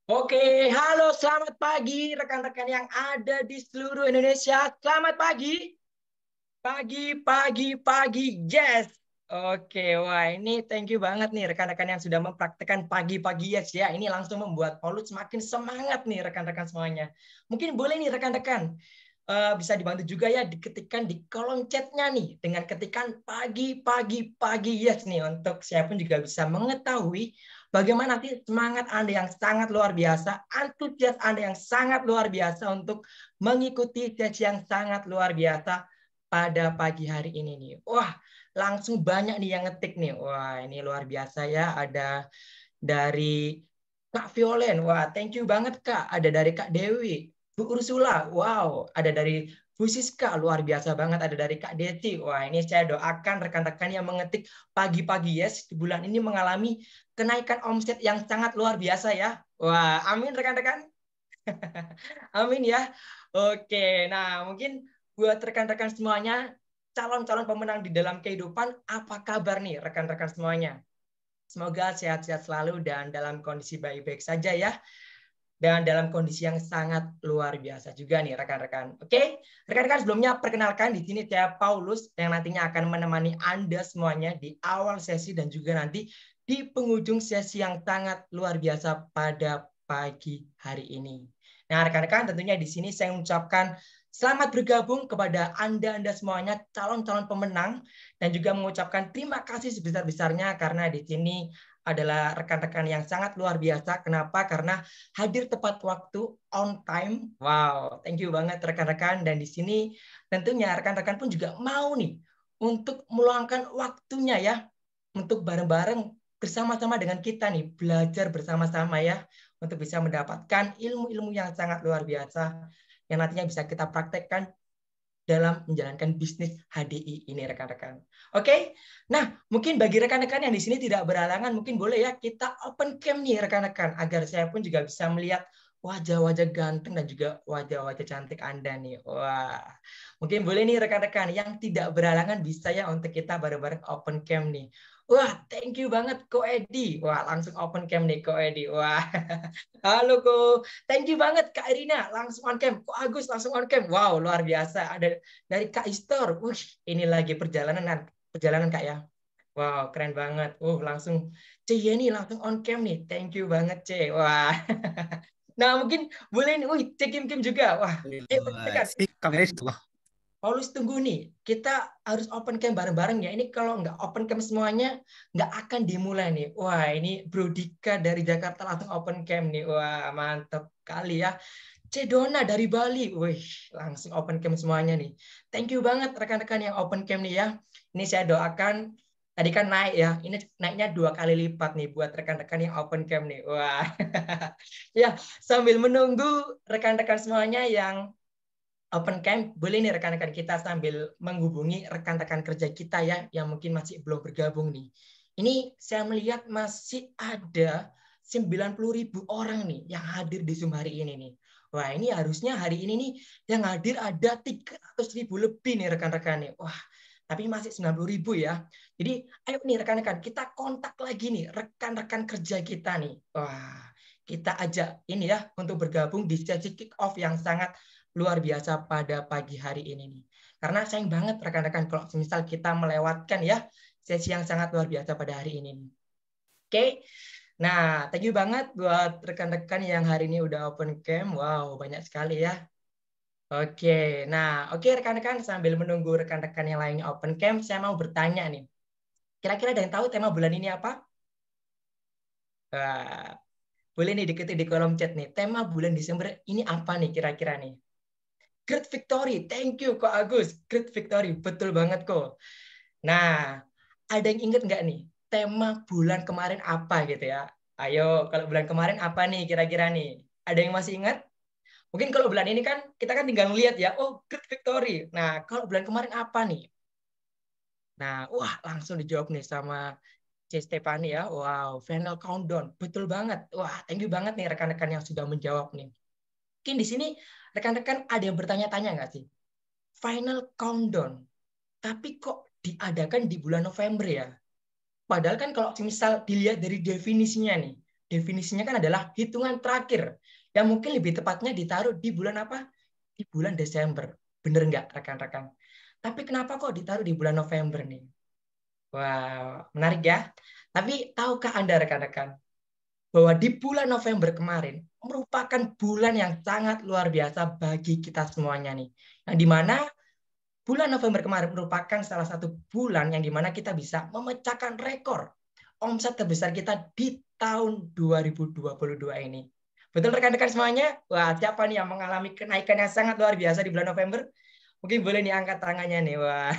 Oke, halo, selamat pagi rekan-rekan yang ada di seluruh Indonesia. Selamat pagi, pagi, yes. Oke, wah ini thank you banget nih rekan-rekan yang sudah mempraktekkan pagi-pagi yes ya. Ini langsung membuat Paulus semakin semangat nih rekan-rekan semuanya. Mungkin boleh nih rekan-rekan bisa dibantu juga ya diketikkan di kolom chatnya nih dengan ketikan pagi yes nih untuk saya pun juga bisa mengetahui bagaimana sih semangat Anda yang sangat luar biasa, antusias Anda yang sangat luar biasa untuk mengikuti sesi yang sangat luar biasa pada pagi hari ini nih. Wah, langsung banyak nih yang ngetik nih. Wah, ini luar biasa ya. Ada dari Kak Violen. Wah, thank you banget Kak. Ada dari Kak Dewi. Bu Ursula. Wow, ada dari Bu Siska. Luar biasa banget. Ada dari Kak Deti. Wah, ini saya doakan rekan-rekan yang mengetik pagi-pagi yes di bulan ini mengalami kenaikan omset yang sangat luar biasa ya. Wah, amin rekan-rekan. Amin ya. Oke, nah mungkin buat rekan-rekan semuanya, calon-calon pemenang di dalam kehidupan, apa kabar nih rekan-rekan semuanya? Semoga sehat-sehat selalu dan dalam kondisi baik-baik saja ya. Dan dalam kondisi yang sangat luar biasa juga nih rekan-rekan. Oke, rekan-rekan sebelumnya perkenalkan di sini saya Paulus yang nantinya akan menemani Anda semuanya di awal sesi dan juga nanti di penghujung sesi yang sangat luar biasa pada pagi hari ini. Nah, rekan-rekan tentunya di sini saya mengucapkan selamat bergabung kepada Anda semuanya calon-calon pemenang dan juga mengucapkan terima kasih sebesar-besarnya karena di sini adalah rekan-rekan yang sangat luar biasa. Kenapa? Karena hadir tepat waktu, on time. Wow, thank you banget rekan-rekan. Dan di sini tentunya rekan-rekan pun juga mau nih untuk meluangkan waktunya ya untuk bareng-bareng bersama-sama dengan kita nih belajar bersama-sama ya untuk bisa mendapatkan ilmu-ilmu yang sangat luar biasa yang nantinya bisa kita praktekkan dalam menjalankan bisnis HDI ini rekan-rekan. Oke, nah mungkin bagi rekan-rekan yang di sini tidak berhalangan, mungkin boleh ya kita open cam nih rekan-rekan, agar saya pun juga bisa melihat wajah-wajah ganteng dan juga wajah-wajah cantik Anda nih. Wah, mungkin boleh nih rekan-rekan yang tidak berhalangan bisa ya untuk kita bareng-bareng open cam nih. Wah, thank you banget Ko Edi. Wah, langsung open cam nih Ko Edi. Wah, halo Ko. Thank you banget Kak Irina, langsung on cam. Ko Agus langsung on cam. Wow, luar biasa. Ada dari Kak Istor. Ini lagi perjalanan perjalanan Kak ya. Wow, keren banget. Langsung C Yeni langsung on cam nih. Thank you banget C. Wah. Nah, mungkin boleh nih. C Kim Kim juga. Wah, ayo tekan. Sih, kameranya situ loh. Paulus tunggu nih, kita harus open cam bareng-bareng ya. Ini kalau nggak open cam semuanya, nggak akan dimulai nih. Wah, ini Bro Dika dari Jakarta langsung open cam nih. Wah, mantap kali ya. Cedona dari Bali. Wih, langsung open cam semuanya nih. Thank you banget rekan-rekan yang open cam nih ya. Ini saya doakan tadi kan naik ya. Ini naiknya 2 kali lipat nih buat rekan-rekan yang open cam nih. Wah. Ya, sambil menunggu rekan-rekan semuanya yang open camp, boleh nih rekan-rekan kita sambil menghubungi rekan-rekan kerja kita ya yang mungkin masih belum bergabung nih. Ini saya melihat masih ada 90.000 orang nih yang hadir di Zoom hari ini nih. Wah, ini harusnya hari ini nih yang hadir ada 300.000 lebih nih rekan-rekan nih. Wah, tapi masih 90.000 ya. Jadi ayo nih rekan-rekan kita kontak lagi nih rekan-rekan kerja kita nih. Wah, kita ajak ini ya untuk bergabung di sesi kick off yang sangat luar biasa pada pagi hari ini nih. Karena sayang banget rekan-rekan kalau misal kita melewatkan ya sesi yang sangat luar biasa pada hari ini. Oke. Nah, thank you banget buat rekan-rekan yang hari ini udah open cam. Wow, banyak sekali ya. Oke. Nah, oke rekan-rekan sambil menunggu rekan-rekan yang lainnya open cam, saya mau bertanya nih. Kira-kira ada yang tahu tema bulan ini apa? Wah, boleh nih diketik di kolom chat nih. Tema bulan Desember ini apa nih kira-kira nih? Great Victory. Thank you, Kak Agus. Great Victory. Betul banget, kok. Nah, ada yang inget nggak nih? Tema bulan kemarin apa gitu ya? Ayo, kalau bulan kemarin apa nih kira-kira nih? Ada yang masih ingat? Mungkin kalau bulan ini kan kita kan tinggal ngeliat ya, oh Great Victory. Nah, kalau bulan kemarin apa nih? Nah, wah langsung dijawab nih sama C. Stefani ya. Wow, final countdown. Betul banget. Wah, thank you banget nih rekan-rekan yang sudah menjawab nih. Mungkin di sini rekan-rekan ada yang bertanya-tanya nggak sih? Final countdown. Tapi kok diadakan di bulan November ya? Padahal kan kalau misal dilihat dari definisinya nih, definisinya kan adalah hitungan terakhir. Yang mungkin lebih tepatnya ditaruh di bulan apa? Di bulan Desember. Bener nggak rekan-rekan? Tapi kenapa kok ditaruh di bulan November nih? Wow, menarik ya. Tapi tahukah Anda rekan-rekan bahwa di bulan November kemarin merupakan bulan yang sangat luar biasa bagi kita semuanya nih. Yang dimana bulan November kemarin merupakan salah satu bulan yang dimana kita bisa memecahkan rekor omset terbesar kita di tahun 2022 ini. Betul rekan-rekan semuanya? Wah, siapa nih yang mengalami kenaikan yang sangat luar biasa di bulan November? Mungkin boleh nih angkat tangannya nih. Wah,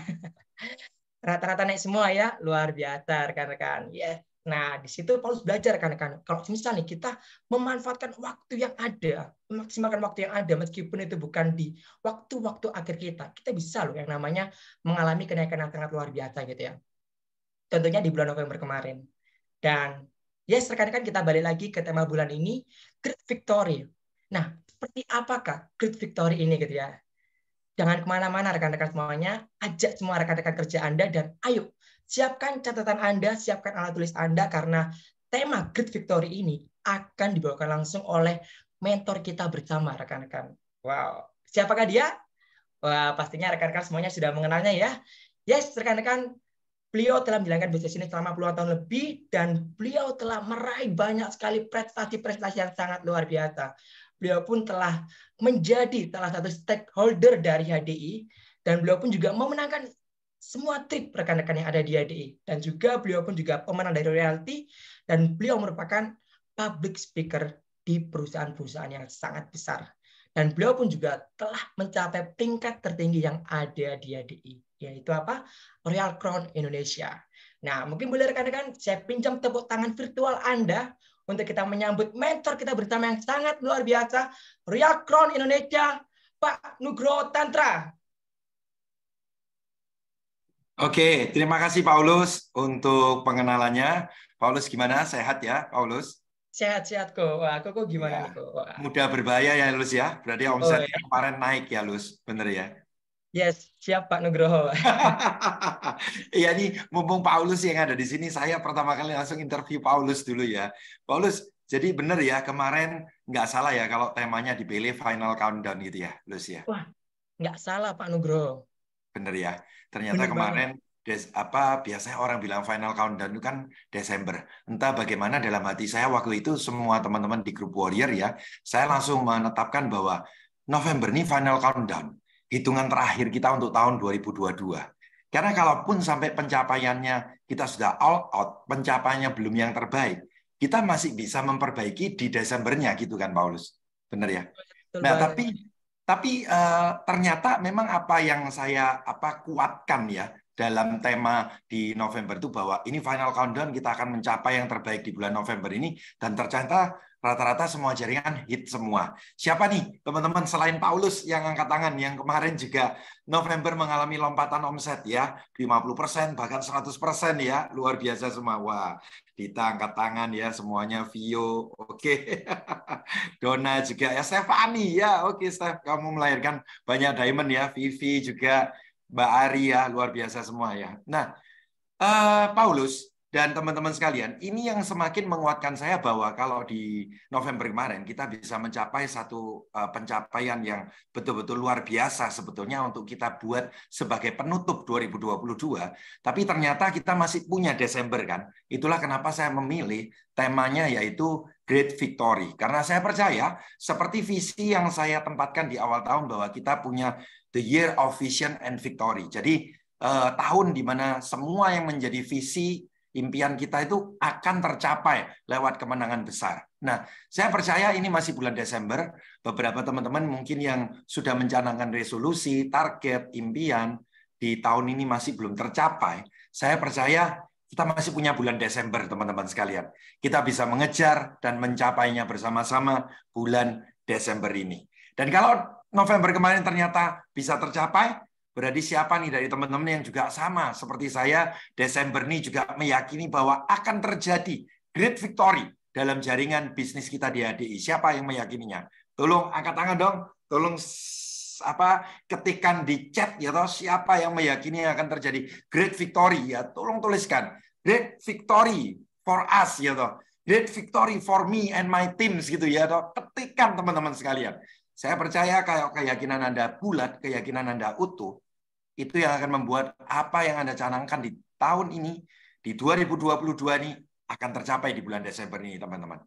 rata-rata naik semua ya, luar biasa rekan-rekan. Yes. Nah, di situ Paulus belajar rekan-rekan. Kalau misalnya kita memanfaatkan waktu yang ada, memaksimalkan waktu yang ada, meskipun itu bukan di waktu-waktu akhir kita bisa loh yang namanya mengalami kenaikan yang sangat luar biasa gitu ya. Tentunya di bulan November kemarin. Dan yes, rekan-rekan kita balik lagi ke tema bulan ini, Great Victory. Nah, seperti apakah Great Victory ini gitu ya? Jangan kemana-mana rekan-rekan semuanya, ajak semua rekan-rekan kerja Anda dan ayo siapkan catatan Anda, siapkan alat tulis Anda karena tema Great Victory ini akan dibawakan langsung oleh mentor kita bersama rekan-rekan. Wow, siapakah dia? Wah, pastinya rekan-rekan semuanya sudah mengenalnya ya. Yes, rekan-rekan, beliau telah menjalankan bisnis ini selama puluhan tahun lebih dan beliau telah meraih banyak sekali prestasi-prestasi yang sangat luar biasa. Beliau pun telah menjadi salah satu stakeholder dari HDI dan beliau pun juga memenangkan semua trip rekan-rekan yang ada di HDI dan juga beliau pun juga pemenang dari royalty dan beliau merupakan public speaker di perusahaan-perusahaan yang sangat besar. Dan beliau pun juga telah mencapai tingkat tertinggi yang ada di HDI, yaitu apa? Royal Crown Indonesia. Nah, mungkin boleh rekan-rekan saya pinjam tepuk tangan virtual Anda untuk kita menyambut mentor kita bersama yang sangat luar biasa, Royal Crown Indonesia, Pak Nugroho Tantra. Oke, terima kasih Paulus untuk pengenalannya. Paulus gimana? Sehat ya, Paulus? Sehat-sehat kok. Wah, kok gimana Ya, nih kok? Wah. mudah berbahaya ya, Lus ya. Berarti Oh, omsetnya ya. kemarin naik ya, Lus. Bener ya? Yes, siap Pak Nugroho. Iya nih, mumpung Paulus yang ada di sini, saya pertama kali langsung interview Paulus dulu ya. Paulus, jadi bener ya, kemarin nggak salah ya kalau temanya dipilih Final Countdown gitu ya, Lus ya? Wah, nggak salah Pak Nugroho. Bener ya. Ternyata Bener banget. kemarin biasanya orang bilang final countdown itu kan Desember. Entah bagaimana dalam hati saya waktu itu semua teman-teman di grup Warrior ya, saya langsung menetapkan bahwa November ini final countdown. Hitungan terakhir kita untuk tahun 2022. Karena kalaupun sampai pencapaiannya kita sudah all out, pencapaiannya belum yang terbaik, kita masih bisa memperbaiki di Desembernya gitu kan Paulus. Bener ya? Betul Nah, banget. tapi ternyata memang apa yang saya kuatkan ya dalam tema di November itu bahwa ini final countdown kita akan mencapai yang terbaik di bulan November ini dan ternyata rata-rata semua jaringan hit semua. Siapa nih teman-teman selain Paulus yang angkat tangan yang kemarin juga November mengalami lompatan omset ya 50% bahkan 100% ya luar biasa semua. Wah, Dita angkat tangan ya semuanya Vio. Oke. Dona juga ya Stefani ya. Oke Steph kamu melahirkan banyak diamond ya. Vivi juga Mbak Ari ya luar biasa semua ya. Nah, Paulus dan teman-teman sekalian, ini yang semakin menguatkan saya bahwa kalau di November kemarin kita bisa mencapai satu pencapaian yang betul-betul luar biasa sebetulnya untuk kita buat sebagai penutup 2022, tapi ternyata kita masih punya Desember kan. Itulah kenapa saya memilih temanya yaitu Great Victory. Karena saya percaya seperti visi yang saya tempatkan di awal tahun bahwa kita punya The Year of Vision and Victory. Jadi tahun di mana semua yang menjadi visi impian kita itu akan tercapai lewat kemenangan besar. Nah, saya percaya ini masih bulan Desember. Beberapa teman-teman mungkin yang sudah mencanangkan resolusi, target, impian di tahun ini masih belum tercapai. Saya percaya kita masih punya bulan Desember, teman-teman sekalian. Kita bisa mengejar dan mencapainya bersama-sama bulan Desember ini. Dan kalau November kemarin ternyata bisa tercapai, berarti siapa nih dari teman-teman yang juga sama seperti saya, Desember ini juga meyakini bahwa akan terjadi great victory dalam jaringan bisnis kita di HDI. Siapa yang meyakininya? Tolong angkat tangan dong. Tolong ketikkan di chat ya toh siapa yang meyakini akan terjadi great victory ya. Tolong tuliskan great victory for us ya toh. great victory for me and my teams gitu ya. Ketikan teman-teman sekalian. Saya percaya kalau keyakinan Anda bulat, keyakinan Anda utuh, itu yang akan membuat apa yang Anda canangkan di tahun ini, di 2022 ini akan tercapai di bulan Desember ini, teman-teman.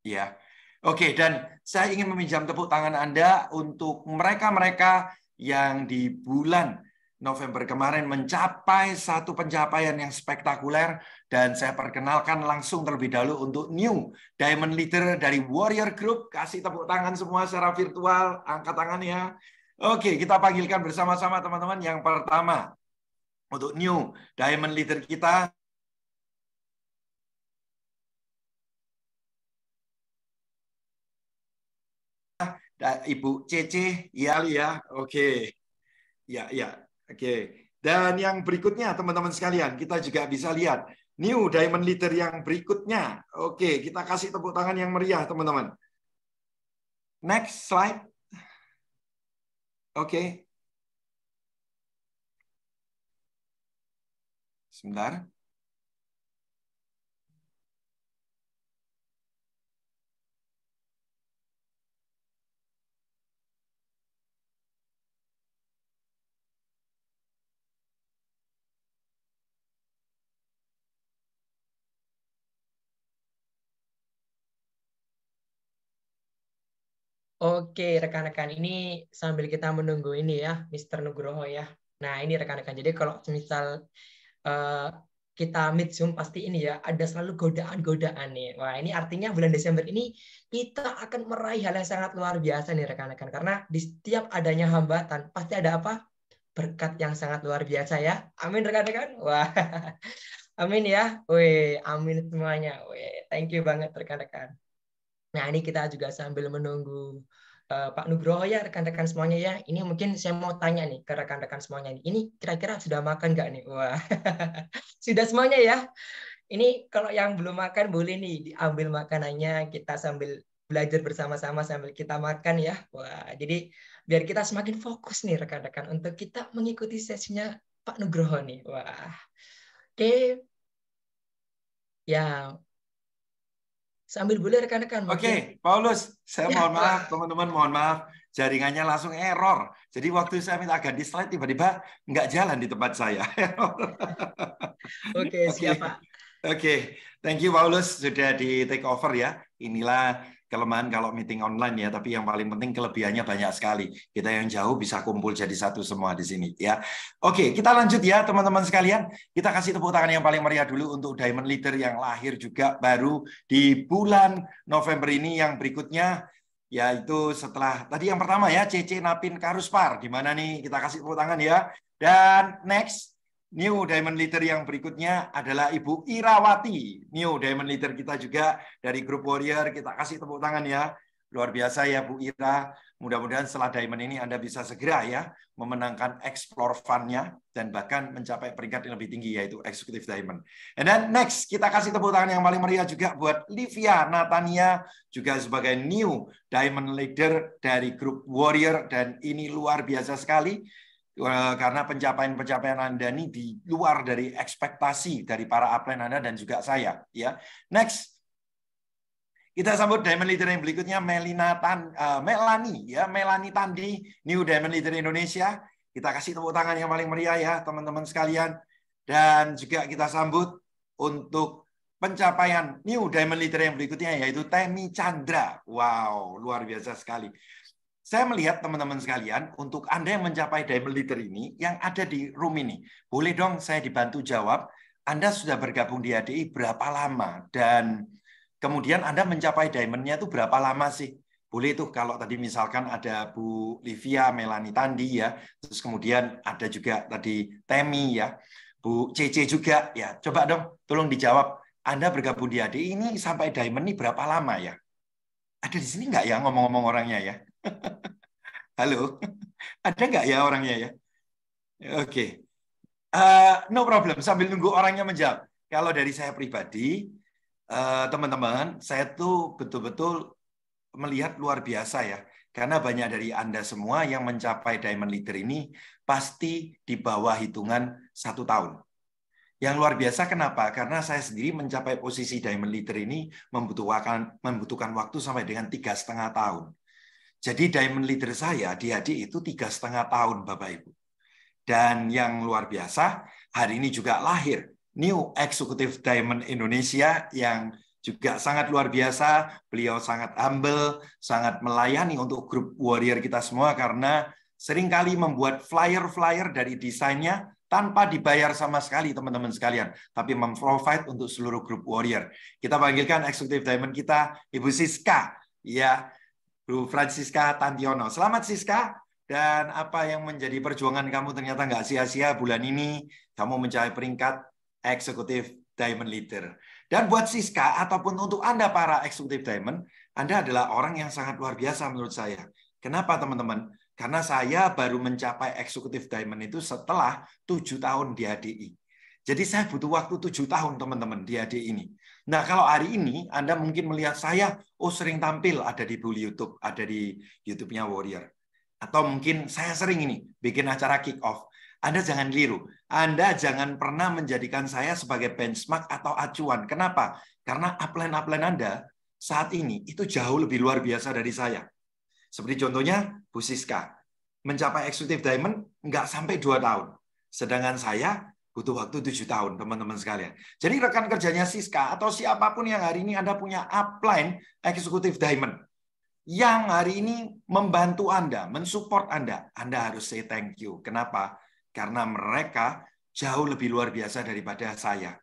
Ya. Oke, dan saya ingin meminjam tepuk tangan Anda untuk mereka-mereka yang di bulan November kemarin mencapai satu pencapaian yang spektakuler, dan saya perkenalkan langsung terlebih dahulu untuk new Diamond Leader dari Warrior Group. Kasih tepuk tangan semua secara virtual, angkat tangannya. Oke, kita panggilkan bersama-sama teman-teman. Yang pertama, untuk new Diamond Leader kita, Ibu Cece, ya, oke. Ya, oke. Dan yang berikutnya, teman-teman sekalian, kita juga bisa lihat new Diamond Leader yang berikutnya. Oke, kita kasih tepuk tangan yang meriah, teman-teman. Next slide. Oke. Sebentar. Oke, rekan-rekan, ini sambil kita menunggu ini ya, Mr. Nugroho ya. Nah, ini rekan-rekan. Jadi kalau misal kita meet Zoom pasti ini ya, ada selalu godaan-godaan nih. Wah, ini artinya bulan Desember ini kita akan meraih hal yang sangat luar biasa nih rekan-rekan. Karena di setiap adanya hambatan, pasti ada apa? Berkat yang sangat luar biasa ya. Amin rekan-rekan. Wah, amin ya. Wih, amin semuanya. Wih, thank you banget rekan-rekan. Nah, ini kita juga sambil menunggu Pak Nugroho ya, rekan-rekan semuanya ya. Ini mungkin saya mau tanya nih ke rekan-rekan semuanya nih. Ini kira-kira sudah makan nggak nih? Wah, sudah semuanya ya. Ini kalau yang belum makan boleh nih diambil makanannya, kita sambil belajar bersama-sama sambil kita makan ya. Wah, jadi biar kita semakin fokus nih rekan-rekan untuk kita mengikuti sesinya Pak Nugroho nih. Wah, oke. Ya, sambil boleh rekan-rekan mungkin. Oke, Paulus, saya mohon maaf, teman-teman, mohon maaf. Jaringannya langsung error. Jadi waktu saya minta ganti slide, tiba-tiba nggak jalan di tempat saya. Oke, siap Pak. Oke, thank you Paulus sudah di take over ya. Inilah kelemahan kalau meeting online ya, tapi yang paling penting kelebihannya banyak sekali. Kita yang jauh bisa kumpul jadi satu semua di sini ya. Oke, kita lanjut ya teman-teman sekalian. Kita kasih tepuk tangan yang paling meriah dulu untuk Diamond Leader yang lahir juga baru di bulan November ini. Yang berikutnya yaitu setelah tadi yang pertama ya, Cece Napin Karuspar. Gimana nih? Kita kasih tepuk tangan ya. Dan next, new Diamond Leader yang berikutnya adalah Ibu Irawati. New Diamond Leader kita juga dari grup Warrior. Kita kasih tepuk tangan ya. Luar biasa ya Bu Ira. Mudah-mudahan setelah Diamond ini Anda bisa segera ya memenangkan Explore Fund-nya dan bahkan mencapai peringkat yang lebih tinggi yaitu Executive Diamond. And then next kita kasih tepuk tangan yang paling meriah juga buat Livia Natania juga sebagai new Diamond Leader dari grup Warrior, dan ini luar biasa sekali. Karena pencapaian-pencapaian Anda ini di luar dari ekspektasi dari para upline Anda dan juga saya. Ya, next kita sambut Diamond Leader yang berikutnya, Melani, ya, Melani Tandi, new Diamond Leader Indonesia. Kita kasih tepuk tangan yang paling meriah ya teman-teman sekalian. Dan juga kita sambut untuk pencapaian new Diamond Leader yang berikutnya yaitu Temi Chandra. Wow, luar biasa sekali. Saya melihat teman-teman sekalian, untuk Anda yang mencapai Diamond Leader ini, yang ada di room ini, boleh dong saya dibantu jawab, Anda sudah bergabung di ADI berapa lama? Dan kemudian Anda mencapai Diamond-nya itu berapa lama sih? Boleh tuh kalau tadi misalkan ada Bu Livia, Melani Tandi ya, terus kemudian ada juga tadi Temi ya, Bu Cece juga ya. Coba dong, tolong dijawab. Anda bergabung di ADI ini sampai Diamond ini berapa lama ya? Ada di sini nggak ya ngomong-ngomong orangnya ya? Halo, ada nggak ya orangnya ya? Oke, no problem. Sambil nunggu orangnya menjawab. Kalau dari saya pribadi, teman-teman, saya tuh betul-betul melihat luar biasa ya. Karena banyak dari Anda semua yang mencapai Diamond Leader ini pasti di bawah hitungan 1 tahun. Yang luar biasa kenapa? Karena saya sendiri mencapai posisi diamond leader ini membutuhkan waktu sampai dengan 3,5 tahun. Jadi diamond leader saya di HDI itu 3,5 tahun, Bapak Ibu. Dan yang luar biasa, hari ini juga lahir New Executive Diamond Indonesia yang juga sangat luar biasa. Beliau sangat humble, sangat melayani untuk grup warrior kita semua karena seringkali membuat flyer-flyer dari desainnya tanpa dibayar sama sekali teman-teman sekalian, tapi memprovide untuk seluruh grup warrior. Kita panggilkan Executive Diamond kita, Ibu Siska, ya, Bu Francisca Tantiono. Selamat Siska, dan apa yang menjadi perjuangan kamu ternyata nggak sia-sia bulan ini, kamu mencapai peringkat Executive Diamond Leader. Dan buat Siska, ataupun untuk Anda para Executive Diamond, Anda adalah orang yang sangat luar biasa menurut saya. Kenapa teman-teman? Karena saya baru mencapai Executive Diamond itu setelah 7 tahun di HDI. Jadi saya butuh waktu 7 tahun teman-teman di HDI ini. Nah kalau hari ini Anda mungkin melihat saya, sering tampil ada di Bully YouTube, ada di YouTube-nya Warrior. Atau mungkin saya sering ini bikin acara kick off. Anda jangan keliru. Anda jangan pernah menjadikan saya sebagai benchmark atau acuan. Kenapa? Karena upline-upline Anda saat ini itu jauh lebih luar biasa dari saya. Seperti contohnya Bu Siska, mencapai Executive Diamond nggak sampai 2 tahun. Sedangkan saya butuh waktu 7 tahun, teman-teman sekalian. Jadi rekan kerjanya Siska atau siapapun yang hari ini Anda punya upline Executive Diamond, yang hari ini membantu Anda, mensupport Anda harus say thank you. Kenapa? Karena mereka jauh lebih luar biasa daripada saya.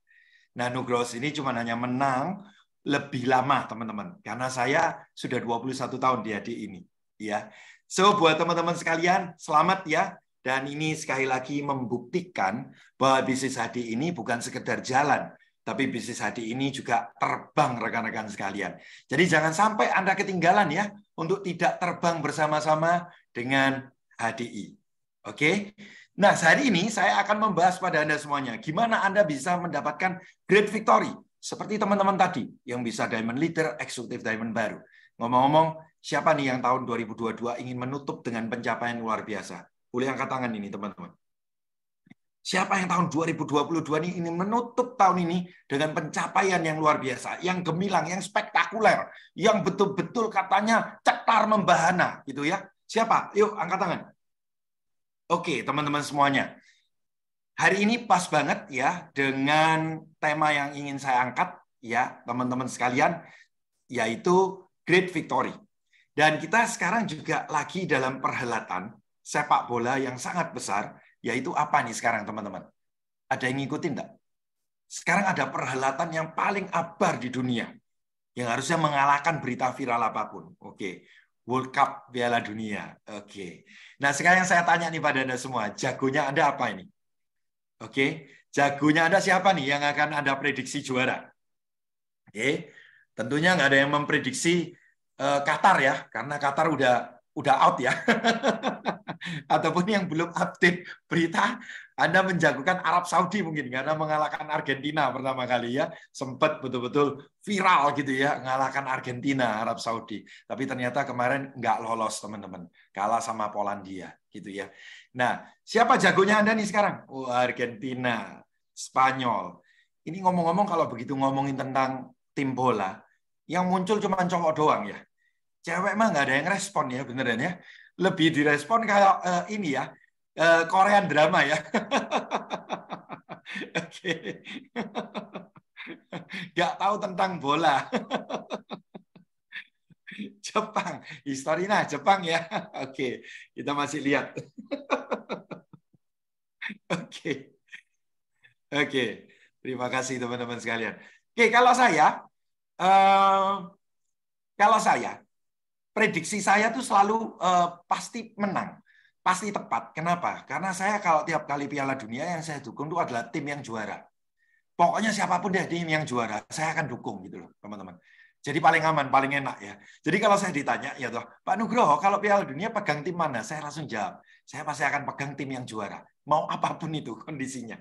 Nah, Nugrohos ini cuma hanya menang lebih lama, teman-teman. Karena saya sudah 21 tahun di HDI ini. Ya, so buat teman-teman sekalian, selamat ya. Dan ini sekali lagi membuktikan bahwa bisnis HDI ini bukan sekedar jalan, tapi bisnis HDI ini juga terbang rekan-rekan sekalian. Jadi jangan sampai Anda ketinggalan ya untuk tidak terbang bersama-sama dengan HDI. Oke? Nah, hari ini saya akan membahas pada Anda semuanya gimana Anda bisa mendapatkan great victory seperti teman-teman tadi yang bisa Diamond Leader, Executive Diamond baru. Ngomong-ngomong, siapa nih yang tahun 2022 ingin menutup dengan pencapaian luar biasa? Boleh angkat tangan ini, teman-teman. Siapa yang tahun 2022 ini ingin menutup tahun ini dengan pencapaian yang luar biasa, yang gemilang, yang spektakuler, yang betul-betul katanya cetar membahana, gitu ya? Siapa? Yuk, angkat tangan. Oke, teman-teman semuanya. Hari ini pas banget ya dengan tema yang ingin saya angkat, ya, teman-teman sekalian, yaitu Great Victory. Dan kita sekarang juga lagi dalam perhelatan sepak bola yang sangat besar, yaitu apa nih sekarang teman-teman? Ada yang ngikutin enggak? Sekarang ada perhelatan yang paling abad di dunia, yang harusnya mengalahkan berita viral apapun. Oke, World Cup Piala Dunia. Oke. Nah sekarang yang saya tanya nih pada Anda semua, jagonya Anda apa ini? Oke, jagonya Anda siapa nih yang akan Anda prediksi juara? Oke, tentunya nggak ada yang memprediksi Qatar ya, karena Qatar udah out ya. Ataupun yang belum update berita, Anda menjagokan Arab Saudi mungkin karena mengalahkan Argentina pertama kali ya, sempat betul-betul viral gitu ya, mengalahkan Argentina, Arab Saudi. Tapi ternyata kemarin nggak lolos teman-teman, kalah sama Polandia gitu ya. Nah, siapa jagonya Anda nih sekarang? Oh, Argentina, Spanyol. Ini ngomong-ngomong kalau begitu ngomongin tentang tim bola, yang muncul cuma cowok doang ya. Cewek mah nggak ada yang respon ya, beneran ya. Lebih direspon kayak ini ya, Korean drama ya. Oke. Nggak tahu tentang bola. Jepang, historinya Jepang ya. Oke, kita masih lihat. Oke. Oke, terima kasih teman-teman sekalian. Oke, kalau saya prediksi saya tuh selalu pasti menang, pasti tepat. Kenapa? Karena saya kalau tiap kali Piala Dunia yang saya dukung itu adalah tim yang juara. Pokoknya siapapun deh tim yang juara, saya akan dukung gitu loh, teman-teman. Jadi paling aman, paling enak ya. Jadi kalau saya ditanya, ya toh, Pak Nugroho, kalau Piala Dunia pegang tim mana? Saya langsung jawab, saya pasti akan pegang tim yang juara. Mau apapun itu kondisinya.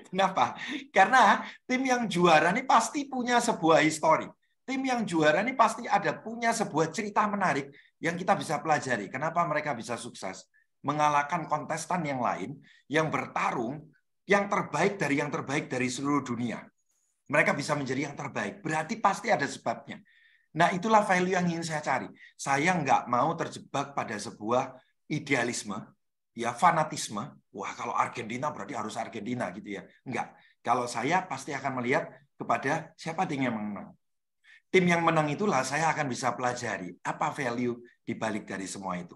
Kenapa? Karena tim yang juara ini pasti punya sebuah histori. Tim yang juara ini pasti punya sebuah cerita menarik yang kita bisa pelajari. Kenapa mereka bisa sukses? Mengalahkan kontestan yang lain yang bertarung yang terbaik dari seluruh dunia. Mereka bisa menjadi yang terbaik. Berarti pasti ada sebabnya. Nah, itulah value yang ingin saya cari. Saya nggak mau terjebak pada sebuah idealisme, ya fanatisme. Wah, kalau Argentina berarti harus Argentina gitu ya. Enggak. Kalau saya pasti akan melihat kepada siapa tim yang menang. Tim yang menang itulah saya akan bisa pelajari apa value di balik dari semua itu.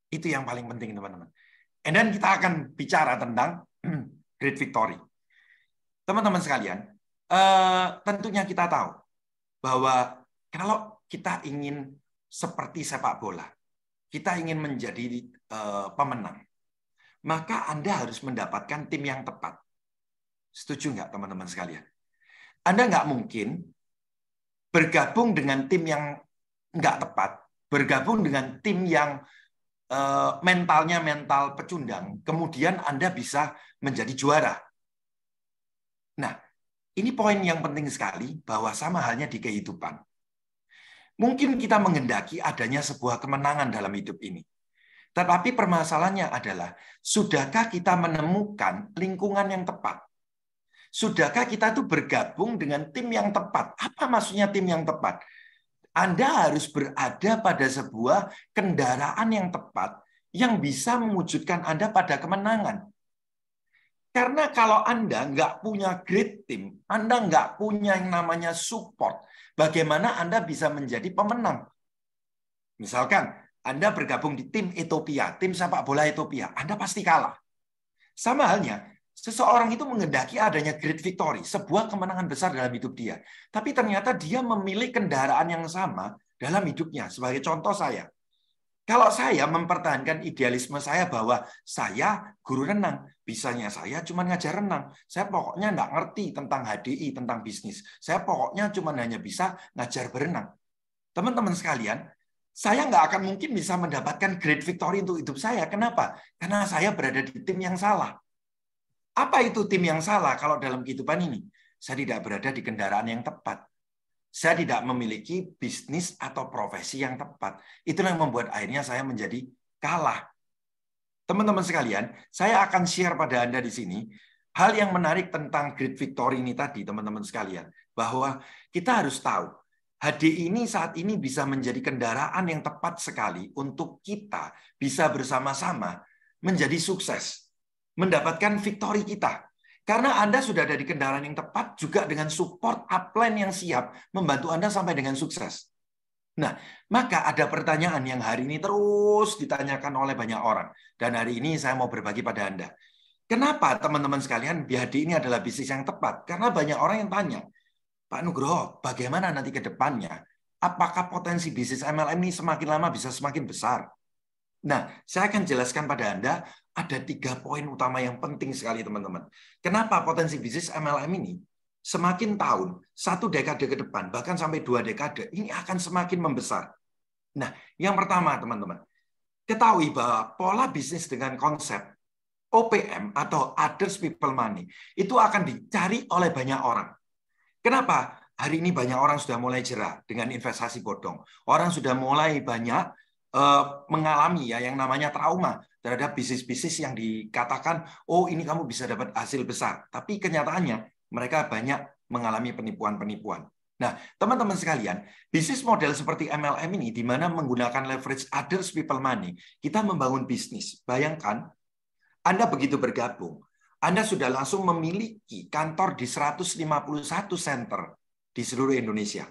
Itu yang paling penting, teman-teman. Dan kita akan bicara tentang great victory. Teman-teman sekalian, tentunya kita tahu bahwa kalau kita ingin seperti sepak bola, kita ingin menjadi pemenang, maka Anda harus mendapatkan tim yang tepat. Setuju nggak, teman-teman sekalian? Anda nggak mungkin bergabung dengan tim yang nggak tepat, bergabung dengan tim yang mentalnya mental pecundang, kemudian Anda bisa menjadi juara. Nah, ini poin yang penting sekali, bahwa sama halnya di kehidupan. Mungkin kita menghendaki adanya sebuah kemenangan dalam hidup ini. Tetapi permasalahannya adalah, sudahkah kita menemukan lingkungan yang tepat? Sudahkah kita tuh bergabung dengan tim yang tepat? Apa maksudnya tim yang tepat? Anda harus berada pada sebuah kendaraan yang tepat yang bisa mewujudkan Anda pada kemenangan. Karena kalau Anda nggak punya great team, Anda nggak punya yang namanya support, bagaimana Anda bisa menjadi pemenang? Misalkan Anda bergabung di tim Ethiopia, tim sepak bola Ethiopia, Anda pasti kalah. Sama halnya, seseorang itu menghendaki adanya great victory, sebuah kemenangan besar dalam hidup dia. Tapi ternyata dia memilih kendaraan yang sama dalam hidupnya. Sebagai contoh saya, kalau saya mempertahankan idealisme saya bahwa saya guru renang, bisanya saya cuma ngajar renang. Saya pokoknya nggak ngerti tentang HDI, tentang bisnis. Saya pokoknya cuma hanya bisa ngajar berenang. Teman-teman sekalian, saya nggak akan mungkin bisa mendapatkan great victory untuk hidup saya. Kenapa? Karena saya berada di tim yang salah. Apa itu tim yang salah kalau dalam kehidupan ini? Saya tidak berada di kendaraan yang tepat. Saya tidak memiliki bisnis atau profesi yang tepat. Itulah yang membuat akhirnya saya menjadi kalah. Teman-teman sekalian, saya akan share pada Anda di sini hal yang menarik tentang great victory ini tadi, teman-teman sekalian. Bahwa kita harus tahu, HDI ini saat ini bisa menjadi kendaraan yang tepat sekali untuk kita bisa bersama-sama menjadi sukses. Mendapatkan victory kita. Karena Anda sudah ada di kendaraan yang tepat, juga dengan support upline yang siap membantu Anda sampai dengan sukses. Nah, maka ada pertanyaan yang hari ini terus ditanyakan oleh banyak orang. Dan hari ini saya mau berbagi pada Anda. Kenapa teman-teman sekalian BHD ini adalah bisnis yang tepat? Karena banyak orang yang tanya, Pak Nugroho, bagaimana nanti ke depannya? Apakah potensi bisnis MLM ini semakin lama bisa semakin besar? Nah, saya akan jelaskan pada Anda ada 3 poin utama yang penting sekali, teman-teman. Kenapa potensi bisnis MLM ini semakin tahun, 1 dekade ke depan, bahkan sampai 2 dekade, ini akan semakin membesar. Nah, yang pertama, teman-teman, ketahui bahwa pola bisnis dengan konsep OPM atau Others People Money itu akan dicari oleh banyak orang. Kenapa? Hari ini banyak orang sudah mulai jerah dengan investasi bodong. Orang sudah mulai banyak mengalami ya yang namanya trauma terhadap bisnis-bisnis yang dikatakan, oh ini kamu bisa dapat hasil besar. Tapi kenyataannya mereka banyak mengalami penipuan-penipuan. Nah, teman-teman sekalian, bisnis model seperti MLM ini di mana menggunakan leverage others people money, kita membangun bisnis. Bayangkan, Anda begitu bergabung, Anda sudah langsung memiliki kantor di 151 center di seluruh Indonesia.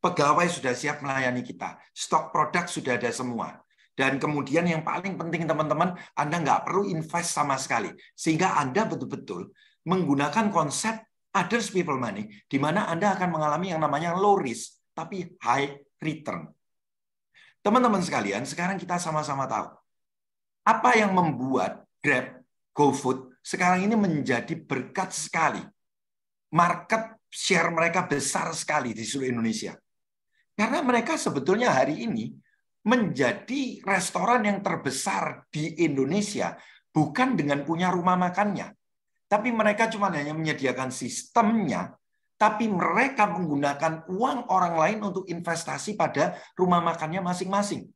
Pegawai sudah siap melayani kita. Stok produk sudah ada semua. Dan kemudian yang paling penting, teman-teman, Anda nggak perlu invest sama sekali. Sehingga Anda betul-betul menggunakan konsep others people money, di mana Anda akan mengalami yang namanya low risk, tapi high return. Teman-teman sekalian, sekarang kita sama-sama tahu. Apa yang membuat Grab, GoFood, sekarang ini menjadi berkat sekali. Market share mereka besar sekali di seluruh Indonesia. Karena mereka sebetulnya hari ini menjadi restoran yang terbesar di Indonesia, bukan dengan punya rumah makannya. Tapi mereka cuma hanya menyediakan sistemnya, tapi mereka menggunakan uang orang lain untuk investasi pada rumah makannya masing-masing.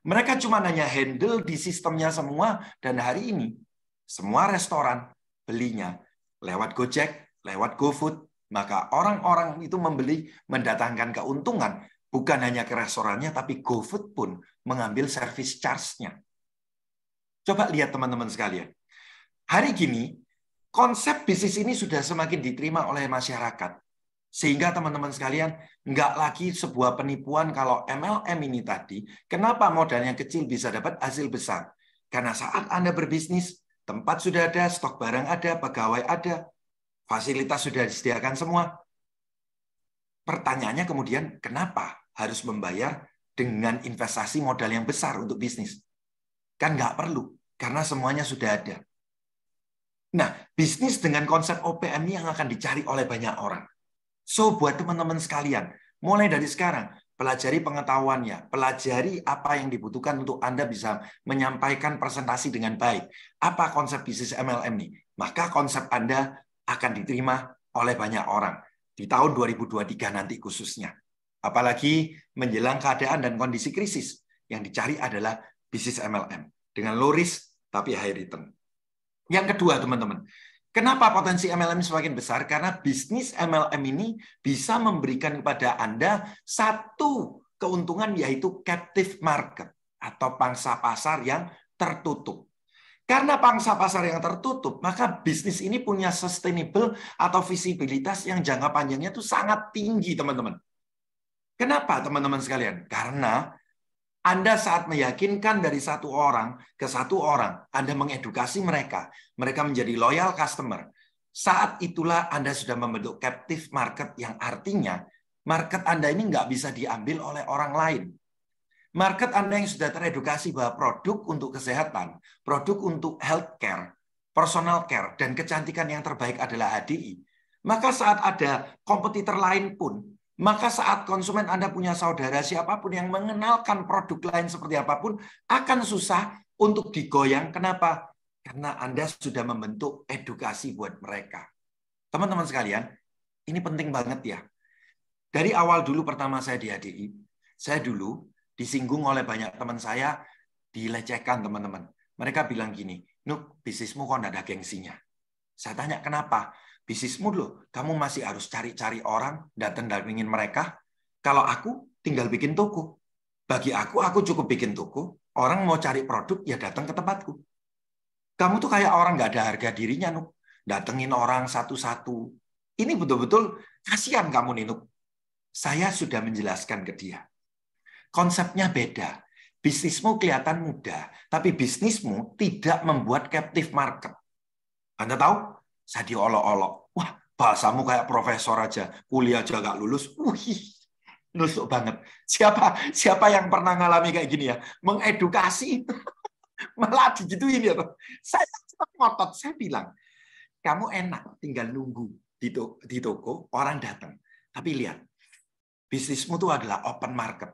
Mereka cuma hanya handle di sistemnya semua, dan hari ini semua restoran, belinya lewat Gojek, lewat GoFood, maka orang-orang itu membeli mendatangkan keuntungan bukan hanya ke restorannya, tapi GoFood pun mengambil service charge-nya. Coba lihat teman-teman sekalian. Hari gini, konsep bisnis ini sudah semakin diterima oleh masyarakat. Sehingga teman-teman sekalian, nggak lagi sebuah penipuan kalau MLM ini tadi, kenapa modalnya kecil bisa dapat hasil besar? Karena saat Anda berbisnis, tempat sudah ada, stok barang ada, pegawai ada, fasilitas sudah disediakan semua. Pertanyaannya kemudian, kenapa harus membayar dengan investasi modal yang besar untuk bisnis? Kan nggak perlu, karena semuanya sudah ada. Nah, bisnis dengan konsep OPM ini yang akan dicari oleh banyak orang. So, buat teman-teman sekalian, mulai dari sekarang, pelajari pengetahuannya, pelajari apa yang dibutuhkan untuk Anda bisa menyampaikan presentasi dengan baik. Apa konsep bisnis MLM ini? Maka konsep Anda akan diterima oleh banyak orang di tahun 2023 nanti khususnya. Apalagi menjelang keadaan dan kondisi krisis, yang dicari adalah bisnis MLM dengan low risk tapi high return. Yang kedua, teman-teman, kenapa potensi MLM semakin besar? Karena bisnis MLM ini bisa memberikan kepada Anda satu keuntungan, yaitu captive market atau pangsa pasar yang tertutup. Karena pangsa pasar yang tertutup, maka bisnis ini punya sustainable atau visibilitas yang jangka panjangnya itu sangat tinggi, teman-teman. Kenapa, teman-teman sekalian? Karena Anda saat meyakinkan dari satu orang ke satu orang, Anda mengedukasi mereka, mereka menjadi loyal customer. Saat itulah Anda sudah membentuk captive market, yang artinya market Anda ini nggak bisa diambil oleh orang lain. Market Anda yang sudah teredukasi bahwa produk untuk kesehatan, produk untuk healthcare, personal care, dan kecantikan yang terbaik adalah HDI. Maka saat ada kompetitor lain pun, maka saat konsumen Anda punya saudara siapapun yang mengenalkan produk lain seperti apapun, akan susah untuk digoyang. Kenapa? Karena Anda sudah membentuk edukasi buat mereka. Teman-teman sekalian, ini penting banget ya. Dari awal dulu pertama saya di HDI, saya dulu disinggung oleh banyak teman saya, dilecehkan teman-teman. Mereka bilang gini, Nuk, bisnismu kok nggak ada gengsinya? Saya tanya, kenapa? Bisnismu loh, kamu masih harus cari-cari orang, datang-datangin mereka. Kalau aku tinggal bikin toko. Bagi aku cukup bikin toko. Orang mau cari produk, ya datang ke tempatku. Kamu tuh kayak orang nggak ada harga dirinya, Nuk. Datengin orang satu-satu. Ini betul-betul kasihan kamu nih, Nuk. Saya sudah menjelaskan ke dia. Konsepnya beda. Bisnismu kelihatan mudah, tapi bisnismu tidak membuat captive market. Anda tahu? Saya diolok-olok. Wah, bahasamu kayak profesor aja. Kuliah aja nggak lulus. Wih, nusuk banget. Siapa yang pernah ngalami kayak gini ya? Mengedukasi, malah digituin ya. Saya ngotot, saya bilang, kamu enak tinggal nunggu di toko, orang datang. Tapi lihat, bisnismu itu adalah open market,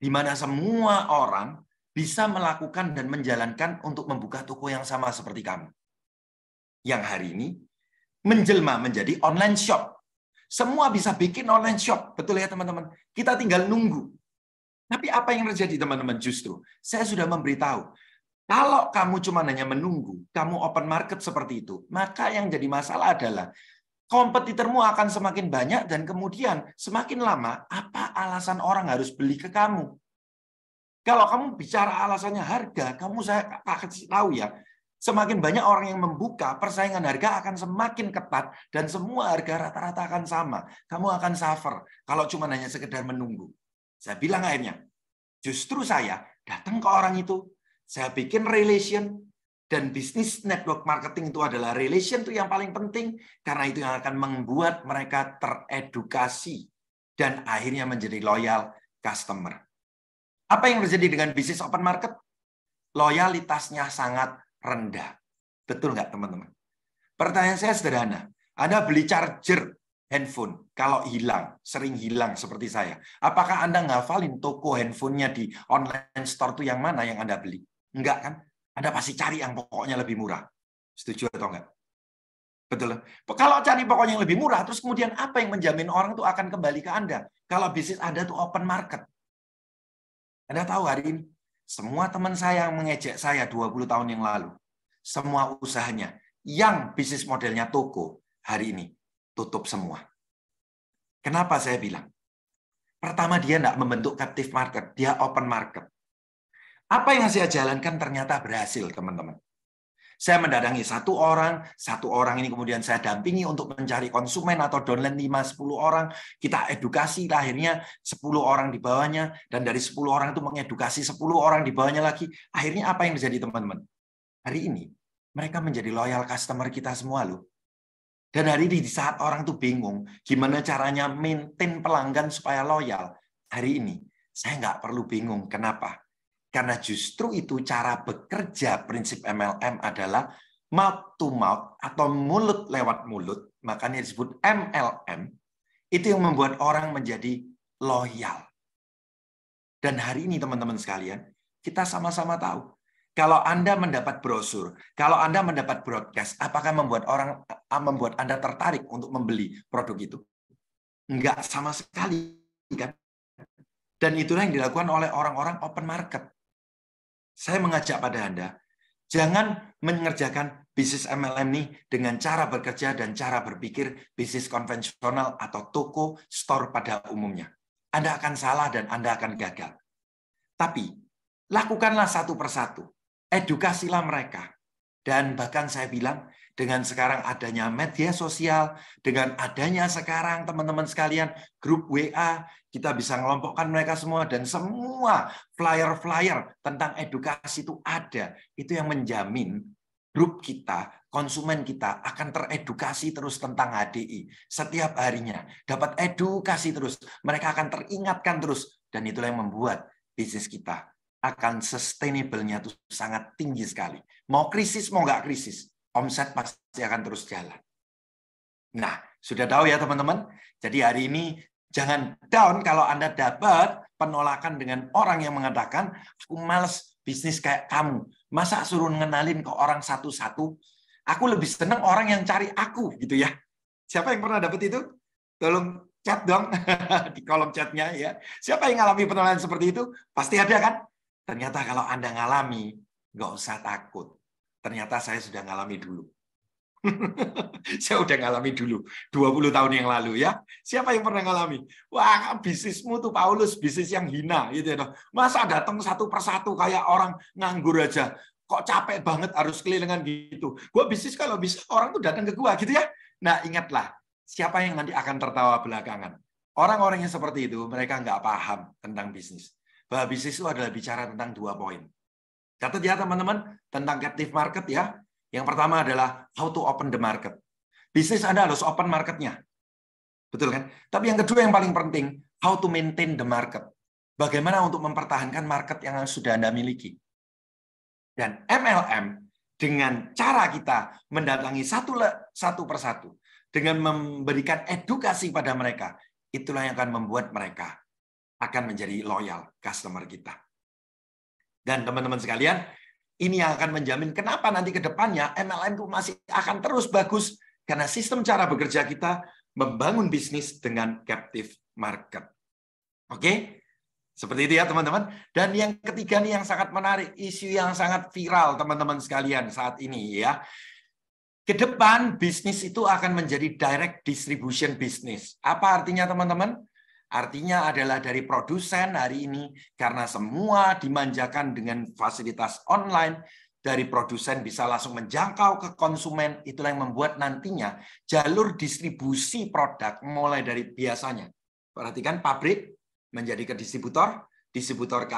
di mana semua orang bisa melakukan dan menjalankan untuk membuka toko yang sama seperti kamu. Yang hari ini menjelma menjadi online shop. Semua bisa bikin online shop. Betul ya teman-teman? Kita tinggal nunggu. Tapi apa yang terjadi teman-teman? Justru saya sudah memberitahu, kalau kamu cuma hanya menunggu, kamu open market seperti itu, maka yang jadi masalah adalah kompetitormu akan semakin banyak dan kemudian semakin lama, apa alasan orang harus beli ke kamu? Kalau kamu bicara alasannya harga, saya kasih tahu ya, semakin banyak orang yang membuka, persaingan harga akan semakin ketat dan semua harga rata-rata akan sama. Kamu akan suffer kalau cuma hanya sekedar menunggu. Saya bilang akhirnya, justru saya datang ke orang itu, saya bikin relation, dan bisnis network marketing itu adalah relation itu yang paling penting, karena itu yang akan membuat mereka teredukasi dan akhirnya menjadi loyal customer. Apa yang terjadi dengan bisnis open market? Loyalitasnya sangat rendah. Betul nggak teman-teman? Pertanyaan saya sederhana. Anda beli charger handphone, kalau hilang, sering hilang seperti saya, apakah Anda ngafalin toko handphonenya di online store itu yang mana yang Anda beli? Enggak kan? Anda pasti cari yang pokoknya lebih murah. Setuju atau enggak? Betul. Kalau cari pokoknya yang lebih murah, terus kemudian apa yang menjamin orang itu akan kembali ke Anda? Kalau bisnis Anda itu open market. Anda tahu hari ini, semua teman saya yang mengejek saya 20 tahun yang lalu, semua usahanya yang bisnis modelnya toko hari ini tutup semua. Kenapa saya bilang? Pertama, dia tidak membentuk captive market, dia open market. Apa yang saya jalankan ternyata berhasil, teman-teman. Saya mendatangi satu orang ini kemudian saya dampingi untuk mencari konsumen atau downline 5-10 orang. Kita edukasi, akhirnya 10 orang di bawahnya, dan dari 10 orang itu mengedukasi 10 orang di bawahnya lagi. Akhirnya apa yang terjadi, teman-teman? Hari ini, mereka menjadi loyal customer kita semua loh. Dan hari ini di saat orang tuh bingung, gimana caranya maintain pelanggan supaya loyal. Hari ini, saya nggak perlu bingung. Kenapa? Karena justru itu cara bekerja prinsip MLM adalah mouth to mouth atau mulut lewat mulut. Makanya disebut MLM. Itu yang membuat orang menjadi loyal. Dan hari ini teman-teman sekalian, kita sama-sama tahu. Kalau Anda mendapat brosur, kalau Anda mendapat broadcast, apakah membuat Anda tertarik untuk membeli produk itu? Enggak sama sekali, kan? Dan itulah yang dilakukan oleh orang-orang open market. Saya mengajak pada Anda, jangan mengerjakan bisnis MLM ini dengan cara bekerja dan cara berpikir bisnis konvensional atau toko, store pada umumnya. Anda akan salah dan Anda akan gagal. Tapi, lakukanlah satu persatu. Edukasilah mereka. Dan bahkan saya bilang, dengan sekarang adanya media sosial, dengan adanya sekarang teman-teman sekalian, grup WA, kita bisa mengelompokkan mereka semua, dan semua flyer-flyer tentang edukasi itu ada. Itu yang menjamin grup kita, konsumen kita akan teredukasi terus tentang HDI. Setiap harinya dapat edukasi terus. Mereka akan teringatkan terus. Dan itulah yang membuat bisnis kita akan sustainable-nya itu sangat tinggi sekali. Mau krisis, mau nggak krisis, omset pasti akan terus jalan. Nah, sudah tahu ya teman-teman? Jadi hari ini jangan down kalau Anda dapat penolakan dengan orang yang mengatakan, aku males bisnis kayak kamu. Masa suruh ngenalin ke orang satu-satu? Aku lebih senang orang yang cari aku, gitu ya. Siapa yang pernah dapat itu? Tolong chat dong di kolom chatnya ya. Siapa yang ngalami penolakan seperti itu? Pasti ada kan? Ternyata kalau Anda ngalami, nggak usah takut. Ternyata saya sudah ngalami dulu. Saya udah ngalami dulu, 20 tahun yang lalu ya. Siapa yang pernah ngalami? Wah, bisnismu tuh Paulus, bisnis yang hina. Gitu ya. Masa datang satu persatu kayak orang nganggur aja. Kok capek banget harus kelilingan gitu. Gua bisnis kalau bisa orang tuh datang ke gua gitu ya. Nah, ingatlah, siapa yang nanti akan tertawa belakangan? Orang-orang yang seperti itu, mereka nggak paham tentang bisnis. Bahwa bisnis itu adalah bicara tentang 2 poin. Catat ya teman-teman, tentang captive market ya. Yang pertama adalah how to open the market. Bisnis Anda harus open marketnya. Betul kan? Tapi yang kedua yang paling penting, how to maintain the market. Bagaimana untuk mempertahankan market yang sudah Anda miliki. Dan MLM, dengan cara kita mendatangi satu persatu, dengan memberikan edukasi pada mereka, itulah yang akan membuat mereka akan menjadi loyal customer kita. Dan teman-teman sekalian, ini yang akan menjamin kenapa nanti ke depannya MLM itu masih akan terus bagus, karena sistem cara bekerja kita membangun bisnis dengan captive market. Oke? Seperti itu ya teman-teman. Dan yang ketiga nih yang sangat menarik, isu yang sangat viral teman-teman sekalian saat ini ya. Ke depan bisnis itu akan menjadi direct distribution business. Apa artinya teman-teman? Artinya adalah dari produsen hari ini, karena semua dimanjakan dengan fasilitas online, dari produsen bisa langsung menjangkau ke konsumen, itulah yang membuat nantinya jalur distribusi produk mulai dari biasanya. Perhatikan pabrik menjadi ke distributor, distributor ke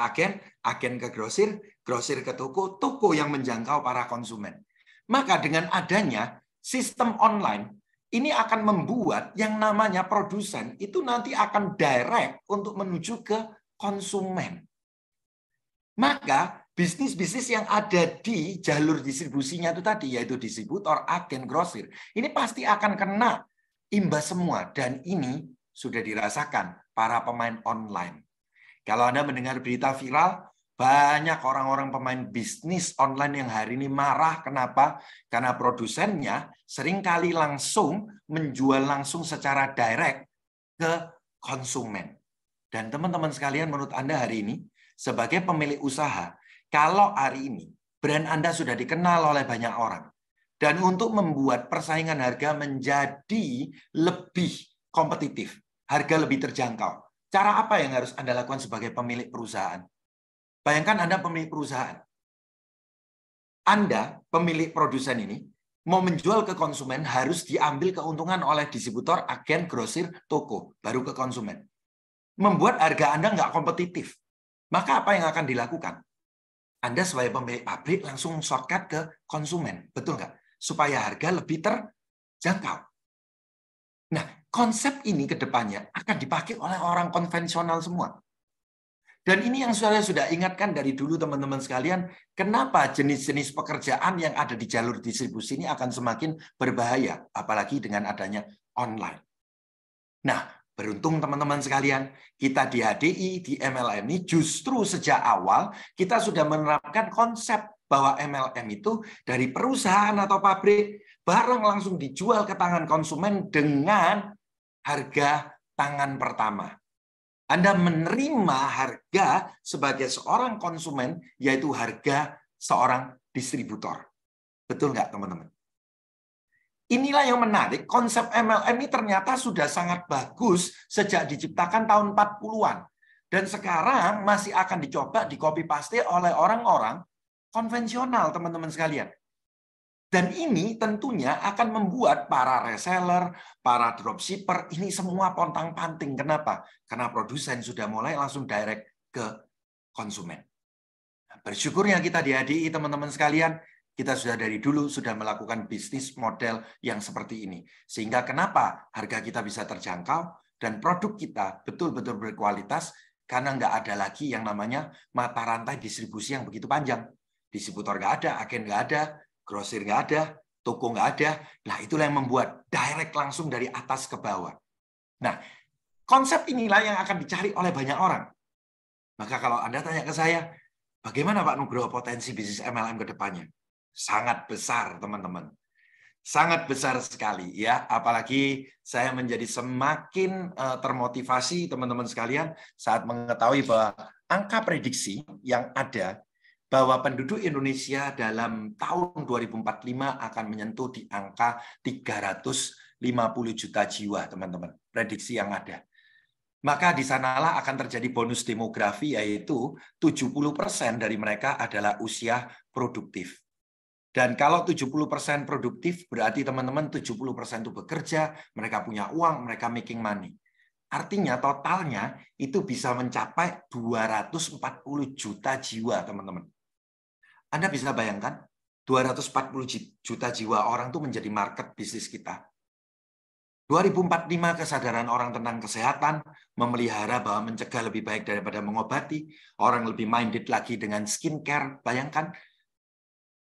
agen ke grosir, grosir ke toko, toko yang menjangkau para konsumen. Maka dengan adanya sistem online, ini akan membuat yang namanya produsen itu nanti akan direct untuk menuju ke konsumen. Maka bisnis-bisnis yang ada di jalur distribusinya itu tadi, yaitu distributor, agen, grosir, ini pasti akan kena imbas semua. Dan ini sudah dirasakan para pemain online. Kalau Anda mendengar berita viral, banyak orang-orang pemain bisnis online yang hari ini marah. Kenapa? Karena produsennya seringkali langsung menjual langsung secara direct ke konsumen. Dan teman-teman sekalian, menurut Anda hari ini, sebagai pemilik usaha, kalau hari ini brand Anda sudah dikenal oleh banyak orang, Dan untuk membuat persaingan harga menjadi lebih kompetitif, harga lebih terjangkau. Cara apa yang harus Anda lakukan sebagai pemilik perusahaan? Bayangkan Anda pemilik perusahaan. Anda, pemilik produsen ini, mau menjual ke konsumen harus diambil keuntungan oleh distributor, agen, grosir, toko, baru ke konsumen. Membuat harga Anda nggak kompetitif. Maka apa yang akan dilakukan? Anda sebagai pemilik pabrik langsung shortcut ke konsumen. Betul nggak? Supaya harga lebih terjangkau. Nah, konsep ini ke depannya akan dipakai oleh orang konvensional semua. Dan ini yang saya sudah ingatkan dari dulu teman-teman sekalian, kenapa jenis-jenis pekerjaan yang ada di jalur distribusi ini akan semakin berbahaya, apalagi dengan adanya online. Nah, beruntung teman-teman sekalian, kita di HDI, di MLM ini justru sejak awal kita sudah menerapkan konsep bahwa MLM itu dari perusahaan atau pabrik, barang langsung dijual ke tangan konsumen dengan harga tangan pertama. Anda menerima harga sebagai seorang konsumen, yaitu harga seorang distributor. Betul nggak, teman-teman? Inilah yang menarik, konsep MLM ini ternyata sudah sangat bagus sejak diciptakan tahun 40-an. Dan sekarang masih akan dicoba di copy paste oleh orang-orang konvensional, teman-teman sekalian. Dan ini tentunya akan membuat para reseller, para dropshipper, ini semua pontang-panting. Kenapa? Karena produsen sudah mulai langsung direct ke konsumen. Bersyukurnya kita di HDI, teman-teman sekalian, kita sudah dari dulu sudah melakukan bisnis model yang seperti ini. Sehingga kenapa harga kita bisa terjangkau dan produk kita betul-betul berkualitas, karena nggak ada lagi yang namanya mata rantai distribusi yang begitu panjang. Distributor nggak ada, agen nggak ada, grosir nggak ada, toko nggak ada. Nah, itulah yang membuat direct langsung dari atas ke bawah. Nah, konsep inilah yang akan dicari oleh banyak orang. Maka kalau Anda tanya ke saya, bagaimana Pak Nugroho potensi bisnis MLM ke depannya? Sangat besar, teman-teman. Sangat besar sekali, ya. Apalagi saya menjadi semakin termotivasi, teman-teman sekalian, saat mengetahui bahwa angka prediksi yang ada bahwa penduduk Indonesia dalam tahun 2045 akan menyentuh di angka 350 juta jiwa, teman-teman. Prediksi yang ada. Maka di sanalah akan terjadi bonus demografi, yaitu 70% dari mereka adalah usia produktif. Dan kalau 70% produktif, berarti teman-teman 70% itu bekerja, mereka punya uang, mereka making money. Artinya totalnya itu bisa mencapai 240 juta jiwa, teman-teman. Anda bisa bayangkan, 240 juta jiwa orang itu menjadi market bisnis kita. 2045 kesadaran orang tentang kesehatan, memelihara bahwa mencegah lebih baik daripada mengobati, orang lebih minded lagi dengan skincare. Bayangkan,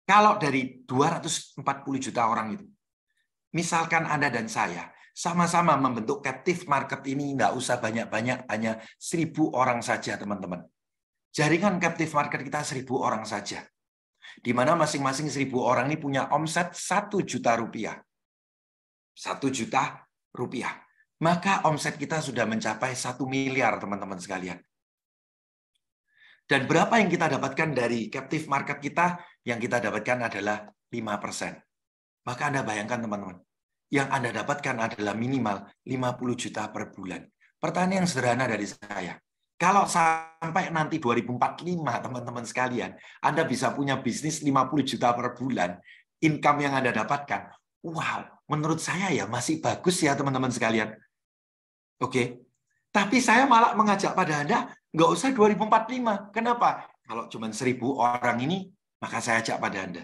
kalau dari 240 juta orang itu, misalkan Anda dan saya, sama-sama membentuk captive market ini, nggak usah banyak-banyak, hanya 1.000 orang saja, teman-teman. Jaringan captive market kita 1.000 orang saja. Di mana masing-masing 1.000 orang ini punya omset 1 juta rupiah. 1 juta rupiah. Maka omset kita sudah mencapai 1 miliar, teman-teman sekalian. Dan berapa yang kita dapatkan dari captive market kita? Yang kita dapatkan adalah 5%. Maka Anda bayangkan, teman-teman, yang Anda dapatkan adalah minimal 50 juta per bulan. Pertanyaan yang sederhana dari saya. Kalau sampai nanti 2045, teman-teman sekalian, Anda bisa punya bisnis 50 juta per bulan, income yang Anda dapatkan, wow, menurut saya ya masih bagus ya, teman-teman sekalian. Oke, tapi saya malah mengajak pada Anda, nggak usah 2045. Kenapa? Kalau cuma 1.000 orang ini, maka saya ajak pada Anda.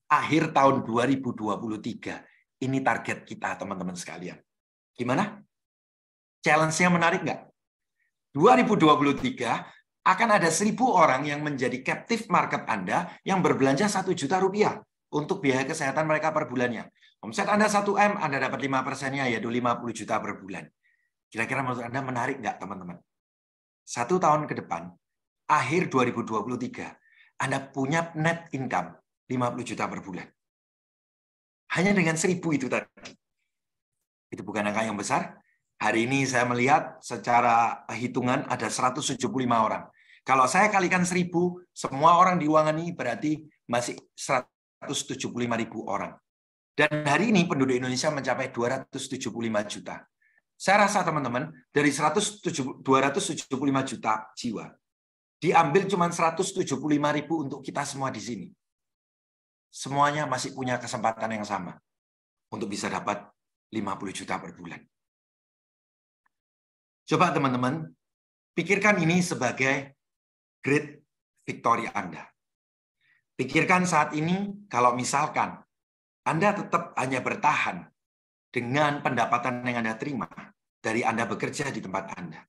Akhir tahun 2023, ini target kita, teman-teman sekalian. Gimana? Challenge-nya menarik nggak? 2023 akan ada 1.000 orang yang menjadi captive market Anda yang berbelanja 1 juta rupiah untuk biaya kesehatan mereka per bulannya. Omset Anda 1M, Anda dapat 5%-nya, yaitu 50 juta per bulan. Kira-kira menurut Anda menarik nggak, teman-teman? 1 tahun ke depan, akhir 2023, Anda punya net income 50 juta per bulan. Hanya dengan 1.000 itu tadi. Itu bukan angka yang besar? Hari ini saya melihat secara hitungan ada 175 orang. Kalau saya kalikan 1.000, semua orang di ruangan ini berarti masih 175.000 orang. Dan hari ini penduduk Indonesia mencapai 275 juta. Saya rasa teman-teman, dari 275 juta jiwa, diambil cuma 175.000 untuk kita semua di sini. Semuanya masih punya kesempatan yang sama untuk bisa dapat 50 juta per bulan. Coba teman-teman, pikirkan ini sebagai great victory Anda. Pikirkan saat ini kalau misalkan Anda tetap hanya bertahan dengan pendapatan yang Anda terima dari Anda bekerja di tempat Anda.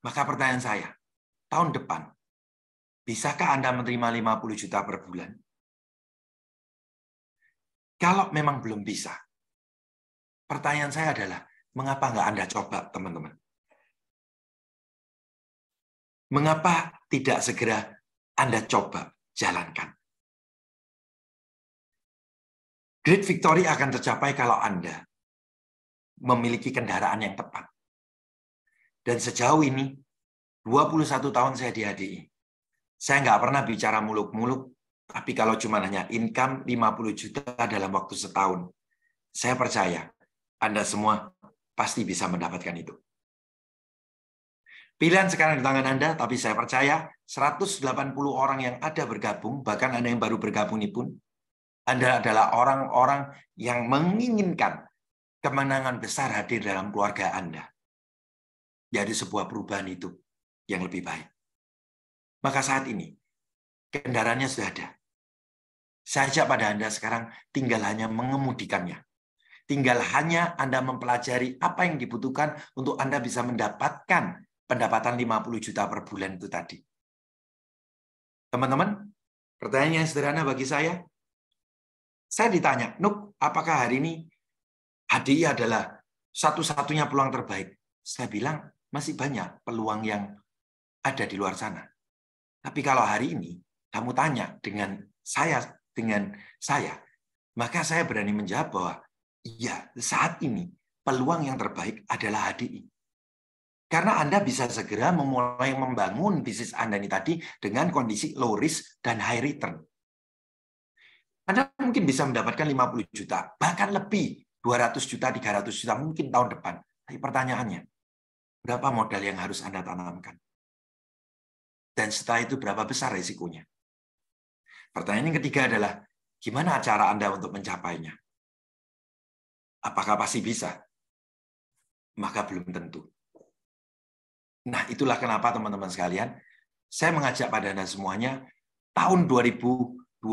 Maka pertanyaan saya, tahun depan, bisakah Anda menerima 50 juta per bulan? Kalau memang belum bisa, pertanyaan saya adalah, mengapa nggak Anda coba, teman-teman? Mengapa tidak segera Anda coba jalankan? Great victory akan tercapai kalau Anda memiliki kendaraan yang tepat. Dan sejauh ini, 21 tahun saya di HDI, saya nggak pernah bicara muluk-muluk, tapi kalau cuma hanya income 50 juta dalam waktu setahun, saya percaya Anda semua pasti bisa mendapatkan itu. Pilihan sekarang di tangan Anda, tapi saya percaya 180 orang yang ada bergabung, bahkan Anda yang baru bergabung ini pun, Anda adalah orang-orang yang menginginkan kemenangan besar hadir dalam keluarga Anda. Jadi sebuah perubahan itu yang lebih baik. Maka saat ini, kendaraannya sudah ada. Saya ajak pada Anda sekarang tinggal hanya mengemudikannya. Tinggal hanya Anda mempelajari apa yang dibutuhkan untuk Anda bisa mendapatkan pendapatan 50 juta per bulan itu tadi. Teman-teman, pertanyaan yang sederhana bagi saya. Saya ditanya, Nuk, apakah hari ini HDI adalah satu-satunya peluang terbaik? Saya bilang, masih banyak peluang yang ada di luar sana. Tapi kalau hari ini, kamu tanya dengan saya, maka saya berani menjawab bahwa, iya, saat ini peluang yang terbaik adalah HDI. Karena Anda bisa segera memulai membangun bisnis Anda ini tadi dengan kondisi low risk dan high return. Anda mungkin bisa mendapatkan 50 juta, bahkan lebih, 200 juta, 300 juta, mungkin tahun depan. Tapi pertanyaannya, berapa modal yang harus Anda tanamkan? Dan setelah itu berapa besar risikonya? Pertanyaan yang ketiga adalah, gimana cara Anda untuk mencapainya? Apakah pasti bisa? Maka belum tentu. Nah, itulah kenapa teman-teman sekalian, saya mengajak pada Anda semuanya, tahun 2022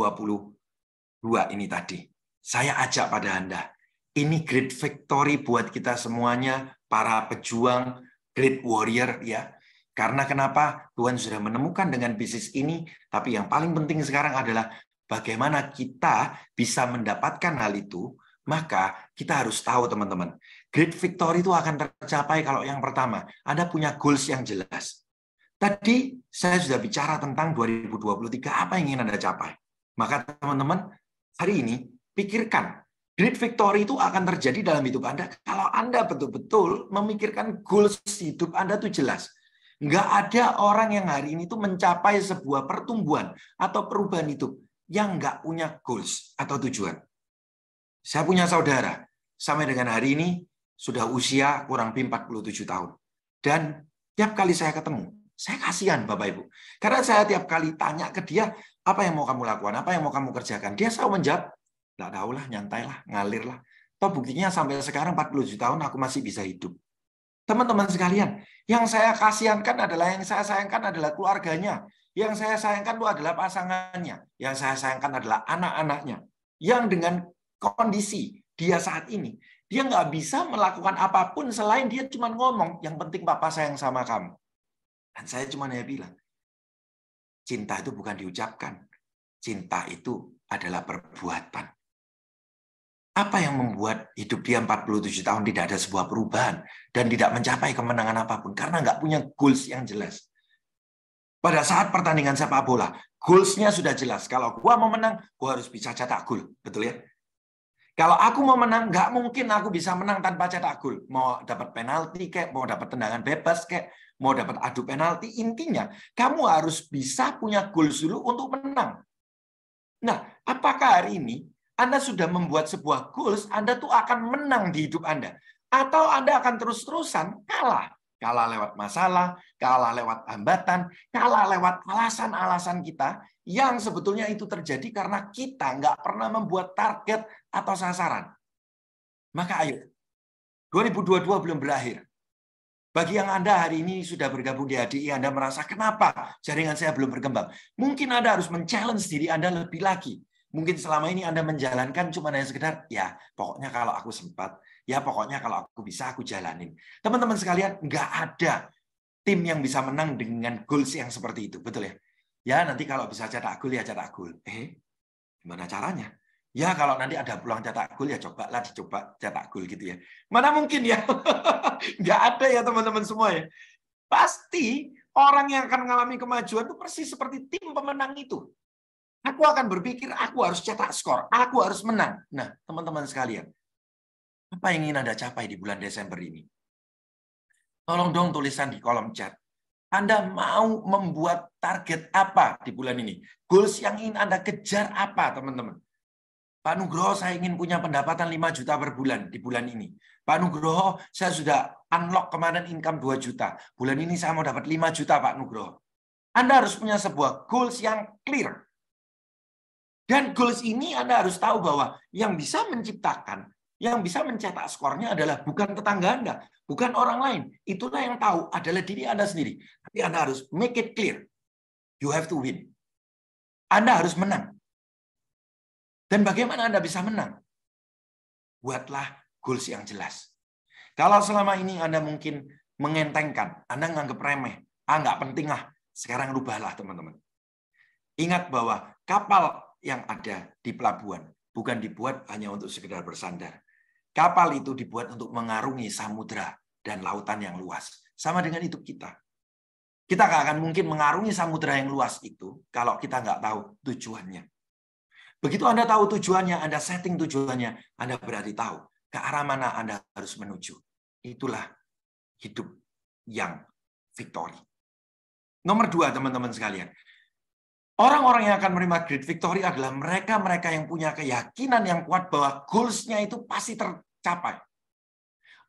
ini tadi, saya ajak pada Anda, ini great victory buat kita semuanya, para pejuang, great warrior, ya. Karena kenapa? Tuhan sudah menemukan dengan bisnis ini, tapi yang paling penting sekarang adalah bagaimana kita bisa mendapatkan hal itu. Maka kita harus tahu, teman-teman, great victory itu akan tercapai kalau yang pertama, Anda punya goals yang jelas. Tadi saya sudah bicara tentang 2023, apa yang ingin Anda capai. Maka teman-teman, hari ini pikirkan, great victory itu akan terjadi dalam hidup Anda kalau Anda betul-betul memikirkan goals hidup Anda itu jelas. Nggak ada orang yang hari ini tuh mencapai sebuah pertumbuhan atau perubahan hidup yang nggak punya goals atau tujuan. Saya punya saudara, sampai dengan hari ini sudah usia kurang lebih 47 tahun. Dan tiap kali saya ketemu, saya kasihan Bapak Ibu. Karena saya tiap kali tanya ke dia, apa yang mau kamu lakukan, apa yang mau kamu kerjakan. Dia selalu menjawab, nggak tahu lah, nyantai lah, ngalir lah. Toh buktinya sampai sekarang 47 tahun aku masih bisa hidup. Teman-teman sekalian, yang saya kasihankan adalah, yang saya sayangkan adalah keluarganya. Yang saya sayangkan itu adalah pasangannya. Yang saya sayangkan adalah anak-anaknya. Yang dengan kondisi dia saat ini, dia nggak bisa melakukan apapun selain dia cuma ngomong, yang penting papa sayang sama kamu. Dan saya cuma hanya bilang, cinta itu bukan diucapkan. Cinta itu adalah perbuatan. Apa yang membuat hidup dia 47 tahun tidak ada sebuah perubahan dan tidak mencapai kemenangan apapun? Karena nggak punya goals yang jelas. Pada saat pertandingan sepak bola, goals-nya sudah jelas. Kalau gua mau menang, gua harus bisa cetak gol. Betul ya? Kalau aku mau menang, nggak mungkin aku bisa menang tanpa cetak gol. Mau dapat penalti, kayak mau dapat tendangan bebas, kayak mau dapat adu penalti. Intinya, kamu harus bisa punya goals dulu untuk menang. Nah, apakah hari ini Anda sudah membuat sebuah goals, Anda tuh akan menang di hidup Anda? Atau Anda akan terus-terusan kalah? Kalah lewat masalah, kalah lewat hambatan, kalah lewat alasan-alasan kita yang sebetulnya itu terjadi karena kita nggak pernah membuat target atau sasaran. Maka ayo, 2022 belum berakhir. Bagi yang Anda hari ini sudah bergabung di HDI, Anda merasa kenapa jaringan saya belum berkembang? Mungkin Anda harus men-challenge diri Anda lebih lagi. Mungkin selama ini Anda menjalankan cuma hanya sekedar, ya pokoknya kalau aku sempat, ya pokoknya kalau aku bisa, aku jalanin. Teman-teman sekalian, nggak ada tim yang bisa menang dengan goals yang seperti itu. Betul ya? Ya nanti kalau bisa cetak gol, ya cetak gol. Gimana caranya? Ya kalau nanti ada peluang cetak gol, ya cobalah dicoba cetak gol gitu ya. Mana mungkin ya? Nggak ada ya teman-teman semua ya. Pasti orang yang akan mengalami kemajuan itu persis seperti tim pemenang itu. Aku akan berpikir, aku harus cetak skor, aku harus menang. Nah, teman-teman sekalian, apa yang ingin Anda capai di bulan Desember ini? Tolong dong tulisan di kolom chat. Anda mau membuat target apa di bulan ini? Goals yang ingin Anda kejar apa, teman-teman? Pak Nugroho, saya ingin punya pendapatan 5 juta per bulan di bulan ini. Pak Nugroho, saya sudah unlock kemarin income 2 juta. Bulan ini saya mau dapat 5 juta, Pak Nugroho. Anda harus punya sebuah goals yang clear. Dan goals ini Anda harus tahu bahwa yang bisa menciptakan, yang bisa mencetak skornya adalah bukan tetangga Anda, bukan orang lain. Itulah yang tahu adalah diri Anda sendiri. Tapi Anda harus make it clear. You have to win. Anda harus menang. Dan bagaimana Anda bisa menang? Buatlah goals yang jelas. Kalau selama ini Anda mungkin mengentengkan, Anda nganggap remeh, nggak penting lah, sekarang rubahlah teman-teman. Ingat bahwa kapal yang ada di pelabuhan bukan dibuat hanya untuk sekedar bersandar. Kapal itu dibuat untuk mengarungi samudra dan lautan yang luas. Sama dengan hidup kita. Kita nggak akan mungkin mengarungi samudra yang luas itu kalau kita nggak tahu tujuannya. Begitu Anda tahu tujuannya, Anda setting tujuannya, Anda berarti tahu ke arah mana Anda harus menuju. Itulah hidup yang victory. Nomor 2, teman-teman sekalian. Orang-orang yang akan menerima great victory adalah mereka-mereka yang punya keyakinan yang kuat bahwa goals-nya itu pasti tercapai.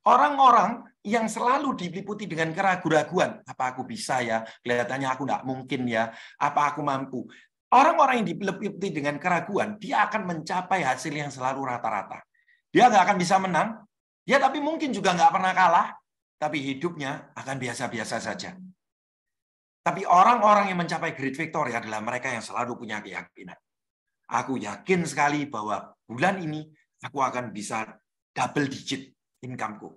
Orang-orang yang selalu diliputi dengan keraguan-raguan, apa aku bisa ya, kelihatannya aku nggak mungkin ya, apa aku mampu. Orang-orang yang diliputi dengan keraguan, dia akan mencapai hasil yang selalu rata-rata. Dia nggak akan bisa menang, ya tapi mungkin juga nggak pernah kalah, tapi hidupnya akan biasa-biasa saja. Tapi orang-orang yang mencapai great victory adalah mereka yang selalu punya keyakinan. Aku yakin sekali bahwa bulan ini aku akan bisa double digit income-ku.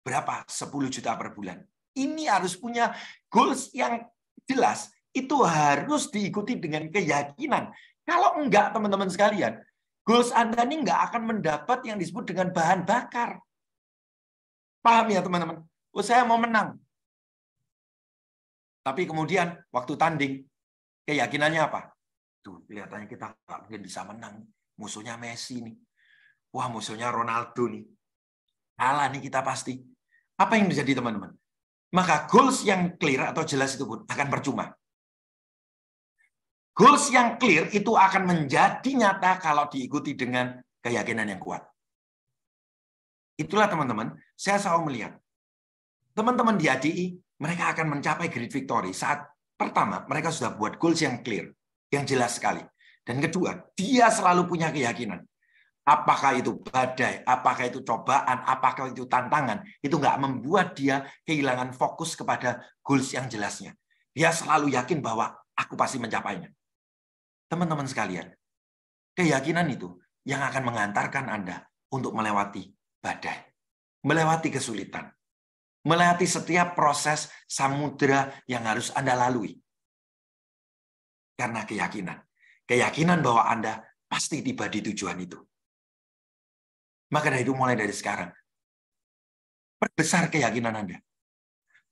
Berapa? 10 juta per bulan. Ini harus punya goals yang jelas. Itu harus diikuti dengan keyakinan. Kalau enggak, teman-teman sekalian, goals Anda ini enggak akan mendapat yang disebut dengan bahan bakar. Paham ya, teman-teman? Oh, saya mau menang. Tapi kemudian waktu tanding, keyakinannya apa? Tuh, kelihatannya kita nggak mungkin bisa menang. Musuhnya Messi nih. Wah, musuhnya Ronaldo nih. Kalah nih kita pasti. Apa yang terjadi, teman-teman? Maka goals yang clear atau jelas itu pun akan percuma. Goals yang clear itu akan menjadi nyata kalau diikuti dengan keyakinan yang kuat. Itulah, teman-teman, saya selalu melihat. Teman-teman di HDI, mereka akan mencapai great victory saat pertama mereka sudah buat goals yang clear, yang jelas sekali. Dan kedua, dia selalu punya keyakinan. Apakah itu badai, apakah itu cobaan, apakah itu tantangan, itu nggak membuat dia kehilangan fokus kepada goals yang jelasnya. Dia selalu yakin bahwa aku pasti mencapainya. Teman-teman sekalian, keyakinan itu yang akan mengantarkan Anda untuk melewati badai, melewati kesulitan, melewati setiap proses samudera yang harus Anda lalui. Karena keyakinan. Keyakinan bahwa Anda pasti tiba di tujuan itu. Maka dari itu mulai dari sekarang, perbesar keyakinan Anda.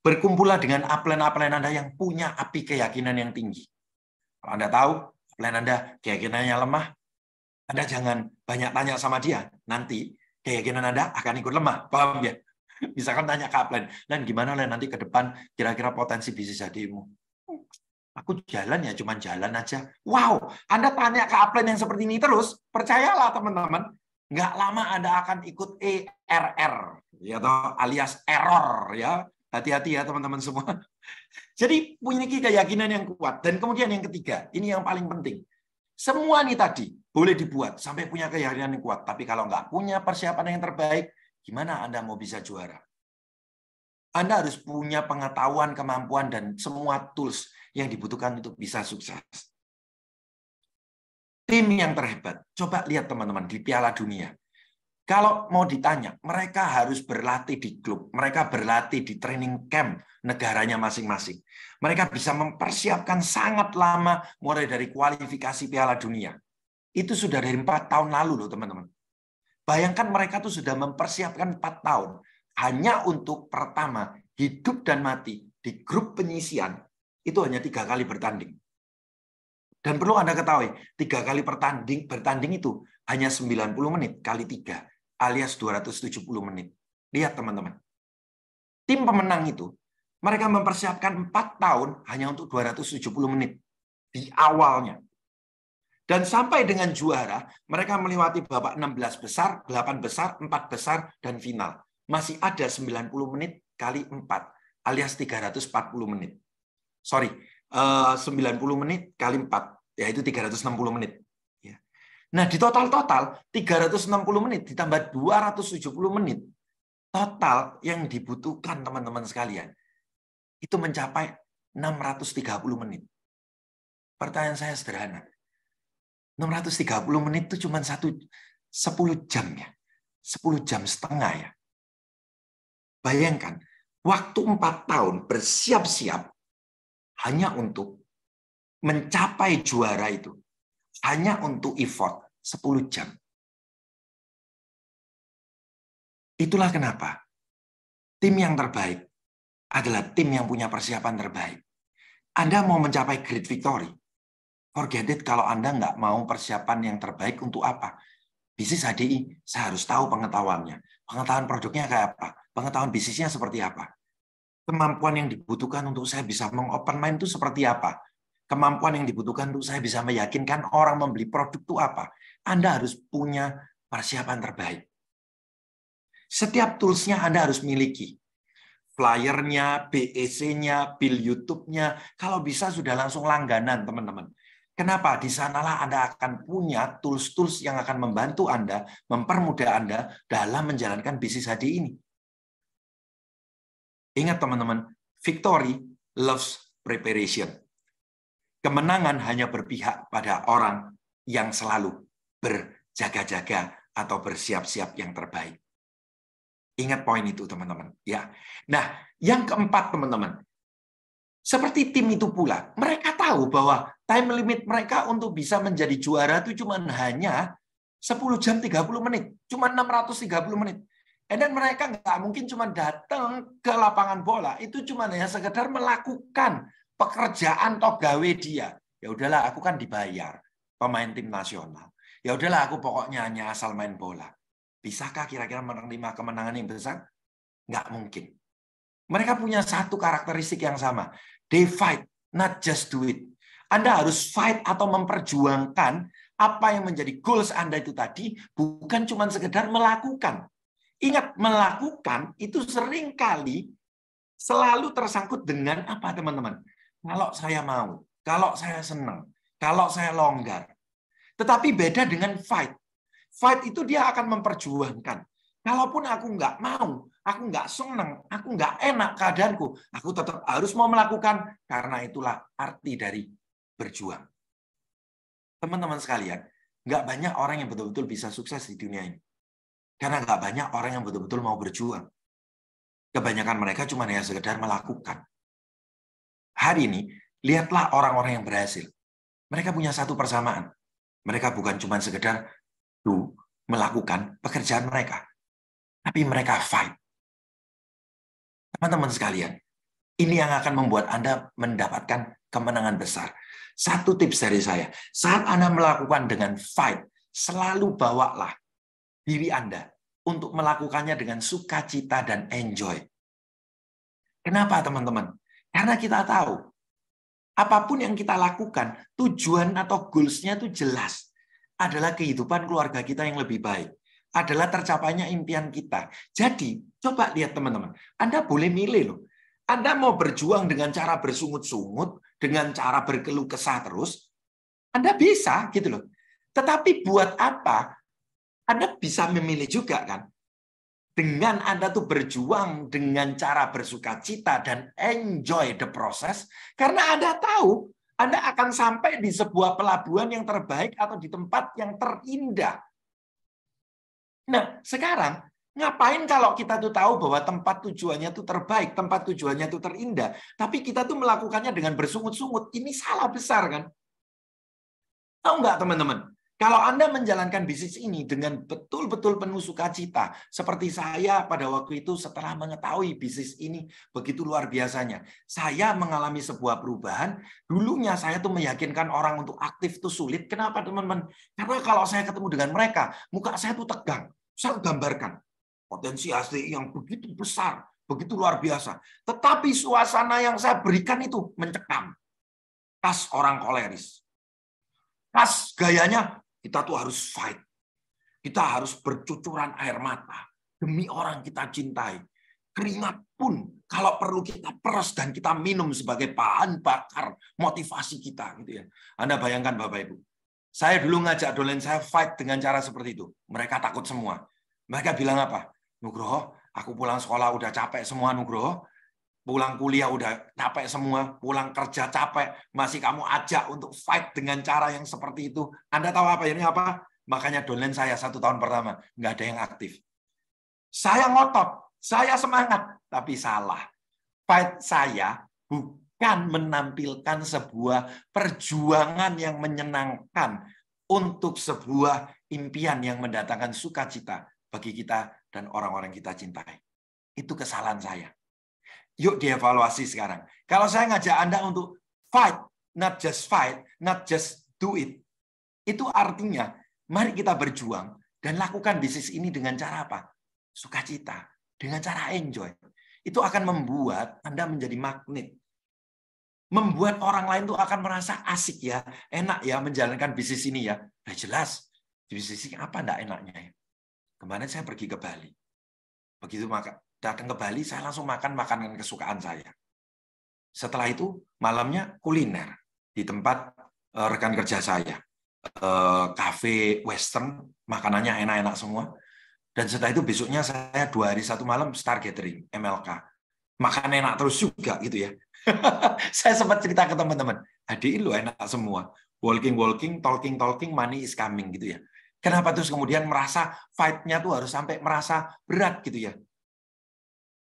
Berkumpullah dengan upline-upline Anda yang punya api keyakinan yang tinggi. Kalau Anda tahu, upline Anda keyakinannya lemah, Anda jangan banyak tanya sama dia. Nanti keyakinan Anda akan ikut lemah. Paham ya? Misalkan tanya ke upline, dan gimana lah nanti ke depan kira-kira potensi bisnis HDI-mu? Aku jalan ya cuma jalan aja. Wow, Anda tanya ke upline yang seperti ini terus, percayalah teman-teman, nggak lama Anda akan ikut ERR, ya toh, alias error ya. Hati-hati ya teman-teman semua. Jadi punya keyakinan yang kuat. Dan kemudian yang ketiga, ini yang paling penting. Semua ini tadi boleh dibuat sampai punya keyakinan yang kuat. Tapi kalau nggak punya persiapan yang terbaik, gimana Anda mau bisa juara? Anda harus punya pengetahuan, kemampuan, dan semua tools yang dibutuhkan untuk bisa sukses. Tim yang terhebat. Coba lihat teman-teman di Piala Dunia. Kalau mau ditanya, mereka harus berlatih di klub. Mereka berlatih di training camp negaranya masing-masing. Mereka bisa mempersiapkan sangat lama mulai dari kualifikasi Piala Dunia. Itu sudah dari 4 tahun lalu loh teman-teman. Bayangkan mereka tuh sudah mempersiapkan 4 tahun. Hanya untuk pertama, hidup dan mati di grup penyisian, itu hanya 3 kali bertanding. Dan perlu Anda ketahui, 3 kali bertanding itu hanya 90 menit kali 3, alias 270 menit. Lihat teman-teman. Tim pemenang itu, mereka mempersiapkan 4 tahun hanya untuk 270 menit di awalnya. Dan sampai dengan juara, mereka melewati babak 16 besar, 8 besar, 4 besar, dan final. Masih ada 90 menit kali 4, alias 340 menit. Sorry, 90 menit kali 4, yaitu 360 menit. Nah, di total 360 menit ditambah 270 menit, total yang dibutuhkan teman-teman sekalian, itu mencapai 630 menit. Pertanyaan saya sederhana. 630 menit itu cuma 10 jam ya. 10 jam setengah ya. Bayangkan, waktu 4 tahun bersiap-siap hanya untuk mencapai juara itu. Hanya untuk effort 10 jam. Itulah kenapa tim yang terbaik adalah tim yang punya persiapan terbaik. Anda mau mencapai great victory, forget it kalau Anda nggak mau persiapan yang terbaik untuk apa. Bisnis HDI, saya harus tahu pengetahuannya. Pengetahuan produknya kayak apa? Pengetahuan bisnisnya seperti apa? Kemampuan yang dibutuhkan untuk saya bisa meng-open mind itu seperti apa? Kemampuan yang dibutuhkan untuk saya bisa meyakinkan orang membeli produk itu apa? Anda harus punya persiapan terbaik. Setiap tools-nya Anda harus miliki. Flyer-nya, BEC-nya, bill YouTube-nya, kalau bisa sudah langsung langganan, teman-teman. Kenapa? Di sanalah Anda akan punya tools-tools yang akan membantu Anda, mempermudah Anda dalam menjalankan bisnis HD ini. Ingat teman-teman, victory loves preparation. Kemenangan hanya berpihak pada orang yang selalu berjaga-jaga atau bersiap-siap yang terbaik. Ingat poin itu, teman-teman. Ya. Nah, yang keempat, teman-teman. Seperti tim itu pula, mereka tahu bahwa time limit mereka untuk bisa menjadi juara itu cuma hanya 10 jam 30 menit. Cuma 630 menit. Dan mereka nggak mungkin cuma datang ke lapangan bola. Itu cuma hanya sekedar melakukan pekerjaan atau gawe dia. Ya udahlah, aku kan dibayar pemain tim nasional. Ya udahlah, aku pokoknya hanya asal main bola. Bisakah kira-kira menerima kemenangan yang besar? Nggak mungkin. Mereka punya satu karakteristik yang sama. They fight, not just do it. Anda harus fight atau memperjuangkan apa yang menjadi goals Anda itu tadi, bukan cuma sekedar melakukan. Ingat, melakukan itu seringkali selalu tersangkut dengan apa, teman-teman? Kalau saya mau, kalau saya senang, kalau saya longgar. Tetapi beda dengan fight. Fight itu dia akan memperjuangkan. Kalaupun aku nggak mau, aku nggak senang, aku nggak enak keadaanku, aku tetap harus mau melakukan, karena itulah arti dari berjuang. Teman-teman sekalian, nggak banyak orang yang betul-betul bisa sukses di dunia ini. Karena nggak banyak orang yang betul-betul mau berjuang. Kebanyakan mereka cuma hanya sekedar melakukan. Hari ini, lihatlah orang-orang yang berhasil. Mereka punya satu persamaan. Mereka bukan cuma sekedar melakukan pekerjaan mereka, tapi mereka fight. Teman-teman sekalian, ini yang akan membuat Anda mendapatkan kemenangan besar. Satu tips dari saya, saat Anda melakukan dengan fight, selalu bawalah diri Anda untuk melakukannya dengan sukacita dan enjoy. Kenapa, teman-teman? Karena kita tahu, Apapun yang kita lakukan, tujuan atau goals-nya itu jelas. Adalah kehidupan keluarga kita yang lebih baik. Adalah tercapainya impian kita. Jadi, coba lihat teman-teman. Anda boleh milih loh. Anda mau berjuang dengan cara bersungut-sungut, dengan cara berkeluh kesah terus, Anda bisa gitu loh. Tetapi buat apa? Anda bisa memilih juga kan? Dengan Anda tuh berjuang dengan cara bersukacita dan enjoy the process, karena Anda tahu Anda akan sampai di sebuah pelabuhan yang terbaik atau di tempat yang terindah. Nah, sekarang ngapain kalau kita tuh tahu bahwa tempat tujuannya tuh terbaik, tempat tujuannya tuh terindah, tapi kita tuh melakukannya dengan bersungut-sungut. Ini salah besar kan? Tahu nggak teman-teman? Kalau Anda menjalankan bisnis ini dengan betul-betul penuh sukacita, seperti saya pada waktu itu setelah mengetahui bisnis ini begitu luar biasanya, saya mengalami sebuah perubahan. Dulunya saya tuh meyakinkan orang untuk aktif itu sulit. Kenapa teman-teman? Karena kalau saya ketemu dengan mereka, muka saya tuh tegang. Saya gambarkan potensi asli yang begitu besar, begitu luar biasa. Tetapi suasana yang saya berikan itu mencekam. Khas orang koleris. Khas gayanya, kita tuh harus fight. Kita harus bercucuran air mata demi orang kita cintai. Keringat pun kalau perlu kita peres dan kita minum sebagai bahan bakar motivasi kita gitu ya. Anda bayangkan Bapak Ibu. Saya dulu ngajak dolen saya fight dengan cara seperti itu. Mereka takut semua. Mereka bilang apa? Nugroho, aku pulang sekolah udah capek semua Nugroho. Pulang kuliah udah capek semua, pulang kerja capek, masih kamu ajak untuk fight dengan cara yang seperti itu. Anda tahu apa ini apa? Makanya downline saya 1 tahun pertama, nggak ada yang aktif. Saya ngotot, saya semangat, tapi salah. Fight saya bukan menampilkan sebuah perjuangan yang menyenangkan untuk sebuah impian yang mendatangkan sukacita bagi kita dan orang-orang kita cintai. Itu kesalahan saya. Yuk dievaluasi sekarang. Kalau saya ngajak Anda untuk fight, not just do it. Itu artinya, mari kita berjuang dan lakukan bisnis ini dengan cara apa? Sukacita, dengan cara enjoy. Itu akan membuat Anda menjadi magnet. Membuat orang lain tuh akan merasa asik ya, enak ya menjalankan bisnis ini ya. Nah jelas, bisnis ini apa enggak enaknya ya? Kemarin saya pergi ke Bali. Begitu datang ke Bali, saya langsung makan makanan kesukaan saya. Setelah itu, malamnya kuliner di tempat rekan kerja saya. Cafe Western, makanannya enak-enak semua. Dan setelah itu besoknya saya 2 hari 1 malam Star Gathering, MLK. Makan enak terus juga gitu ya. Saya sempat cerita ke teman-teman, hadiin lo enak semua. Walking, talking, money is coming gitu ya. Kenapa terus kemudian merasa fight-nya tuh harus sampai merasa berat gitu ya.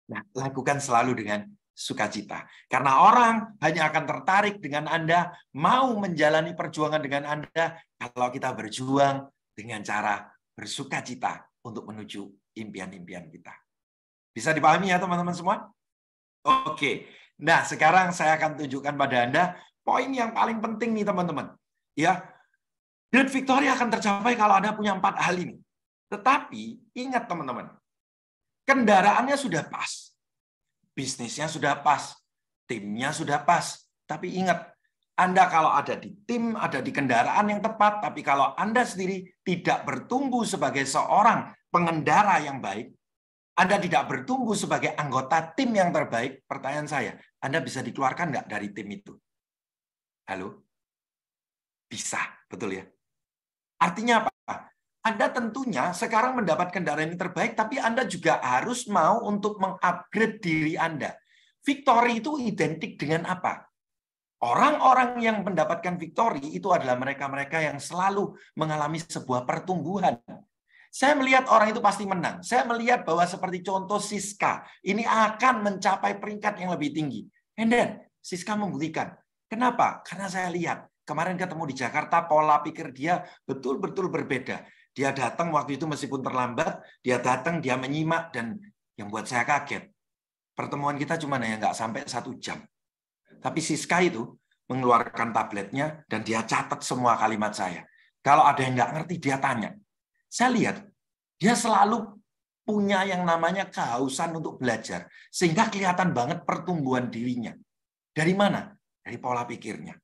Nah, lakukan selalu dengan sukacita. Karena orang hanya akan tertarik dengan Anda, mau menjalani perjuangan dengan Anda, kalau kita berjuang dengan cara bersukacita untuk menuju impian-impian kita. Bisa dipahami ya teman-teman semua? Oke. Nah, sekarang saya akan tunjukkan pada Anda poin yang paling penting nih teman-teman. Ya, Great Victory akan tercapai kalau Anda punya 4 hal ini. Tetapi ingat teman-teman, kendaraannya sudah pas, bisnisnya sudah pas, timnya sudah pas. Tapi ingat, Anda kalau ada di tim, ada di kendaraan yang tepat, tapi kalau Anda sendiri tidak bertumbuh sebagai seorang pengendara yang baik, Anda tidak bertumbuh sebagai anggota tim yang terbaik, pertanyaan saya, Anda bisa dikeluarkan nggak dari tim itu? Halo? Bisa, betul ya? Artinya apa? Anda tentunya sekarang mendapat kendaraan yang terbaik, tapi Anda juga harus mau untuk mengupgrade diri Anda. Victory itu identik dengan apa? Orang-orang yang mendapatkan victory itu adalah mereka-mereka yang selalu mengalami sebuah pertumbuhan. Saya melihat orang itu pasti menang. Saya melihat bahwa seperti contoh Siska, ini akan mencapai peringkat yang lebih tinggi. And then, Siska membuktikan. Kenapa? Karena saya lihat, kemarin ketemu di Jakarta, pola pikir dia betul-betul berbeda. Dia datang waktu itu meskipun terlambat, dia datang, dia menyimak, dan yang buat saya kaget, pertemuan kita cuma nggak sampai 1 jam. Tapi Siska itu mengeluarkan tabletnya, dan dia catat semua kalimat saya. Kalau ada yang nggak ngerti, dia tanya. Saya lihat, dia selalu punya yang namanya kehausan untuk belajar, sehingga kelihatan banget pertumbuhan dirinya. Dari mana? dari pola pikirnya.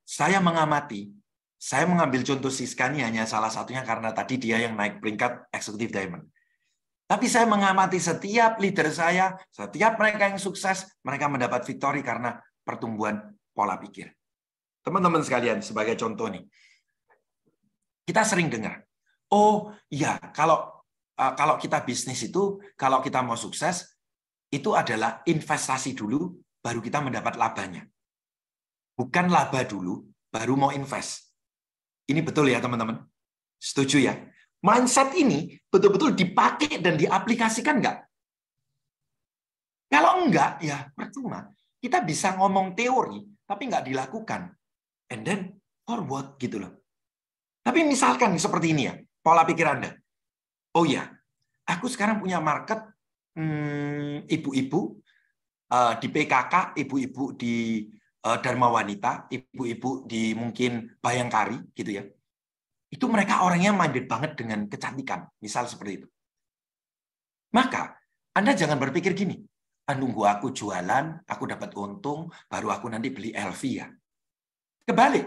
Saya mengambil contoh Siska ini hanya salah satunya karena tadi dia yang naik peringkat Executive Diamond. Tapi saya mengamati setiap leader saya, setiap mereka yang sukses, mereka mendapat victory karena pertumbuhan pola pikir. Teman-teman sekalian, sebagai contoh nih, kita sering dengar, oh iya, kalau kita bisnis itu, kalau kita mau sukses, itu adalah investasi dulu, baru kita mendapat labanya. Bukan laba dulu, baru mau invest. Ini betul ya teman-teman? Setuju ya? Mindset ini betul-betul dipakai dan diaplikasikan nggak? Kalau enggak, ya percuma. Kita bisa ngomong teori, tapi nggak dilakukan. And then forward gitu loh. Tapi misalkan seperti ini ya, pola pikir Anda. Oh ya, aku sekarang punya market ibu-ibu di PKK, ibu-ibu di Dharma Wanita, ibu-ibu di mungkin Bayangkari gitu ya. Itu mereka orangnya minded banget dengan kecantikan, misal seperti itu. Maka Anda jangan berpikir gini, nunggu aku jualan, aku dapat untung, baru aku nanti beli LV ya. Kebalik.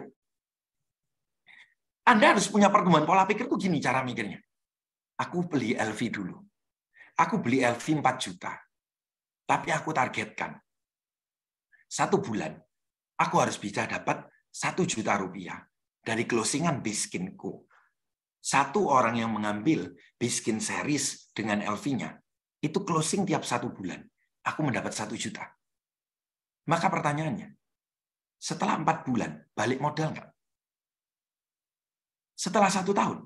Anda harus punya pertumbuhan pola pikir tuh gini cara mikirnya. Aku beli LV dulu. Aku beli LV 4 juta. Tapi aku targetkan 1 bulan aku harus bisa dapat 1 juta rupiah dari closingan biskinku. Satu orang yang mengambil biskin series dengan LV-nya, itu closing tiap 1 bulan. Aku mendapat 1 juta. Maka pertanyaannya, setelah 4 bulan, balik modal nggak? Setelah 1 tahun,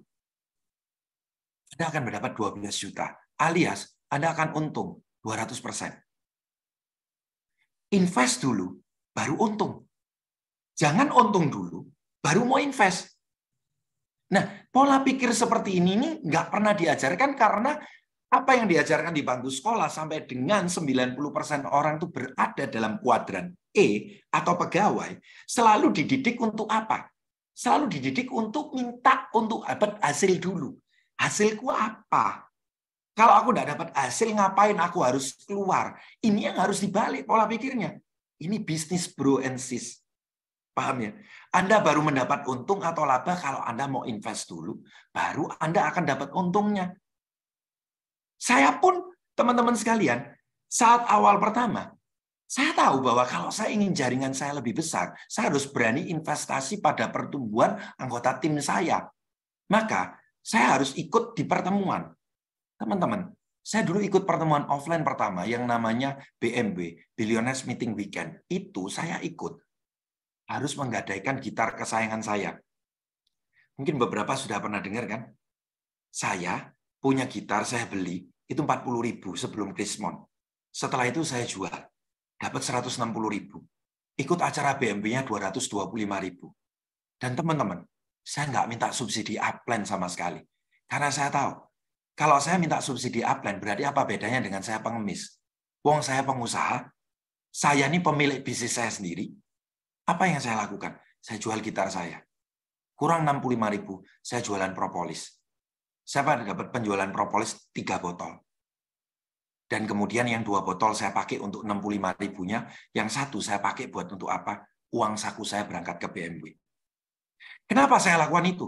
Anda akan mendapat 12 juta. Alias, Anda akan untung 200%. Invest dulu, baru untung. Jangan untung dulu, baru mau invest. Nah, pola pikir seperti ini nggak pernah diajarkan karena apa yang diajarkan di bangku sekolah sampai dengan 90% orang itu berada dalam kuadran E atau pegawai, selalu dididik untuk apa? Selalu dididik untuk minta untuk dapat hasil dulu. Hasilku apa? Kalau aku nggak dapat hasil, ngapain aku harus keluar? Ini yang harus dibalik pola pikirnya. Ini bisnis bro and sis. Paham ya? Anda baru mendapat untung atau laba kalau Anda mau invest dulu, baru Anda akan dapat untungnya. Saya pun, teman-teman sekalian, saat awal pertama, saya tahu bahwa kalau saya ingin jaringan saya lebih besar, saya harus berani investasi pada pertumbuhan anggota tim saya. Maka, saya harus ikut di pertemuan. Teman-teman, saya dulu ikut pertemuan offline pertama yang namanya BMW, Billionaires Meeting Weekend. Itu saya ikut. Harus menggadaikan gitar kesayangan saya. Mungkin beberapa sudah pernah dengar kan? Saya punya gitar, saya beli, itu 40.000 sebelum Krismon. Setelah itu saya jual, dapat 160.000. Ikut acara BMW-nya 225.000. Dan teman-teman, saya nggak minta subsidi upline sama sekali. Karena saya tahu, kalau saya minta subsidi upline, berarti apa bedanya dengan saya pengemis? Wong saya pengusaha, saya ini pemilik bisnis saya sendiri. Apa yang saya lakukan? Saya jual gitar saya. Kurang 65.000, saya jualan propolis. Saya dapat penjualan propolis 3 botol. Dan kemudian yang 2 botol saya pakai untuk 65.000-nya, yang 1 saya pakai buat untuk apa? Uang saku saya berangkat ke BMW. Kenapa saya lakukan itu?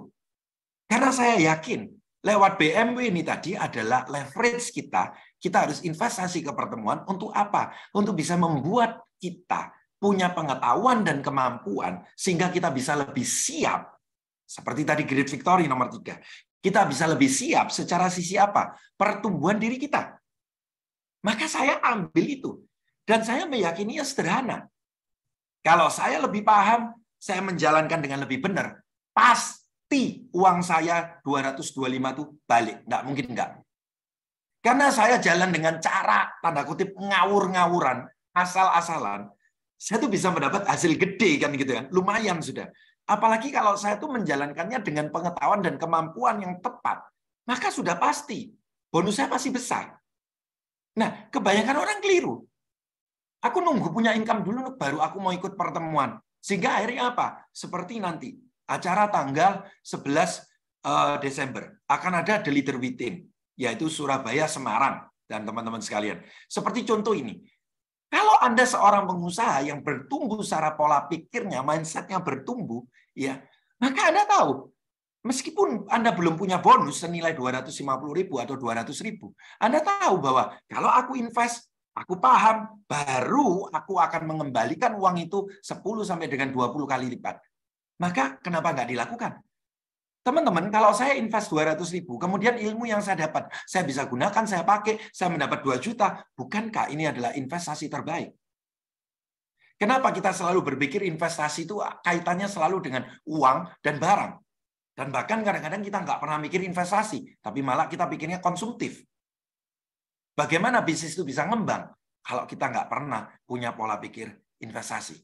Karena saya yakin lewat BMW ini tadi adalah leverage kita. Kita harus investasi ke pertemuan untuk apa? Untuk bisa membuat kita punya pengetahuan dan kemampuan sehingga kita bisa lebih siap. Seperti tadi Great Victory nomor 3. Kita bisa lebih siap secara sisi apa? Pertumbuhan diri kita. Maka saya ambil itu. Dan saya meyakininya sederhana. Kalau saya lebih paham, saya menjalankan dengan lebih benar. Pasti uang saya 225 itu balik. Nggak mungkin nggak. Karena saya jalan dengan cara, tanda kutip, ngawur-ngawuran, asal-asalan. Saya tuh bisa mendapat hasil gede kan gitu kan. Lumayan sudah. Apalagi kalau saya tuh menjalankannya dengan pengetahuan dan kemampuan yang tepat. Maka sudah pasti. Bonus saya pasti besar. Nah, kebanyakan orang keliru. Aku nunggu punya income dulu, baru aku mau ikut pertemuan. Sehingga akhirnya apa? Seperti nanti, acara tanggal 11 Desember. Akan ada The Leader Within, yaitu Surabaya, Semarang, dan teman-teman sekalian. Seperti contoh ini. Kalau Anda seorang pengusaha yang bertumbuh secara pola pikirnya, mindset-nya bertumbuh, ya, maka Anda tahu, meskipun Anda belum punya bonus senilai 250.000 atau 200.000, Anda tahu bahwa kalau aku invest, aku paham, baru aku akan mengembalikan uang itu 10 sampai dengan 20 kali lipat. Maka kenapa nggak dilakukan? Teman-teman, kalau saya invest 200.000, kemudian ilmu yang saya dapat, saya bisa gunakan, saya pakai, saya mendapat 2 juta. Bukankah ini adalah investasi terbaik? Kenapa kita selalu berpikir investasi itu kaitannya selalu dengan uang dan barang? Dan bahkan kadang-kadang kita nggak pernah mikir investasi, tapi malah kita pikirnya konsumtif. Bagaimana bisnis itu bisa ngembang kalau kita nggak pernah punya pola pikir investasi?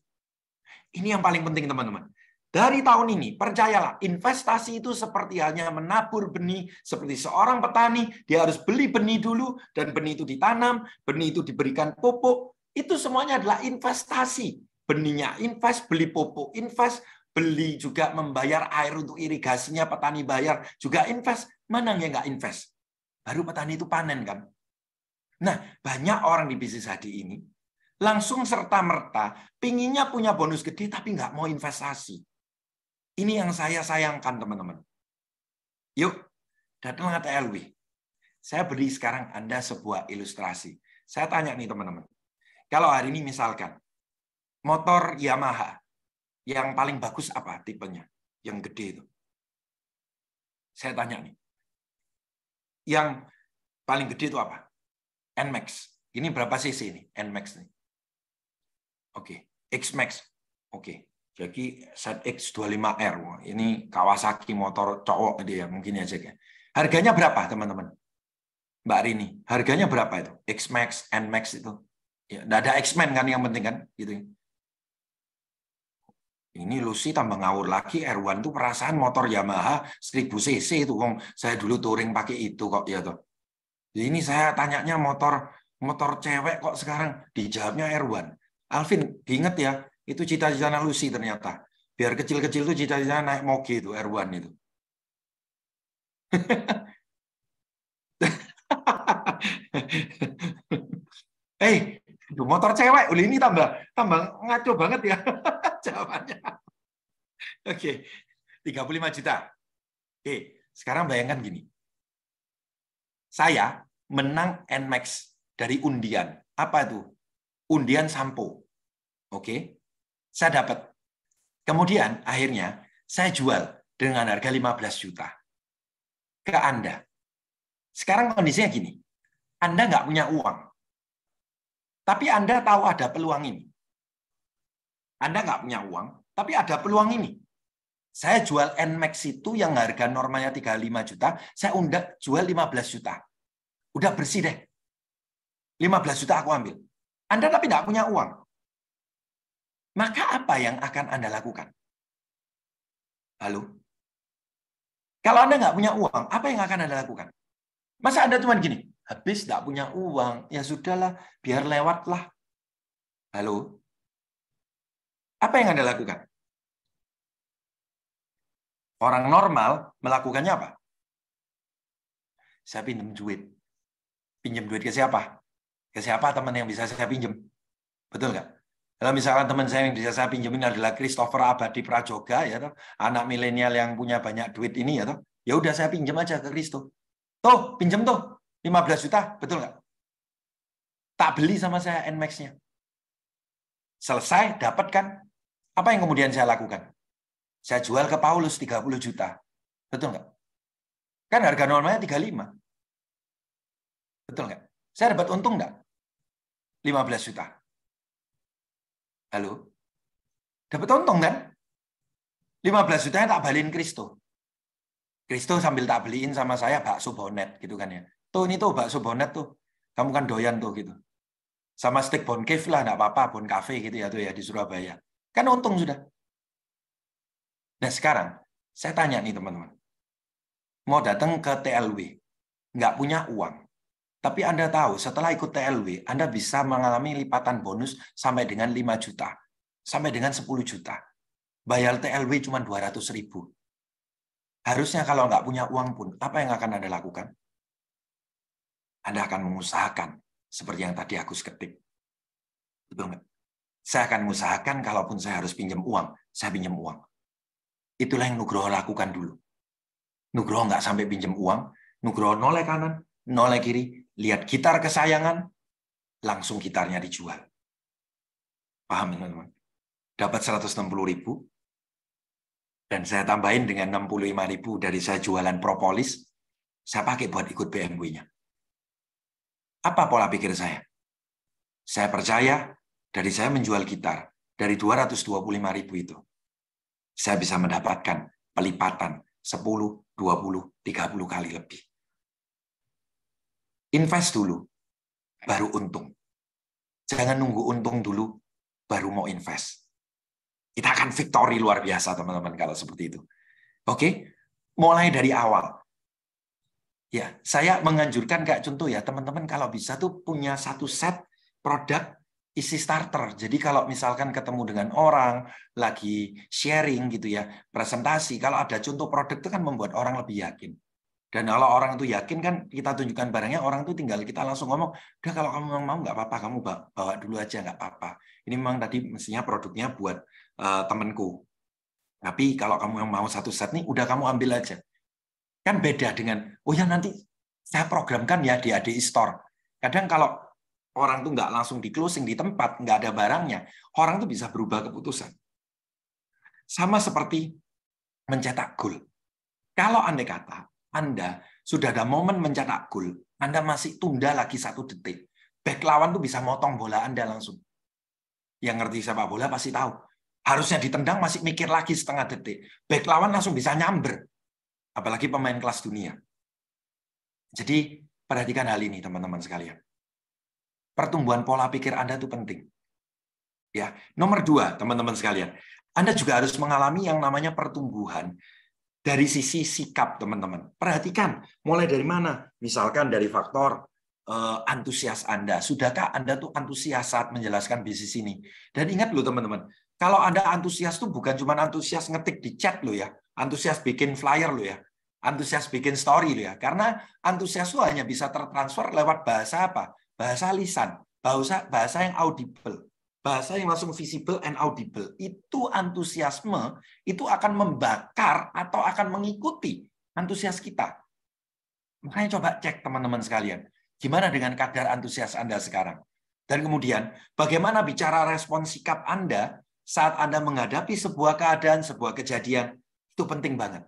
Ini yang paling penting, teman-teman. Dari tahun ini, percayalah, investasi itu seperti halnya menabur benih, seperti seorang petani, dia harus beli benih dulu, dan benih itu ditanam, benih itu diberikan pupuk, itu semuanya adalah investasi. Benihnya invest, beli pupuk invest, beli juga membayar air untuk irigasinya, petani bayar, juga invest. Mana yang nggak invest? Baru petani itu panen, kan? Nah, banyak orang di bisnis HD ini, langsung serta-merta, pinginnya punya bonus gede, tapi nggak mau investasi. Ini yang saya sayangkan, teman-teman. Yuk, datang ke TLW. Saya beri sekarang Anda sebuah ilustrasi. Saya tanya nih, teman-teman. Kalau hari ini misalkan, motor Yamaha, yang paling bagus apa tipenya? Yang gede itu. Saya tanya nih. Yang paling gede itu apa? NMAX. Ini berapa cc ini? NMAX nih. Oke. X-Max. Oke. Jadi ZX25R. Wah, ini Kawasaki motor cowok dia mungkin aja kan. Harganya berapa, teman-teman? Mbak Rini, harganya berapa itu? X-Max, NMAX itu. Ya, enggak ada X-Men kan yang penting kan, gitu. Ini Lucy tambah ngawur lagi, R1 itu perasaan motor Yamaha 1000 cc itu, Wong. Saya dulu touring pakai itu kok ya tuh. Jadi ini saya tanyanya motor cewek kok sekarang dijawabnya R1. Alvin, diingat ya, itu cita-cita Lucy ternyata. Biar kecil-kecil tuh cita-cita naik moge itu, R1 itu. Motor cewek, ini tambah ngaco banget ya jawabannya. Oke, 35 juta. Oke, sekarang bayangkan gini. Saya menang NMAX dari undian. Apa itu? Undian sampo. Oke, saya dapat. Kemudian akhirnya saya jual dengan harga 15 juta ke Anda. Sekarang kondisinya gini, Anda nggak punya uang, tapi Anda tahu ada peluang ini. Anda nggak punya uang, tapi ada peluang ini. Saya jual NMAX itu yang harga normalnya 35 juta, saya jual 15 juta. Udah bersih deh. 15 juta aku ambil. Anda tapi nggak punya uang. Maka apa yang akan Anda lakukan? Halo? Kalau Anda nggak punya uang, apa yang akan Anda lakukan? Masa Anda cuma gini, habis nggak punya uang, ya sudahlah, biar lewatlah. Halo? Apa yang Anda lakukan? Orang normal melakukannya apa? Saya pinjam duit. Pinjam duit ke siapa? Ke siapa teman yang bisa saya pinjam? Betul nggak? Kalau misalkan teman saya yang bisa saya pinjemin adalah Christopher Abadi Prajoga, ya toh, anak milenial yang punya banyak duit ini, ya toh, ya udah saya pinjam aja ke Christo. Tuh, pinjam tuh 15 juta, betul nggak? Tak beli sama saya NMAX-nya. Selesai, dapat kan? Apa yang kemudian saya lakukan? Saya jual ke Paulus 30 juta. Betul nggak? Kan harga normalnya 35. Betul nggak? Saya dapat untung nggak? 15 juta. Halo? Dapat untung kan? 15 jutanya tak balikin Kristo. Kristo sambil tak beliin sama saya bakso bonet gitu kan ya. Tuh ini tuh bakso bonet tuh. Kamu kan doyan tuh gitu. Sama steak Bon Cave lah, enggak apa-apa, Bon Cafe gitu ya tuh ya di Surabaya. Kan untung sudah. Nah sekarang saya tanya nih teman-teman. Mau datang ke TLW, nggak punya uang. Tapi Anda tahu, setelah ikut TLW, Anda bisa mengalami lipatan bonus sampai dengan 5 juta. Sampai dengan 10 juta. Bayar TLW cuma 200.000. Harusnya kalau nggak punya uang pun, apa yang akan Anda lakukan? Anda akan mengusahakan, seperti yang tadi aku ketik. Betul nggak? Saya akan mengusahakan kalaupun saya harus pinjam uang, saya pinjam uang. Itulah yang Nugroho lakukan dulu. Nugroho nggak sampai pinjam uang, Nugroho noleh kanan, noleh kiri, lihat gitar kesayangan, langsung gitarnya dijual. Paham, teman-teman? Dapat 160.000, dan saya tambahin dengan 65.000 dari saya jualan propolis, saya pakai buat ikut BMW-nya. Apa pola pikir saya? Saya percaya dari saya menjual gitar, dari 225.000 itu, saya bisa mendapatkan pelipatan 10, 20, 30 kali lebih. Invest dulu, baru untung. Jangan nunggu untung dulu, baru mau invest. Kita akan victory luar biasa, teman-teman, kalau seperti itu. Oke? Mulai dari awal. Ya, saya menganjurkan kayak contoh ya, teman-teman kalau bisa tuh punya satu set produk isi starter. Jadi kalau misalkan ketemu dengan orang, lagi sharing gitu ya, presentasi, kalau ada contoh produk itu kan membuat orang lebih yakin. Dan kalau orang itu yakin kan kita tunjukkan barangnya, orang itu tinggal kita langsung ngomong, udah kalau kamu memang mau nggak apa-apa, kamu bawa dulu aja nggak apa-apa. Ini memang tadi mestinya produknya buat temanku. Tapi kalau kamu yang mau satu set nih, udah kamu ambil aja. Kan beda dengan, oh ya nanti saya programkan ya di ADI Store. Kadang kalau orang tuh nggak langsung di closing di tempat, nggak ada barangnya, orang tuh bisa berubah keputusan. Sama seperti mencetak gol. Kalau andai kata Anda sudah ada momen mencetak gol, Anda masih tunda lagi 1 detik. Bek lawan tuh bisa motong bola Anda langsung. Yang ngerti sepak bola pasti tahu. Harusnya ditendang masih mikir lagi setengah detik. Bek lawan langsung bisa nyamber. Apalagi pemain kelas dunia. Jadi perhatikan hal ini teman-teman sekalian. Pertumbuhan pola pikir Anda itu penting. Ya, nomor 2 teman-teman sekalian. Anda juga harus mengalami yang namanya pertumbuhan dari sisi sikap, teman-teman. Perhatikan, mulai dari mana? Misalkan dari faktor antusias Anda. Sudahkah Anda tuh antusias saat menjelaskan bisnis ini? Dan ingat loh, teman-teman, kalau Anda antusias tuh bukan cuma antusias ngetik di chat loh ya, antusias bikin flyer loh ya, antusias bikin story loh ya. Karena antusias itu hanya bisa tertransfer lewat bahasa apa? Bahasa lisan, bahasa yang audible. Bahasa yang langsung visible and audible. Itu antusiasme, itu akan membakar atau akan mengikuti antusias kita. Makanya coba cek teman-teman sekalian. Gimana dengan kadar antusias Anda sekarang? Dan kemudian, bagaimana bicara respon sikap Anda saat Anda menghadapi sebuah keadaan, sebuah kejadian. Itu penting banget.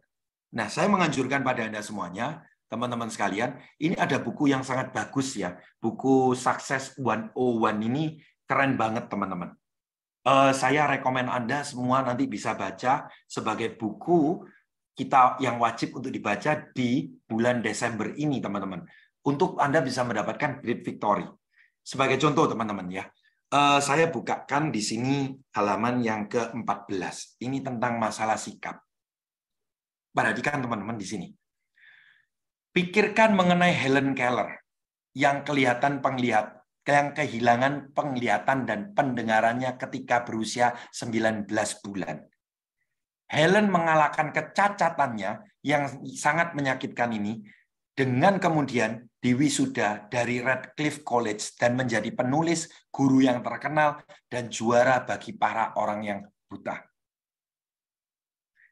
Nah, saya menganjurkan pada Anda semuanya, teman-teman sekalian, ini ada buku yang sangat bagus ya. Buku Success 101 ini keren banget, teman-teman. Saya rekomen Anda semua nanti bisa baca sebagai buku kita yang wajib untuk dibaca di bulan Desember ini, teman-teman. Untuk Anda bisa mendapatkan great victory. Sebagai contoh, teman-teman ya. Saya bukakan di sini halaman yang ke-14. Ini tentang masalah sikap. Perhatikan, teman-teman, di sini. Pikirkan mengenai Helen Keller yang yang kehilangan penglihatan dan pendengarannya ketika berusia 19 bulan. Helen mengalahkan kecacatannya yang sangat menyakitkan ini dengan kemudian diwisuda dari Radcliffe College dan menjadi penulis, guru yang terkenal, dan juara bagi para orang yang buta.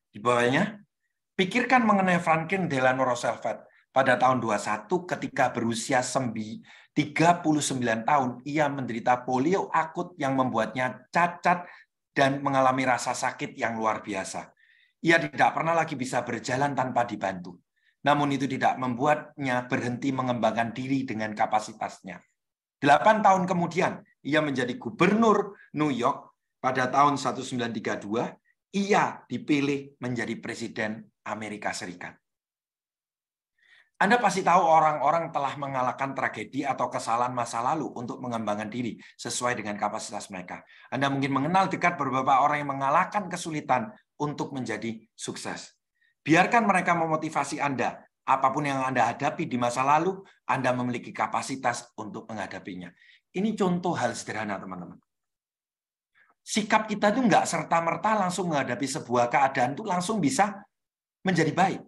Di bawahnya, pikirkan mengenai Franklin Delano Roosevelt. Pada tahun 21 ketika berusia 39 tahun, ia menderita polio akut yang membuatnya cacat dan mengalami rasa sakit yang luar biasa. Ia tidak pernah lagi bisa berjalan tanpa dibantu. Namun itu tidak membuatnya berhenti mengembangkan diri dengan kapasitasnya. 8 tahun kemudian, ia menjadi gubernur New York. Pada tahun 1932, ia dipilih menjadi presiden Amerika Serikat. Anda pasti tahu orang-orang telah mengalahkan tragedi atau kesalahan masa lalu untuk mengembangkan diri sesuai dengan kapasitas mereka. Anda mungkin mengenal dekat beberapa orang yang mengalahkan kesulitan untuk menjadi sukses. Biarkan mereka memotivasi Anda. Apapun yang Anda hadapi di masa lalu, Anda memiliki kapasitas untuk menghadapinya. Ini contoh hal sederhana, teman-teman. Sikap kita itu nggak serta-merta langsung menghadapi sebuah keadaan itu langsung bisa menjadi baik.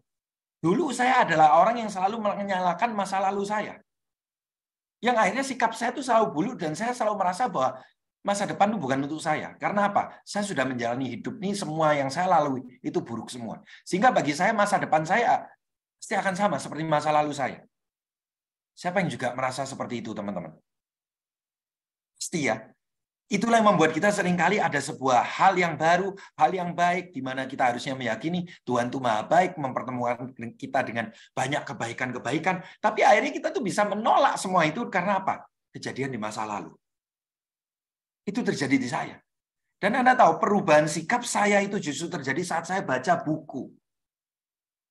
Dulu saya adalah orang yang selalu menyalahkan masa lalu saya. Yang akhirnya sikap saya itu selalu buluk dan saya selalu merasa bahwa masa depan itu bukan untuk saya. Karena apa? Saya sudah menjalani hidup ini, semua yang saya lalui itu buruk semua. Sehingga bagi saya masa depan saya pasti akan sama seperti masa lalu saya. Siapa yang juga merasa seperti itu, teman-teman? Pasti ya. Itulah yang membuat kita seringkali ada sebuah hal yang baru, hal yang baik, di mana kita harusnya meyakini Tuhan itu Maha Baik, mempertemukan kita dengan banyak kebaikan-kebaikan, tapi akhirnya kita tuh bisa menolak semua itu karena apa? Kejadian di masa lalu. Itu terjadi di saya. Dan Anda tahu, perubahan sikap saya itu justru terjadi saat saya baca buku.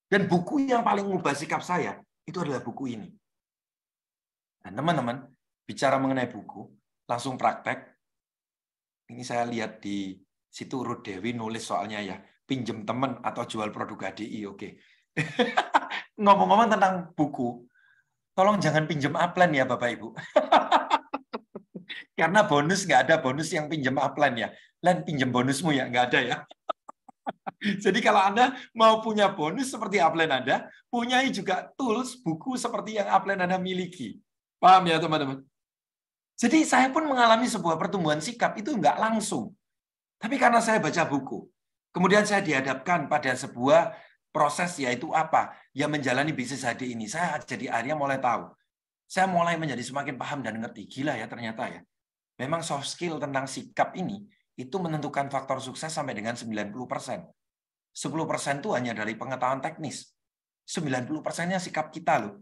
Dan buku yang paling mengubah sikap saya, itu adalah buku ini. Dan teman-teman, bicara mengenai buku, langsung praktek. Ini saya lihat di situ Ruth Dewi nulis soalnya ya, pinjem teman atau jual produk HDI, oke. Ngomong-ngomong tentang buku, tolong jangan pinjem Upline ya Bapak Ibu. Karena bonus nggak ada bonus yang pinjem Upline ya. Len pinjem bonusmu ya, nggak ada ya. Jadi kalau Anda mau punya bonus seperti Upline Anda, punyai juga tools, buku seperti yang Upline Anda miliki. Paham ya teman-teman? Jadi saya pun mengalami sebuah pertumbuhan sikap itu nggak langsung. Tapi karena saya baca buku, kemudian saya dihadapkan pada sebuah proses yaitu apa? Ya menjalani bisnis HD ini. Saya jadi akhirnya mulai tahu. Saya mulai menjadi semakin paham dan ngerti. Gila ya ternyata ya. Memang soft skill tentang sikap ini itu menentukan faktor sukses sampai dengan 90%. 10% itu hanya dari pengetahuan teknis. 90%-nya sikap kita loh.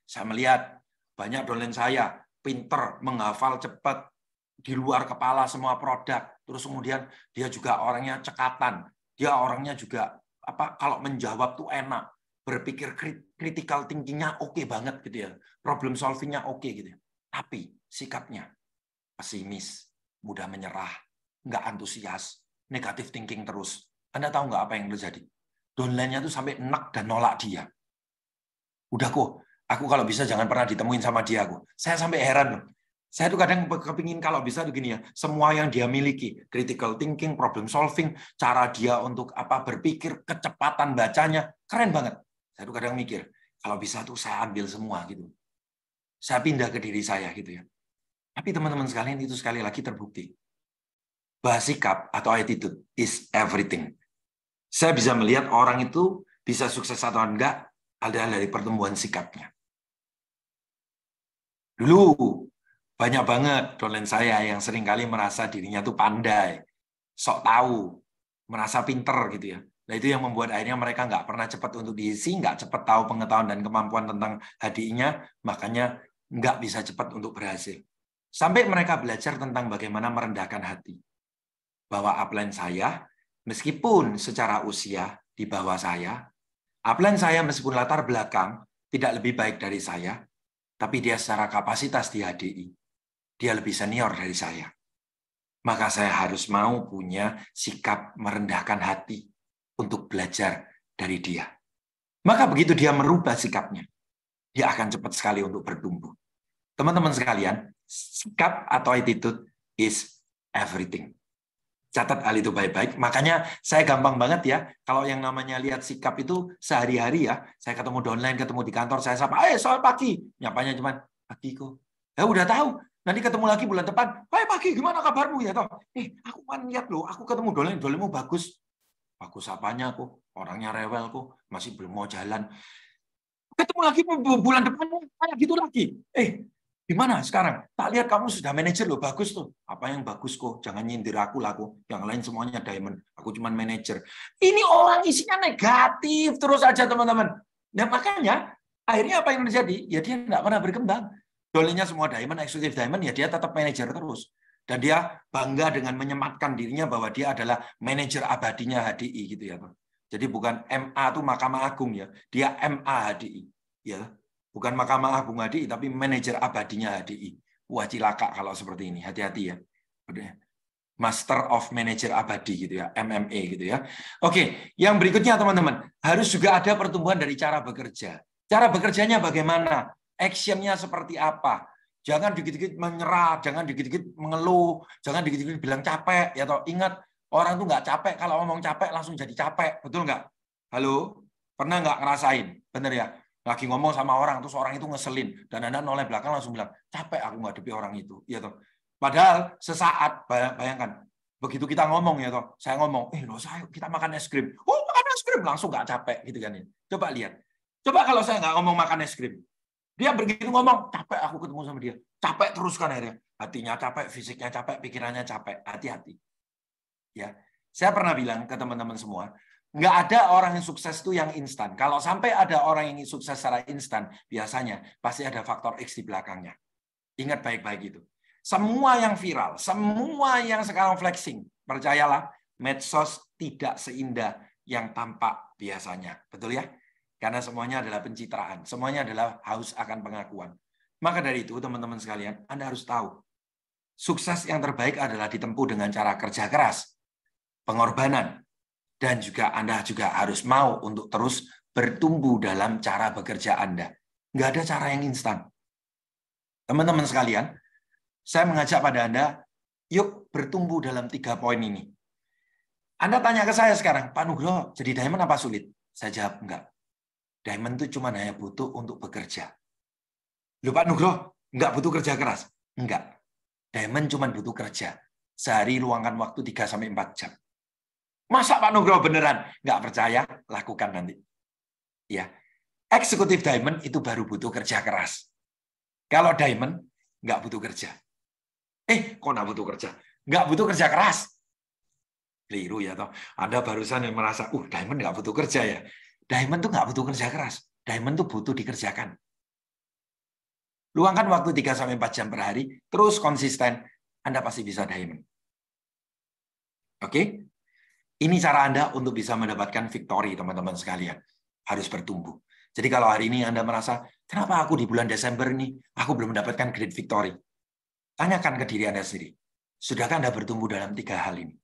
Saya melihat banyak dolen saya pinter, menghafal cepat, di luar kepala semua produk. Terus kemudian dia juga orangnya cekatan. Dia orangnya juga kalau menjawab tuh enak. Berpikir critical thinking-nya oke banget gitu ya. Problem solving-nya oke gitu ya. Tapi sikapnya pesimis, mudah menyerah, nggak antusias, negatif thinking terus. Anda tahu nggak apa yang terjadi? Downline-nya tuh sampai enak dan nolak dia. Udah kok, aku kalau bisa jangan pernah ditemuin sama dia aku. Saya sampai heran loh. Saya tuh kadang kepingin kalau bisa begini ya, semua yang dia miliki, critical thinking, problem solving, cara dia untuk berpikir, kecepatan bacanya, keren banget. Saya tuh kadang mikir, kalau bisa tuh saya ambil semua gitu. Saya pindah ke diri saya gitu ya. Tapi teman-teman sekalian itu sekali lagi terbukti. Bahwa sikap atau attitude is everything. Saya bisa melihat orang itu bisa sukses atau enggak adalah dari pertumbuhan sikapnya. Dulu banyak banget dolen saya yang seringkali merasa dirinya tuh pandai, sok tahu, merasa pinter gitu ya. Nah itu yang membuat akhirnya mereka nggak pernah cepat untuk diisi, nggak cepat tahu pengetahuan dan kemampuan tentang HDI-nya, makanya nggak bisa cepat untuk berhasil. Sampai mereka belajar tentang bagaimana merendahkan hati. Bahwa upline saya, meskipun secara usia di bawah saya, upline saya meskipun latar belakang tidak lebih baik dari saya, tapi dia secara kapasitas di HDI, dia lebih senior dari saya. Maka saya harus mau punya sikap merendahkan hati untuk belajar dari dia. Maka begitu dia merubah sikapnya, dia akan cepat sekali untuk bertumbuh. Teman-teman sekalian, sikap atau attitude is everything. Catat hal itu baik-baik. Makanya saya gampang banget ya, kalau yang namanya lihat sikap itu sehari-hari ya, saya ketemu downline, ketemu di kantor, saya sapa, selamat pagi. Nyapanya cuman, pagi kok. Ya udah tahu, nanti ketemu lagi bulan depan, pagi, gimana kabarmu ya toh? Aku kan lihat loh, aku ketemu downline-mu bagus. Bagus apanya kok, orangnya rewel kok, masih belum mau jalan. Ketemu lagi bulan depan, kayak gitu lagi. Gimana sekarang? Tak lihat kamu sudah manajer loh, bagus tuh. Apa yang bagus kok? Jangan nyindir aku lah kok. Yang lain semuanya diamond. Aku cuma manajer. Ini orang isinya negatif terus aja teman-teman. Nah makanya akhirnya apa yang terjadi? Ya dia nggak pernah berkembang. Dolenya semua diamond, eksekutif diamond, ya dia tetap manajer terus. Dan dia bangga dengan menyematkan dirinya bahwa dia adalah manajer abadinya HDI gitu ya. Jadi bukan MA itu Mahkamah Agung ya. Dia MA HDI. Ya. Bukan Mahkamah Agung HDI, tapi manajer abadinya HDI. Wah, cilaka kalau seperti ini. Hati-hati ya. Master of Manager Abadi gitu ya, MMA gitu ya. Oke, yang berikutnya teman-teman, harus juga ada pertumbuhan dari cara bekerja. Cara bekerjanya bagaimana? Action-nya seperti apa? Jangan dikit-dikit menyerah, jangan dikit-dikit mengeluh, jangan dikit-dikit bilang capek. Ya toh, ingat, orang tuh nggak capek, kalau ngomong capek langsung jadi capek. Betul nggak? Halo? Pernah nggak ngerasain? Bener ya? Lagi ngomong sama orang, terus orang itu ngeselin, dan Anda noleh belakang langsung bilang, capek aku ngadepi orang itu. Ya toh. Padahal sesaat, bayangkan, begitu kita ngomong ya toh, saya ngomong, kita makan es krim. Oh, makan es krim langsung nggak capek gitu kan ya. Coba lihat. Coba kalau saya nggak ngomong makan es krim. Dia begitu ngomong, capek aku ketemu sama dia. Capek terus kan akhirnya. Hatinya capek, fisiknya capek, pikirannya capek. Hati-hati. Ya, saya pernah bilang ke teman-teman semua, nggak ada orang yang sukses itu yang instan. Kalau sampai ada orang yang sukses secara instan, biasanya pasti ada faktor X di belakangnya. Ingat baik-baik itu. Semua yang viral, semua yang sekarang flexing, percayalah, medsos tidak seindah yang tampak biasanya. Betul ya? Karena semuanya adalah pencitraan, semuanya adalah haus akan pengakuan. Maka dari itu, teman-teman sekalian, Anda harus tahu, sukses yang terbaik adalah ditempuh dengan cara kerja keras, pengorbanan, dan juga Anda juga harus mau untuk terus bertumbuh dalam cara bekerja Anda. Nggak ada cara yang instan. Teman-teman sekalian, saya mengajak pada Anda, yuk bertumbuh dalam 3 poin ini. Anda tanya ke saya sekarang, Pak Nugroho, jadi diamond apa sulit? Saya jawab, enggak. Diamond itu cuma hanya butuh untuk bekerja. Loh Pak Nugroho, enggak butuh kerja keras? Enggak. Diamond cuma butuh kerja. Sehari luangkan waktu 3-4 jam. Masa Pak Nugroho beneran? Enggak percaya? Lakukan nanti. Ya. Eksekutif diamond itu baru butuh kerja keras. Kalau diamond, enggak butuh kerja. Kok enggak butuh kerja? Enggak butuh kerja keras. Keliru ya toh. Anda barusan yang merasa, diamond enggak butuh kerja ya. Diamond tuh enggak butuh kerja keras. Diamond tuh butuh dikerjakan. Luangkan waktu 3-4 jam per hari, terus konsisten, Anda pasti bisa diamond. Oke? Ini cara Anda untuk bisa mendapatkan victory, teman-teman sekalian. Harus bertumbuh. Jadi kalau hari ini Anda merasa, kenapa aku di bulan Desember ini, aku belum mendapatkan great victory? Tanyakan ke diri Anda sendiri. Sudahkah Anda bertumbuh dalam 3 hal ini?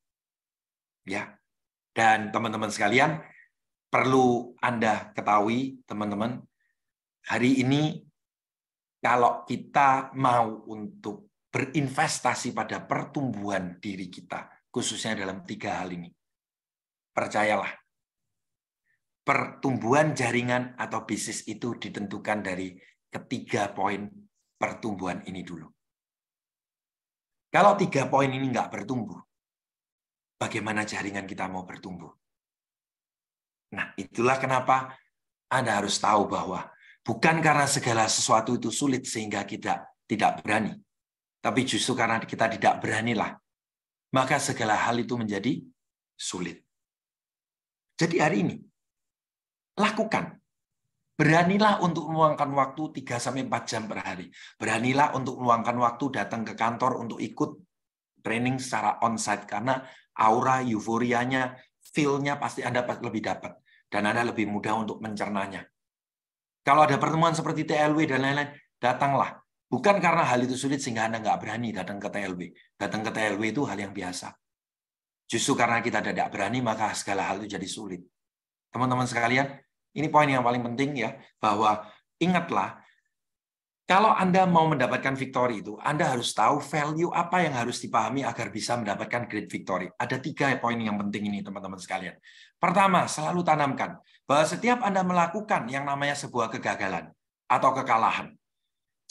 Ya. Dan teman-teman sekalian, perlu Anda ketahui, teman-teman, hari ini kalau kita mau untuk berinvestasi pada pertumbuhan diri kita, khususnya dalam 3 hal ini, percayalah, pertumbuhan jaringan atau bisnis itu ditentukan dari ketiga poin pertumbuhan ini dulu. Kalau 3 poin ini nggak bertumbuh, bagaimana jaringan kita mau bertumbuh? Nah, itulah kenapa Anda harus tahu bahwa bukan karena segala sesuatu itu sulit sehingga kita tidak berani. Tapi justru karena kita tidak beranilah, maka segala hal itu menjadi sulit. Jadi hari ini, lakukan. Beranilah untuk meluangkan waktu 3-4 jam per hari. Beranilah untuk meluangkan waktu datang ke kantor untuk ikut training secara onsite. Karena aura, euforianya, feel-nya pasti Anda lebih dapat. Dan Anda lebih mudah untuk mencernanya. Kalau ada pertemuan seperti TLW dan lain-lain, datanglah. Bukan karena hal itu sulit sehingga Anda nggak berani datang ke TLW. Datang ke TLW itu hal yang biasa. Justru karena kita tidak berani, maka segala hal itu jadi sulit. Teman-teman sekalian, ini poin yang paling penting ya, bahwa ingatlah, kalau Anda mau mendapatkan victory itu, Anda harus tahu value apa yang harus dipahami agar bisa mendapatkan great victory. Ada 3 poin yang penting ini, teman-teman sekalian. Pertama, selalu tanamkan bahwa setiap Anda melakukan yang namanya sebuah kegagalan atau kekalahan,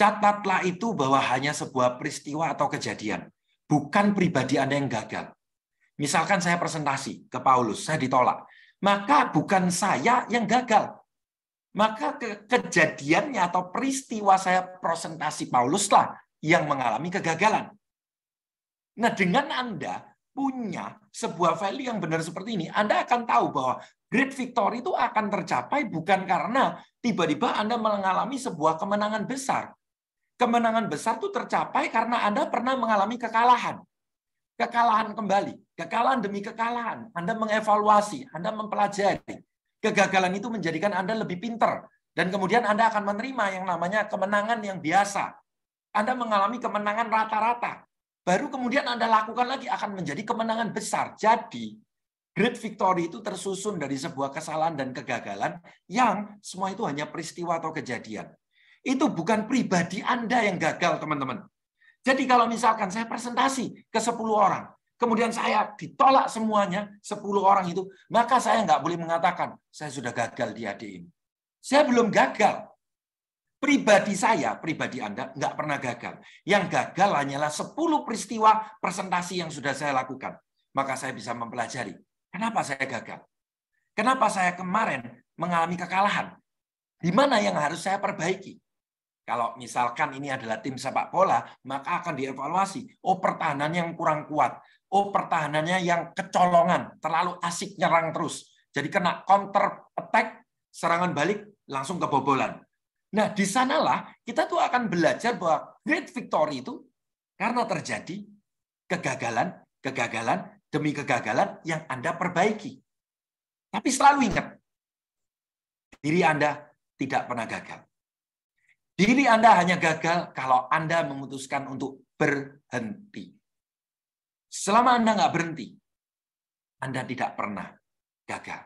catatlah itu bahwa hanya sebuah peristiwa atau kejadian, bukan pribadi Anda yang gagal. Misalkan saya presentasi ke Paulus, saya ditolak, maka bukan saya yang gagal. Maka kejadiannya atau peristiwa saya presentasi Pauluslah yang mengalami kegagalan. Nah, dengan Anda punya sebuah value yang benar seperti ini, Anda akan tahu bahwa great victory itu akan tercapai bukan karena tiba-tiba Anda mengalami sebuah kemenangan besar. Kemenangan besar itu tercapai karena Anda pernah mengalami kekalahan. Kekalahan kembali, kekalahan demi kekalahan. Anda mengevaluasi, Anda mempelajari. Kegagalan itu menjadikan Anda lebih pintar. Dan kemudian Anda akan menerima yang namanya kemenangan yang biasa. Anda mengalami kemenangan rata-rata. Baru kemudian Anda lakukan lagi akan menjadi kemenangan besar. Jadi, great victory itu tersusun dari sebuah kesalahan dan kegagalan yang semua itu hanya peristiwa atau kejadian. Itu bukan pribadi Anda yang gagal, teman-teman. Jadi kalau misalkan saya presentasi ke 10 orang, kemudian saya ditolak semuanya, 10 orang itu, maka saya nggak boleh mengatakan, saya sudah gagal di AD ini. Saya belum gagal. Pribadi saya, pribadi Anda, nggak pernah gagal. Yang gagal hanyalah 10 peristiwa presentasi yang sudah saya lakukan. Maka saya bisa mempelajari, kenapa saya gagal? Kenapa saya kemarin mengalami kekalahan? Di mana yang harus saya perbaiki? Kalau misalkan ini adalah tim sepak bola, maka akan dievaluasi. Oh, pertahanan yang kurang kuat. Oh, pertahanannya yang kecolongan, terlalu asik nyerang terus. Jadi kena counter attack, serangan balik, langsung kebobolan. Nah, di sanalah kita tuh akan belajar bahwa great victory itu karena terjadi kegagalan demi kegagalan yang Anda perbaiki. Tapi selalu ingat, diri Anda tidak pernah gagal. Diri Anda hanya gagal kalau Anda memutuskan untuk berhenti. Selama Anda nggak berhenti, Anda tidak pernah gagal.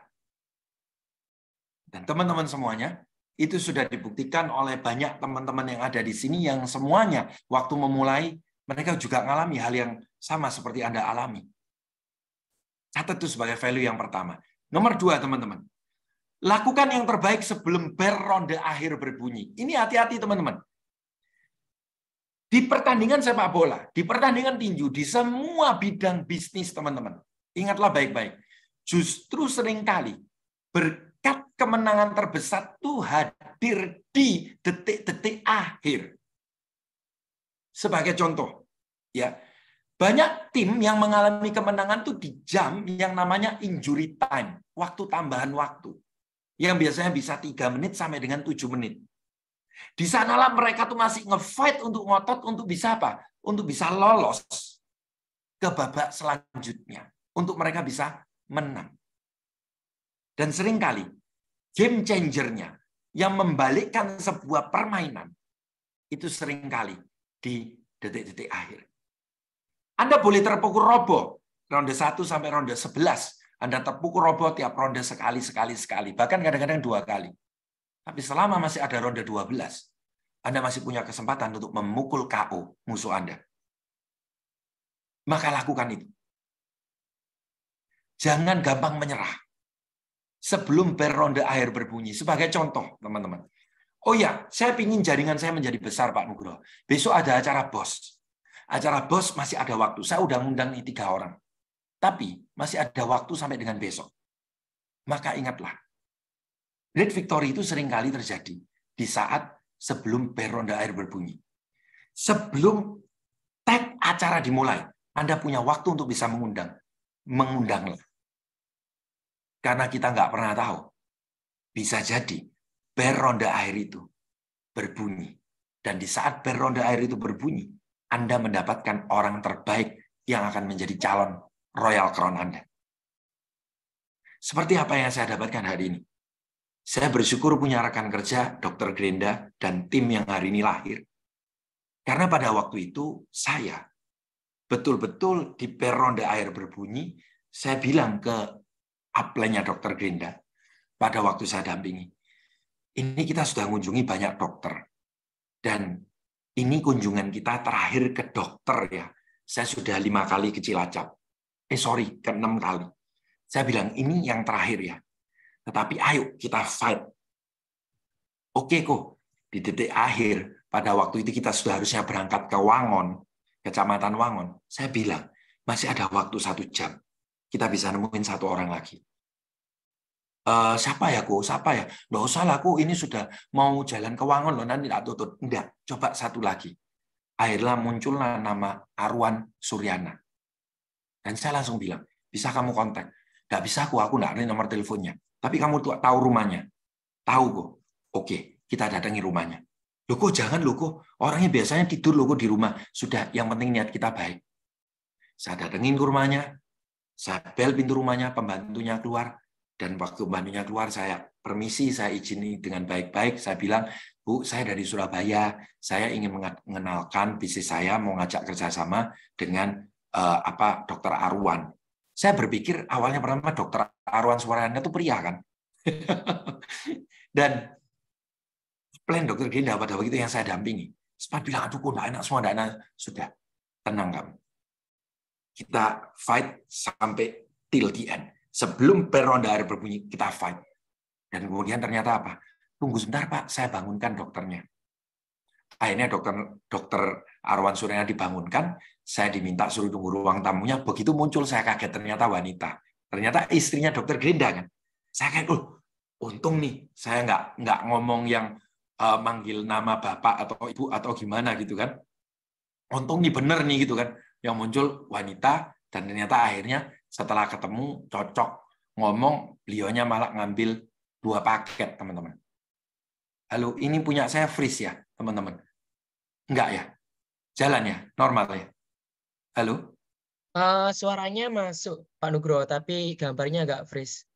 Dan teman-teman semuanya, itu sudah dibuktikan oleh banyak teman-teman yang ada di sini yang semuanya waktu memulai, mereka juga mengalami hal yang sama seperti Anda alami. Catat itu sebagai value yang pertama. Nomor 2, teman-teman. Lakukan yang terbaik sebelum bel ronde akhir berbunyi. Ini hati-hati, teman-teman. Di pertandingan sepak bola, di pertandingan tinju, di semua bidang bisnis, teman-teman. Ingatlah baik-baik. Justru seringkali berkat kemenangan terbesar itu hadir di detik-detik akhir. Sebagai contoh, ya, banyak tim yang mengalami kemenangan itu di jam yang namanya injury time, waktu tambahan waktu. Yang biasanya bisa 3 menit sampai dengan 7 menit. Di sanalah mereka tuh masih nge-fight untuk ngotot untuk bisa apa? Untuk bisa lolos ke babak selanjutnya. Untuk mereka bisa menang. Dan seringkali game changer-nya yang membalikkan sebuah permainan itu seringkali di detik-detik akhir. Anda boleh terpukul roboh ronde 1 sampai ronde 11. Anda terpukul roboh tiap ronde sekali. Bahkan kadang-kadang 2 kali. Tapi selama masih ada ronde 12, Anda masih punya kesempatan untuk memukul KO musuh Anda. Maka lakukan itu. Jangan gampang menyerah. Sebelum bel ronde akhir berbunyi. Sebagai contoh, teman-teman. Oh ya, saya ingin jaringan saya menjadi besar, Pak Nugroho. Besok ada acara BOS. Acara BOS masih ada waktu. Saya udah ngundang 3 orang. Tapi masih ada waktu sampai dengan besok. Maka ingatlah, great victory itu seringkali terjadi di saat sebelum bel ronde akhir berbunyi. Sebelum tag acara dimulai, Anda punya waktu untuk bisa mengundanglah. Karena kita nggak pernah tahu, bisa jadi bel ronde akhir itu berbunyi. Dan di saat bel ronde akhir itu berbunyi, Anda mendapatkan orang terbaik yang akan menjadi calon Royal Crown Anda. Seperti apa yang saya dapatkan hari ini. Saya bersyukur punya rekan kerja, Dr. Grenda, dan tim yang hari ini lahir. Karena pada waktu itu, saya betul-betul di bel ronde akhir berbunyi, saya bilang ke upline-nya Dr. Grenda, pada waktu saya dampingi, ini kita sudah mengunjungi banyak dokter. Dan ini kunjungan kita terakhir ke dokter ya. Saya sudah 5 kali ke Cilacap. ke 6 kali. Saya bilang, ini yang terakhir ya. Tetapi ayo kita fight. Oke kok, di detik akhir, pada waktu itu kita sudah harusnya berangkat ke Wangon, Kecamatan Wangon. Saya bilang, masih ada waktu 1 jam. Kita bisa nemuin 1 orang lagi. Siapa ya kok? Siapa ya? Nggak usah lah kok, ini sudah mau jalan ke Wangon loh, nanti tidak tutup. Enggak, coba 1 lagi. Akhirnya muncullah nama Arwan Suryana. Dan saya langsung bilang, bisa kamu kontak? Nggak bisa aku nggak ada nomor teleponnya. Tapi kamu tahu rumahnya? Tahu kok. Oke, kita datangi rumahnya. Loh kok jangan loh kok, orangnya biasanya tidur loh kok di rumah. Sudah, yang penting niat kita baik. Saya datengin ke rumahnya, saya bel pintu rumahnya, pembantunya keluar. Dan waktu pembantunya keluar, saya permisi, saya izin dengan baik-baik. Saya bilang, Bu, saya dari Surabaya. Saya ingin mengenalkan bisnis saya, mau ngajak kerjasama dengan Dokter Arwan. Saya berpikir awalnya pertama Dokter Arwan Suryana itu pria kan. Dan plan Dokter Grenda pada waktu itu yang saya dampingi. Sempat bilang, aduh kok enggak enak semua, enggak enak. Sudah, tenang kamu. Kita fight sampai till the end. Sebelum bel ronde akhir berbunyi, kita fight. Dan kemudian ternyata apa? Tunggu sebentar Pak, saya bangunkan dokternya. Akhirnya dokter Arwan Suryana dibangunkan, saya diminta suruh tunggu ruang tamunya. Begitu muncul saya kaget, ternyata wanita. Ternyata istrinya dokter Gerinda kan. Saya kaget, untung nih saya nggak ngomong yang manggil nama bapak atau ibu atau gimana gitu kan. Untung nih bener nih gitu kan. Yang muncul wanita dan ternyata akhirnya setelah ketemu cocok ngomong, beliaunya malah ngambil 2 paket teman-teman. Halo, ini punya saya freeze ya teman-teman. Enggak ya? Jalan ya? Normal ya? Halo? Suaranya masuk Pak Nugroho, tapi gambarnya agak freeze.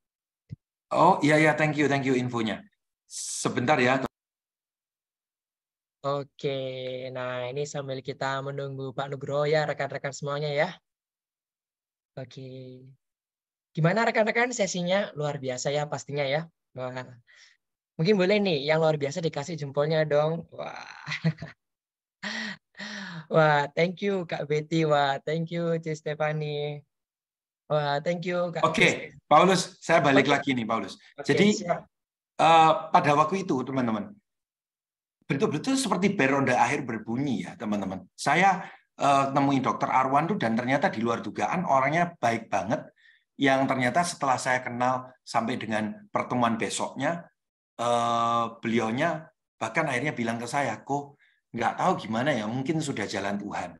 Oh iya, thank you infonya. Sebentar ya. Oke, nah ini sambil kita menunggu Pak Nugroho ya, rekan-rekan semuanya ya. Oke, gimana rekan-rekan sesinya? Luar biasa ya pastinya ya. Wah, mungkin boleh nih yang luar biasa dikasih jempolnya dong. Wah, wah, thank you Kak Betty, wah, thank you Cis Stefani, wah, thank you Kak Oke, Cis. Paulus, saya balik Oke, lagi nih, Paulus. oke, Jadi siap. pada waktu itu, teman-teman, betul-betul seperti bel ronda akhir berbunyi ya, teman-teman. Saya nemuin dokter Arwan tuh dan ternyata di luar dugaan orangnya baik banget. Yang ternyata setelah saya kenal sampai dengan pertemuan besoknya, beliaunya bahkan akhirnya bilang ke saya, kok nggak tahu gimana ya, mungkin sudah jalan Tuhan.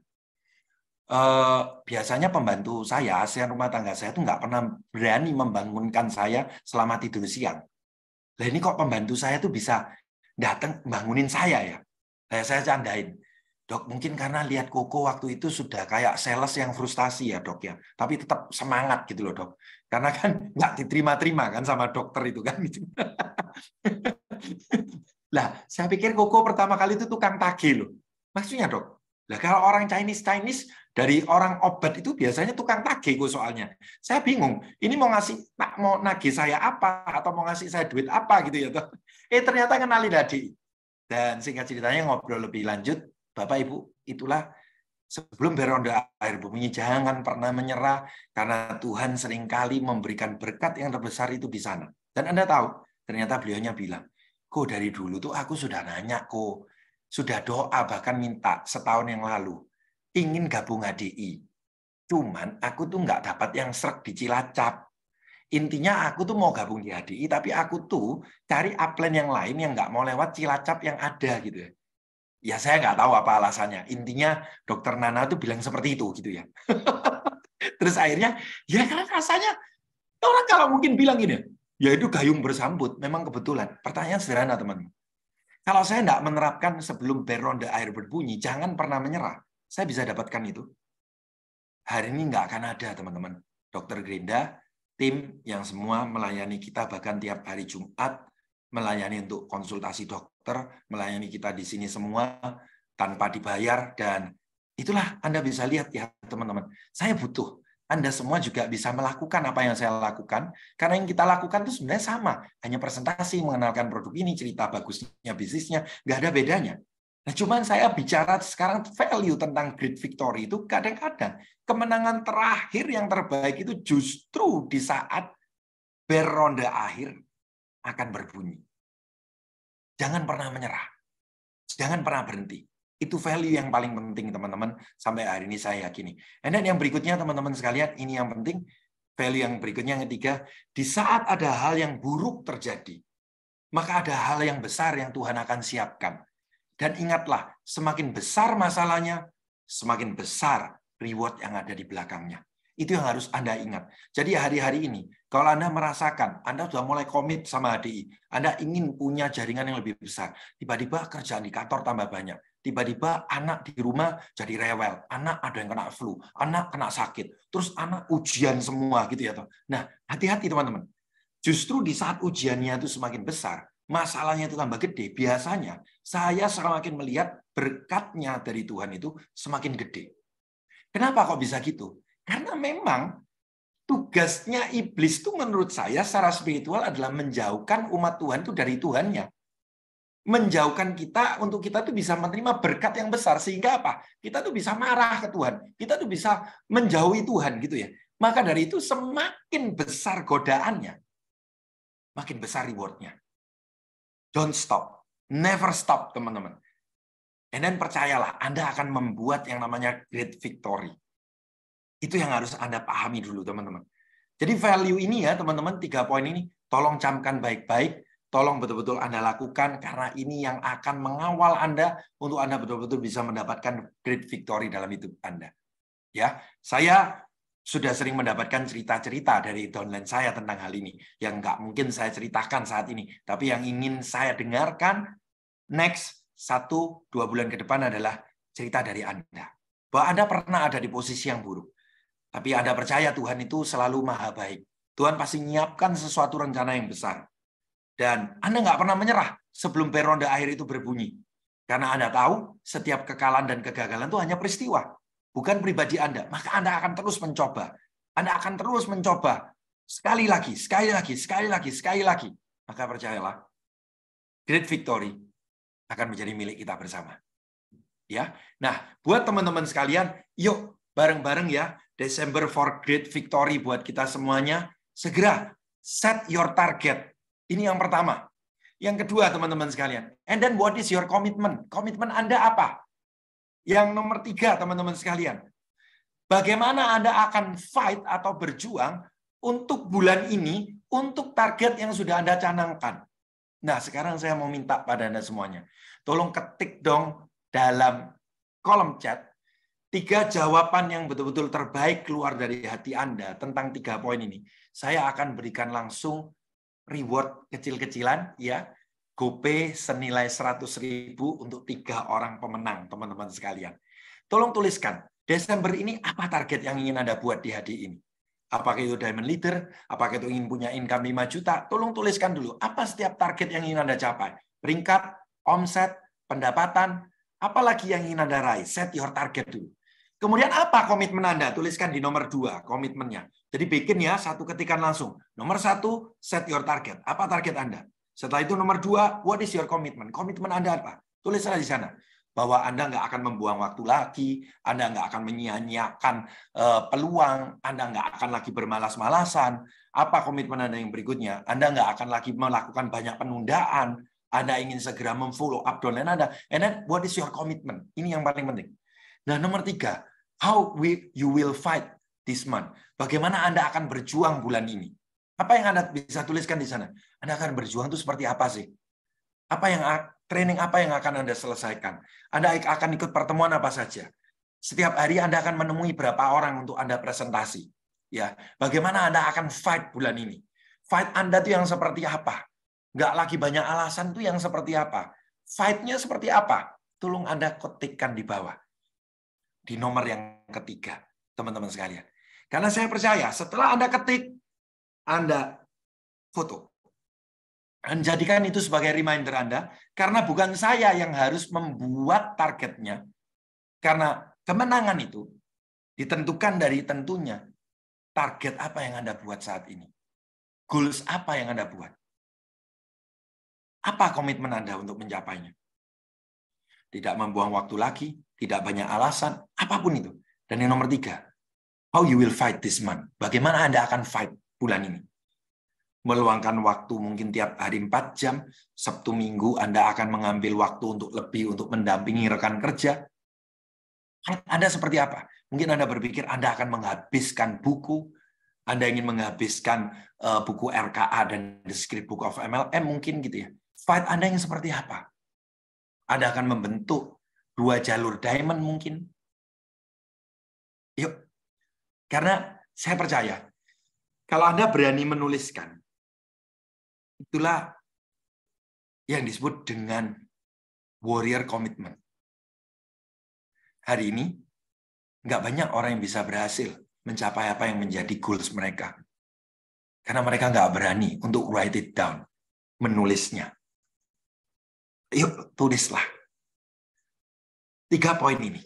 Biasanya pembantu saya, asisten rumah tangga saya tuh nggak pernah berani membangunkan saya selama tidur siang. Lah ini kok pembantu saya tuh bisa datang bangunin saya ya. Saya candain, Dok, mungkin karena lihat Koko waktu itu sudah kayak sales yang frustasi ya dok ya. Tapi tetap semangat gitu loh dok. Karena kan nggak diterima-terima kan sama dokter itu kan. Gitu. Lah, saya pikir Koko pertama kali itu tukang tagih loh. Maksudnya dok, lah kalau orang Chinese dari orang obat itu biasanya tukang tagih kok soalnya. Saya bingung, ini mau nagih saya apa atau mau ngasih saya duit apa gitu ya dok. Ternyata kenalin adik. Dan singkat ceritanya ngobrol lebih lanjut, Bapak Ibu, itulah sebelum beronda air bumi, jangan pernah menyerah karena Tuhan seringkali memberikan berkat yang terbesar itu di sana. Dan Anda tahu, ternyata beliaunya bilang, kok dari dulu tuh aku sudah nanya kok, sudah doa bahkan minta setahun yang lalu, ingin gabung HDI. Cuman aku tuh nggak dapat yang srek di Cilacap. Intinya aku tuh mau gabung di HDI, tapi aku tuh cari upline yang lain yang nggak mau lewat Cilacap yang ada gitu ya. Ya saya nggak tahu apa alasannya. Intinya dokter Nana tuh bilang seperti itu gitu ya. Terus akhirnya, ya karena rasanya orang kalau mungkin bilang gini, ya itu gayung bersambut. Memang kebetulan. Pertanyaan sederhana teman-teman. Kalau saya nggak menerapkan sebelum ronde air berbunyi, jangan pernah menyerah. Saya bisa dapatkan itu. Hari ini nggak akan ada teman-teman. Dokter Gerinda, tim yang semua melayani kita bahkan tiap hari Jumat, melayani untuk konsultasi dokter, melayani kita di sini semua tanpa dibayar, dan itulah Anda bisa lihat ya teman-teman. Saya butuh Anda semua juga bisa melakukan apa yang saya lakukan, karena yang kita lakukan itu sebenarnya sama, hanya presentasi, mengenalkan produk ini, cerita bagusnya bisnisnya, nggak ada bedanya. Nah, cuman saya bicara sekarang value tentang great victory itu kadang-kadang kemenangan terakhir yang terbaik itu justru di saat ronde akhir akan berbunyi. Jangan pernah menyerah. Jangan pernah berhenti. Itu value yang paling penting teman-teman sampai hari ini saya yakini. Dan yang berikutnya teman-teman sekalian, ini yang penting, value yang berikutnya yang ketiga, di saat ada hal yang buruk terjadi, maka ada hal yang besar yang Tuhan akan siapkan. Dan ingatlah, semakin besar masalahnya, semakin besar reward yang ada di belakangnya. Itu yang harus Anda ingat. Jadi hari-hari ini, kalau Anda merasakan, Anda sudah mulai komit sama HDI, Anda ingin punya jaringan yang lebih besar, tiba-tiba kerjaan di kantor tambah banyak, tiba-tiba anak di rumah jadi rewel, anak ada yang kena flu, anak kena sakit, terus anak ujian semua gitu ya. Nah, hati-hati teman-teman. Justru di saat ujiannya itu semakin besar, masalahnya itu tambah gede, biasanya saya semakin melihat berkatnya dari Tuhan itu semakin gede. Kenapa kok bisa gitu? Karena memang tugasnya iblis itu menurut saya secara spiritual adalah menjauhkan umat Tuhan itu dari Tuhannya. Menjauhkan kita untuk kita tuh bisa menerima berkat yang besar. Sehingga apa? Kita tuh bisa marah ke Tuhan. Kita tuh bisa menjauhi Tuhan gitu ya. Maka dari itu semakin besar godaannya, makin besar reward-nya. Don't stop. Never stop, teman-teman. And then percayalah, Anda akan membuat yang namanya great victory. Itu yang harus Anda pahami dulu, teman-teman. Jadi value ini ya, teman-teman, 3 poin ini, tolong camkan baik-baik, tolong betul-betul Anda lakukan, karena ini yang akan mengawal Anda untuk Anda betul-betul bisa mendapatkan great victory dalam hidup Anda. Ya, saya sudah sering mendapatkan cerita-cerita dari downline saya tentang hal ini, yang nggak mungkin saya ceritakan saat ini, tapi yang ingin saya dengarkan next 1-2 bulan ke depan adalah cerita dari Anda. Bahwa Anda pernah ada di posisi yang buruk. Tapi Anda percaya Tuhan itu selalu maha baik. Tuhan pasti menyiapkan sesuatu rencana yang besar. Dan Anda nggak pernah menyerah sebelum periode akhir itu berbunyi. Karena Anda tahu setiap kekalahan dan kegagalan itu hanya peristiwa. Bukan pribadi Anda. Maka Anda akan terus mencoba. Anda akan terus mencoba. Sekali lagi, sekali lagi, sekali lagi, sekali lagi. Maka percayalah, great victory akan menjadi milik kita bersama. Ya. Nah, buat teman-teman sekalian, yuk bareng-bareng ya, December for great victory buat kita semuanya. Segera set your target. Ini yang pertama. Yang kedua, teman-teman sekalian. And then what is your commitment? Komitmen Anda apa? Yang nomor 3, teman-teman sekalian. Bagaimana Anda akan fight atau berjuang untuk bulan ini, untuk target yang sudah Anda canangkan. Nah, sekarang saya mau minta pada Anda semuanya. Tolong ketik dong dalam kolom chat 3 jawaban yang betul-betul terbaik keluar dari hati Anda tentang 3 poin ini. Saya akan berikan langsung reward kecil-kecilan, ya, GoPay senilai 100.000 untuk 3 orang pemenang, teman-teman sekalian. Tolong tuliskan, Desember ini apa target yang ingin Anda buat di hari ini? Apakah itu Diamond Leader? Apakah itu ingin punya income 5 juta? Tolong tuliskan dulu, apa setiap target yang ingin Anda capai? Peringkat, omset, pendapatan, apalagi yang ingin Anda raih? Set your target dulu. Kemudian apa komitmen Anda? Tuliskan di nomor 2 komitmennya. Jadi bikin ya, satu ketikan langsung. Nomor 1, set your target. Apa target Anda? Setelah itu nomor 2, what is your commitment? Komitmen Anda apa? Tulislah di sana. Bahwa Anda nggak akan membuang waktu lagi, Anda nggak akan menyia-nyiakan peluang, Anda nggak akan lagi bermalas-malasan. Apa komitmen Anda yang berikutnya? Anda nggak akan lagi melakukan banyak penundaan. Anda ingin segera memfollow up downline Anda. And then, what is your commitment? Ini yang paling penting. Nah, nomor 3, how you will fight this month. Bagaimana Anda akan berjuang bulan ini? Apa yang Anda bisa tuliskan di sana? Anda akan berjuang itu seperti apa sih? Training apa yang akan Anda selesaikan? Anda akan ikut pertemuan apa saja? Setiap hari Anda akan menemui berapa orang untuk Anda presentasi? Ya, bagaimana Anda akan fight bulan ini? Fight Anda itu yang seperti apa? Nggak lagi banyak alasan itu yang seperti apa? Fight-nya seperti apa? Tolong Anda ketikkan di bawah. Di nomor yang ketiga, teman-teman sekalian. Karena saya percaya setelah Anda ketik, Anda foto. Dan jadikan itu sebagai reminder Anda, karena bukan saya yang harus membuat targetnya. Karena kemenangan itu ditentukan dari tentunya target apa yang Anda buat saat ini. Goals apa yang Anda buat. Apa komitmen Anda untuk mencapainya? Tidak membuang waktu lagi, tidak banyak alasan, apapun itu. Dan yang nomor 3, how you will fight this month. Bagaimana Anda akan fight bulan ini? Meluangkan waktu mungkin tiap hari 4 jam, Sabtu Minggu Anda akan mengambil waktu untuk lebih untuk mendampingi rekan kerja. Anda seperti apa? Mungkin Anda berpikir Anda akan menghabiskan buku, Anda ingin menghabiskan buku RKA dan The Secret Book of MLM mungkin gitu ya. Fight Anda yang seperti apa? Anda akan membentuk 2 jalur diamond mungkin. Yuk. Karena saya percaya, kalau Anda berani menuliskan, itulah yang disebut dengan warrior commitment. Hari ini, nggak banyak orang yang bisa berhasil mencapai apa yang menjadi goals mereka. Karena mereka nggak berani untuk write it down, menulisnya. Yuk, tulislah. 3 poin ini.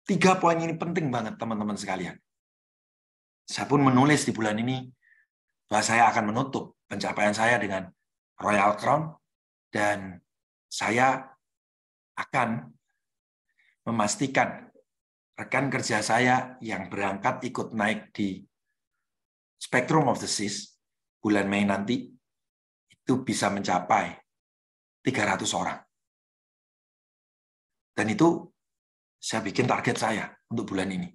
3 poin ini penting banget, teman-teman sekalian. Saya pun menulis di bulan ini bahwa saya akan menutup pencapaian saya dengan Royal Crown, dan saya akan memastikan rekan kerja saya yang berangkat ikut naik di Spectrum of the Seas bulan Mei nanti itu bisa mencapai 300 orang. Dan itu saya bikin target saya untuk bulan ini.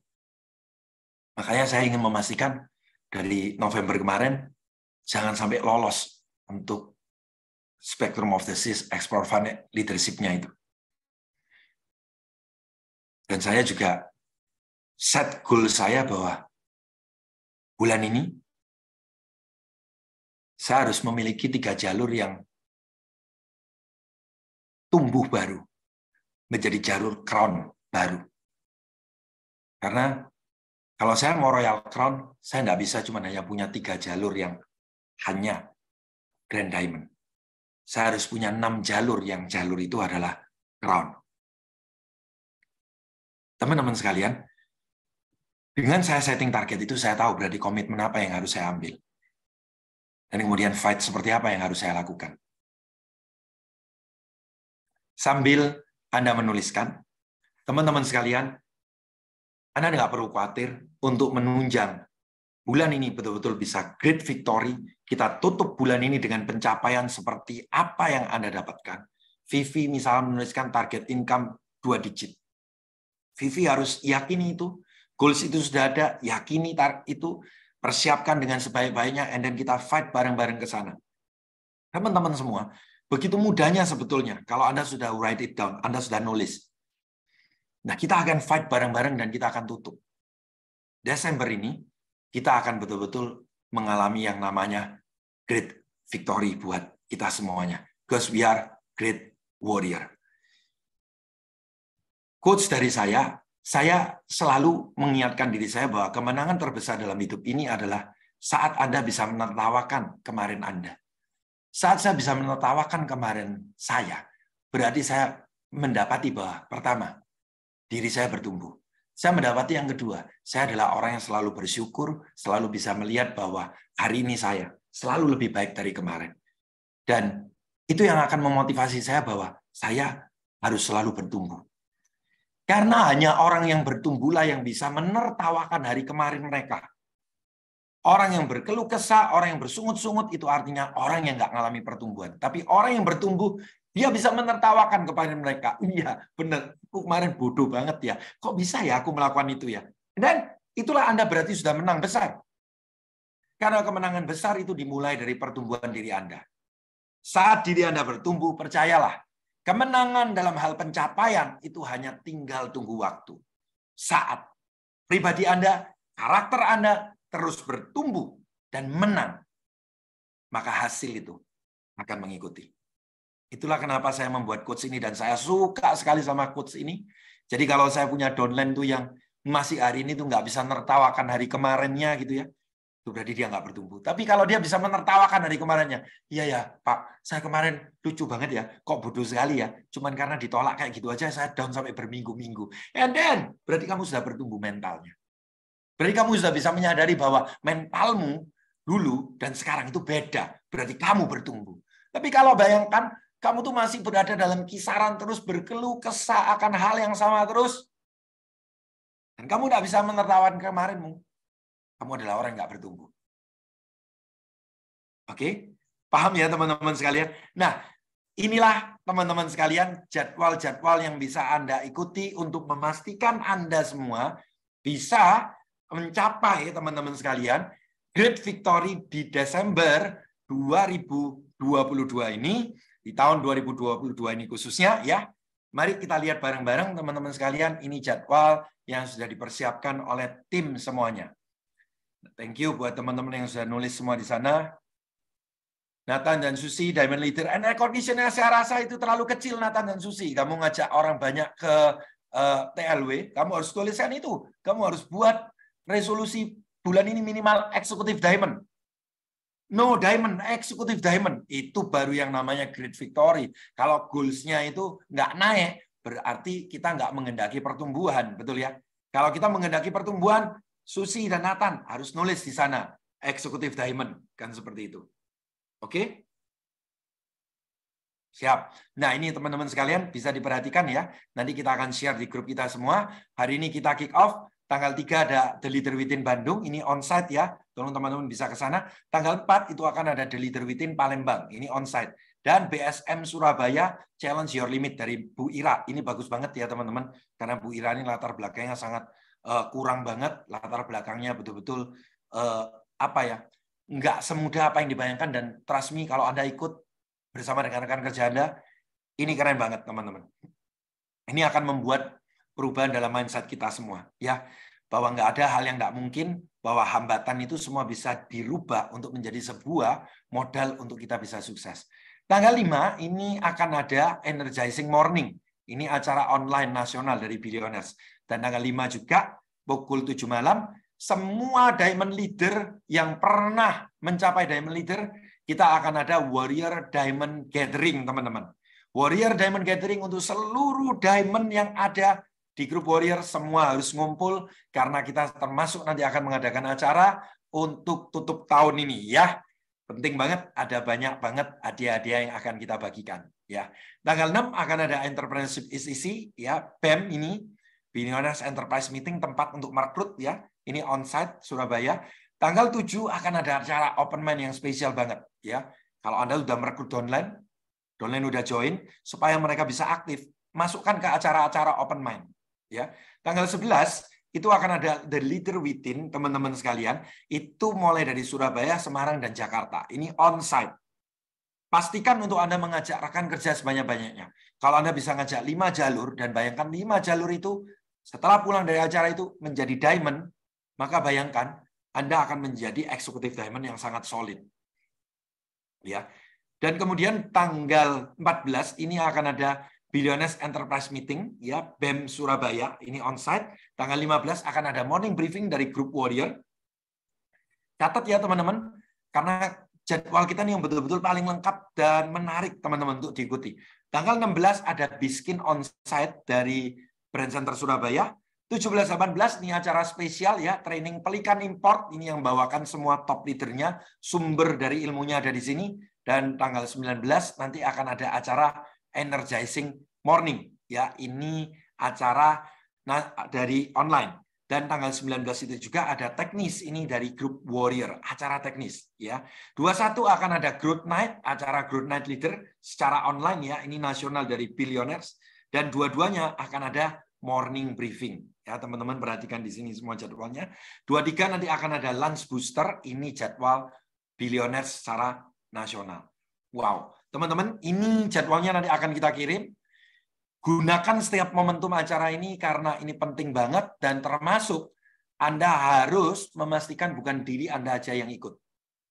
Makanya saya ingin memastikan dari November kemarin, jangan sampai lolos untuk Spectrum of the Seas Explore Fund leadership-nya itu. Dan saya juga set goal saya bahwa bulan ini saya harus memiliki 3 jalur yang tumbuh baru, menjadi jalur crown baru. Karena kalau saya mau Royal Crown, saya nggak bisa cuma hanya punya 3 jalur yang hanya Grand Diamond. Saya harus punya 6 jalur yang jalur itu adalah Crown. Teman-teman sekalian, dengan saya setting target itu, saya tahu berarti komitmen apa yang harus saya ambil. Dan kemudian fight seperti apa yang harus saya lakukan. Sambil Anda menuliskan, teman-teman sekalian, Anda nggak perlu khawatir untuk menunjang bulan ini betul-betul bisa great victory. Kita tutup bulan ini dengan pencapaian seperti apa yang Anda dapatkan. Vivi misalnya menuliskan target income 2 digit. Vivi harus yakini itu. Goals itu sudah ada, yakini itu. Persiapkan dengan sebaik-baiknya, and then kita fight bareng-bareng ke sana. Teman-teman semua, begitu mudahnya sebetulnya. Kalau Anda sudah write it down, Anda sudah nulis. Nah, kita akan fight bareng-bareng dan kita akan tutup. Desember ini, kita akan betul-betul mengalami yang namanya great victory buat kita semuanya. Because we are great warrior. Quotes dari saya selalu mengingatkan diri saya bahwa kemenangan terbesar dalam hidup ini adalah saat Anda bisa menertawakan kemarin Anda. Saat saya bisa menertawakan kemarin saya, berarti saya mendapati bahwa pertama, diri saya bertumbuh. Saya mendapati yang kedua, saya adalah orang yang selalu bersyukur, selalu bisa melihat bahwa hari ini saya selalu lebih baik dari kemarin. Dan itu yang akan memotivasi saya bahwa saya harus selalu bertumbuh. Karena hanya orang yang bertumbuhlah yang bisa menertawakan hari kemarin mereka. Orang yang berkeluh kesah, orang yang bersungut-sungut, itu artinya orang yang nggak mengalami pertumbuhan. Tapi orang yang bertumbuh, dia bisa menertawakan kepada mereka. Iya, benar. Aku kemarin bodoh banget ya. Kok bisa ya aku melakukan itu ya? Dan itulah Anda berarti sudah menang besar. Karena kemenangan besar itu dimulai dari pertumbuhan diri Anda. Saat diri Anda bertumbuh, percayalah, kemenangan dalam hal pencapaian itu hanya tinggal tunggu waktu. Saat pribadi Anda, karakter Anda terus bertumbuh dan menang, maka hasil itu akan mengikuti. Itulah kenapa saya membuat quotes ini dan saya suka sekali sama quotes ini. Jadi kalau saya punya downline tuh yang masih hari ini tuh nggak bisa menertawakan hari kemarinnya gitu ya, itu berarti dia nggak bertumbuh. Tapi kalau dia bisa menertawakan hari kemarinnya, iya ya Pak, saya kemarin lucu banget ya, kok bodoh sekali ya, cuman karena ditolak kayak gitu aja saya down sampai berminggu-minggu. And then berarti kamu sudah bertumbuh mentalnya. Berarti kamu sudah bisa menyadari bahwa mentalmu dulu dan sekarang itu beda. Berarti kamu bertumbuh. Tapi kalau bayangkan, kamu tuh masih berada dalam kisaran terus berkeluh kesah akan hal yang sama terus. Dan kamu tidak bisa menertawakan kemarinmu. Kamu adalah orang yang nggak bertumbuh. Oke? Paham ya teman-teman sekalian? Nah, inilah teman-teman sekalian jadwal-jadwal yang bisa Anda ikuti untuk memastikan Anda semua bisa mencapai teman-teman sekalian great victory di Desember 2022 ini, di tahun 2022 ini khususnya ya. Mari kita lihat bareng-bareng teman-teman sekalian, ini jadwal yang sudah dipersiapkan oleh tim semuanya. Thank you buat teman-teman yang sudah nulis semua di sana. Nathan dan Susi, Diamond Leader and Recognition-nya saya rasa itu terlalu kecil Nathan dan Susi. Kamu ngajak orang banyak ke TLW, kamu harus tuliskan itu. Kamu harus buat resolusi bulan ini minimal Executive Diamond. No Diamond, Executive Diamond. Itu baru yang namanya Great Victory. Kalau goals-nya itu nggak naik, berarti kita nggak mengendaki pertumbuhan. Betul ya? Kalau kita mengendaki pertumbuhan, Susi dan Nathan harus nulis di sana. Executive Diamond. Kan seperti itu. Oke? Siap. Nah, ini teman-teman sekalian bisa diperhatikan ya. Nanti kita akan share di grup kita semua. Hari ini kita kick off. Tanggal 3 ada The Leader Within Bandung. Ini on-site ya. Tolong teman-teman bisa ke sana. Tanggal 4 itu akan ada The Leader Within Palembang. Ini on-site. Dan BSM Surabaya Challenge Your Limit dari Bu Ira. Ini bagus banget ya teman-teman, karena Bu Ira ini latar belakangnya sangat kurang banget, latar belakangnya betul-betul apa ya, nggak semudah apa yang dibayangkan, dan trust me kalau Anda ikut bersama dengan rekan kerja Anda, ini keren banget teman-teman. Ini akan membuat perubahan dalam mindset kita semua, ya, bahwa nggak ada hal yang nggak mungkin, bahwa hambatan itu semua bisa dirubah untuk menjadi sebuah modal untuk kita bisa sukses. Tanggal 5 ini akan ada Energizing Morning. Ini acara online nasional dari Billionaires. Dan tanggal 5 juga pukul 7 malam, semua Diamond Leader yang pernah mencapai Diamond Leader, kita akan ada Warrior Diamond Gathering, teman-teman. Warrior Diamond Gathering untuk seluruh Diamond yang ada di grup Warrior, semua harus ngumpul karena kita termasuk nanti akan mengadakan acara untuk tutup tahun ini, ya. Penting banget, ada banyak banget hadiah-hadiah yang akan kita bagikan, ya. Tanggal 6 akan ada Entrepreneurship is Easy, ya, BEM ini, Billionaires Enterprise Meeting, tempat untuk merekrut, ya. Ini onsite Surabaya. Tanggal 7 akan ada acara Open Mind yang spesial banget, ya. Kalau Anda sudah merekrut downline udah join, supaya mereka bisa aktif, masukkan ke acara-acara Open Mind, ya. Tanggal 11 itu akan ada The Leader Within, teman-teman sekalian. Itu mulai dari Surabaya, Semarang, dan Jakarta. Ini on-site. Pastikan untuk Anda mengajak rekan kerja sebanyak-banyaknya. Kalau Anda bisa ngajak 5 jalur, dan bayangkan 5 jalur itu, setelah pulang dari acara itu menjadi Diamond, maka bayangkan Anda akan menjadi eksekutif Diamond yang sangat solid. Ya. Dan kemudian tanggal 14 ini akan ada Billionaires Enterprise Meeting, ya, BEM Surabaya, ini onsite. Tanggal 15 akan ada morning briefing dari grup Warrior. Catat ya teman-teman, karena jadwal kita nih yang betul-betul paling lengkap dan menarik teman-teman untuk diikuti. Tanggal 16 ada Biskin onsite dari Brand Center Surabaya. 17-18 ini acara spesial, ya, training Pelikan Import, ini yang bawakan semua top leadernya, sumber dari ilmunya ada di sini. Dan tanggal 19 nanti akan ada acara Energizing Morning, ya, ini acara dari online. Dan tanggal 19 itu juga ada teknis, ini dari grup Warrior, acara teknis, ya. 21 akan ada Growth Night, acara Growth Night Leader secara online, ya, ini nasional dari Billionaires. Dan dua-duanya akan ada morning briefing, ya, teman-teman perhatikan di sini semua jadwalnya. 23 nanti akan ada lunch booster, ini jadwal Billionaires secara nasional. Wow, teman-teman, ini jadwalnya nanti akan kita kirim. Gunakan setiap momentum acara ini karena ini penting banget, dan termasuk Anda harus memastikan bukan diri Anda aja yang ikut,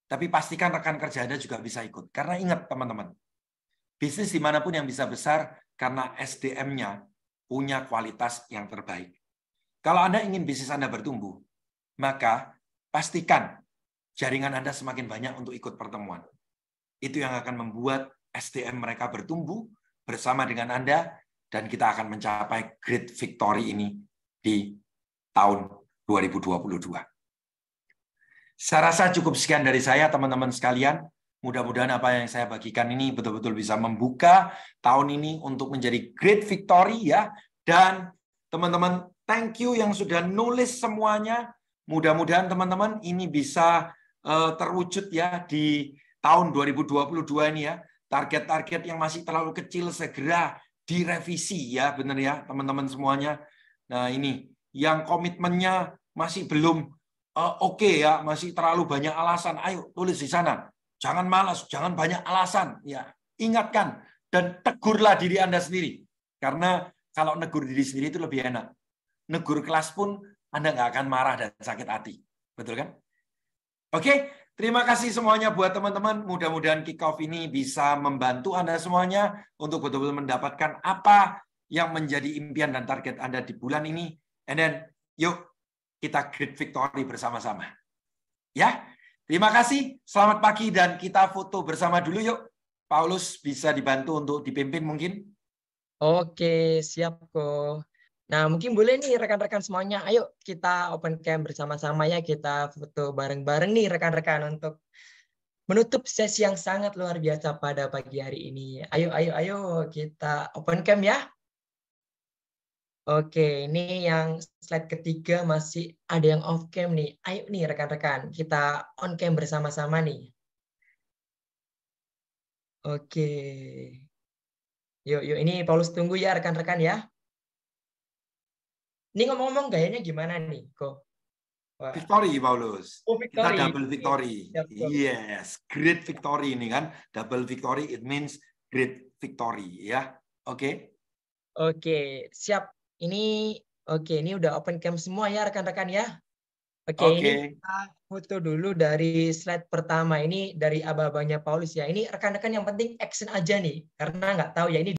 tapi pastikan rekan kerja Anda juga bisa ikut. Karena ingat teman-teman, bisnis dimanapun yang bisa besar karena SDM-nya punya kualitas yang terbaik. Kalau Anda ingin bisnis Anda bertumbuh, maka pastikan jaringan Anda semakin banyak untuk ikut pertemuan. Itu yang akan membuat SDM mereka bertumbuh bersama dengan Anda, dan kita akan mencapai great victory ini di tahun 2022. Saya rasa cukup sekian dari saya, teman-teman sekalian. Mudah-mudahan apa yang saya bagikan ini betul-betul bisa membuka tahun ini untuk menjadi great victory, ya. Dan teman-teman, thank you yang sudah nulis semuanya. Mudah-mudahan teman-teman ini bisa terwujud, ya, di tahun 2022 ini, ya. Target-target yang masih terlalu kecil segera direvisi, ya, benar ya teman-teman semuanya. Nah, ini yang komitmennya masih belum oke, ya, masih terlalu banyak alasan. Ayo tulis di sana. Jangan malas, jangan banyak alasan, ya. Ingatkan dan tegurlah diri Anda sendiri. Karena kalau negur diri sendiri itu lebih enak. Negur kelas pun Anda nggak akan marah dan sakit hati. Betul kan? Oke, terima kasih semuanya buat teman-teman. Mudah-mudahan kick-off ini bisa membantu Anda semuanya untuk betul-betul mendapatkan apa yang menjadi impian dan target Anda di bulan ini. And then, yuk kita great victory bersama-sama. Ya, terima kasih. Selamat pagi dan kita foto bersama dulu yuk. Paulus bisa dibantu untuk dipimpin mungkin. Oke, siap kok. Nah, mungkin boleh nih rekan-rekan semuanya, ayo kita open cam bersama-sama, ya, kita foto bareng-bareng nih rekan-rekan untuk menutup sesi yang sangat luar biasa pada pagi hari ini. Ayo kita open cam, ya. Oke, ini yang slide ketiga masih ada yang off cam nih. Ayo nih rekan-rekan, kita on cam bersama-sama nih. Oke. Yuk, yuk. Ini Paulus tunggu ya rekan-rekan ya. Ini ngomong-ngomong gayanya gimana nih, kok? Wah. Victory, Paulus. Oh, Kita victory. double victory. Siap, siap. Yes, great victory ini kan. Double victory, it means great victory ya. Oke. Oke, siap. Ini udah open cam semua ya rekan-rekan ya. Oke, ini Oke. kita foto dulu dari slide pertama. Ini dari aba-abanya Paulus ya. Ini rekan-rekan yang penting action aja nih. Karena nggak tahu ya ini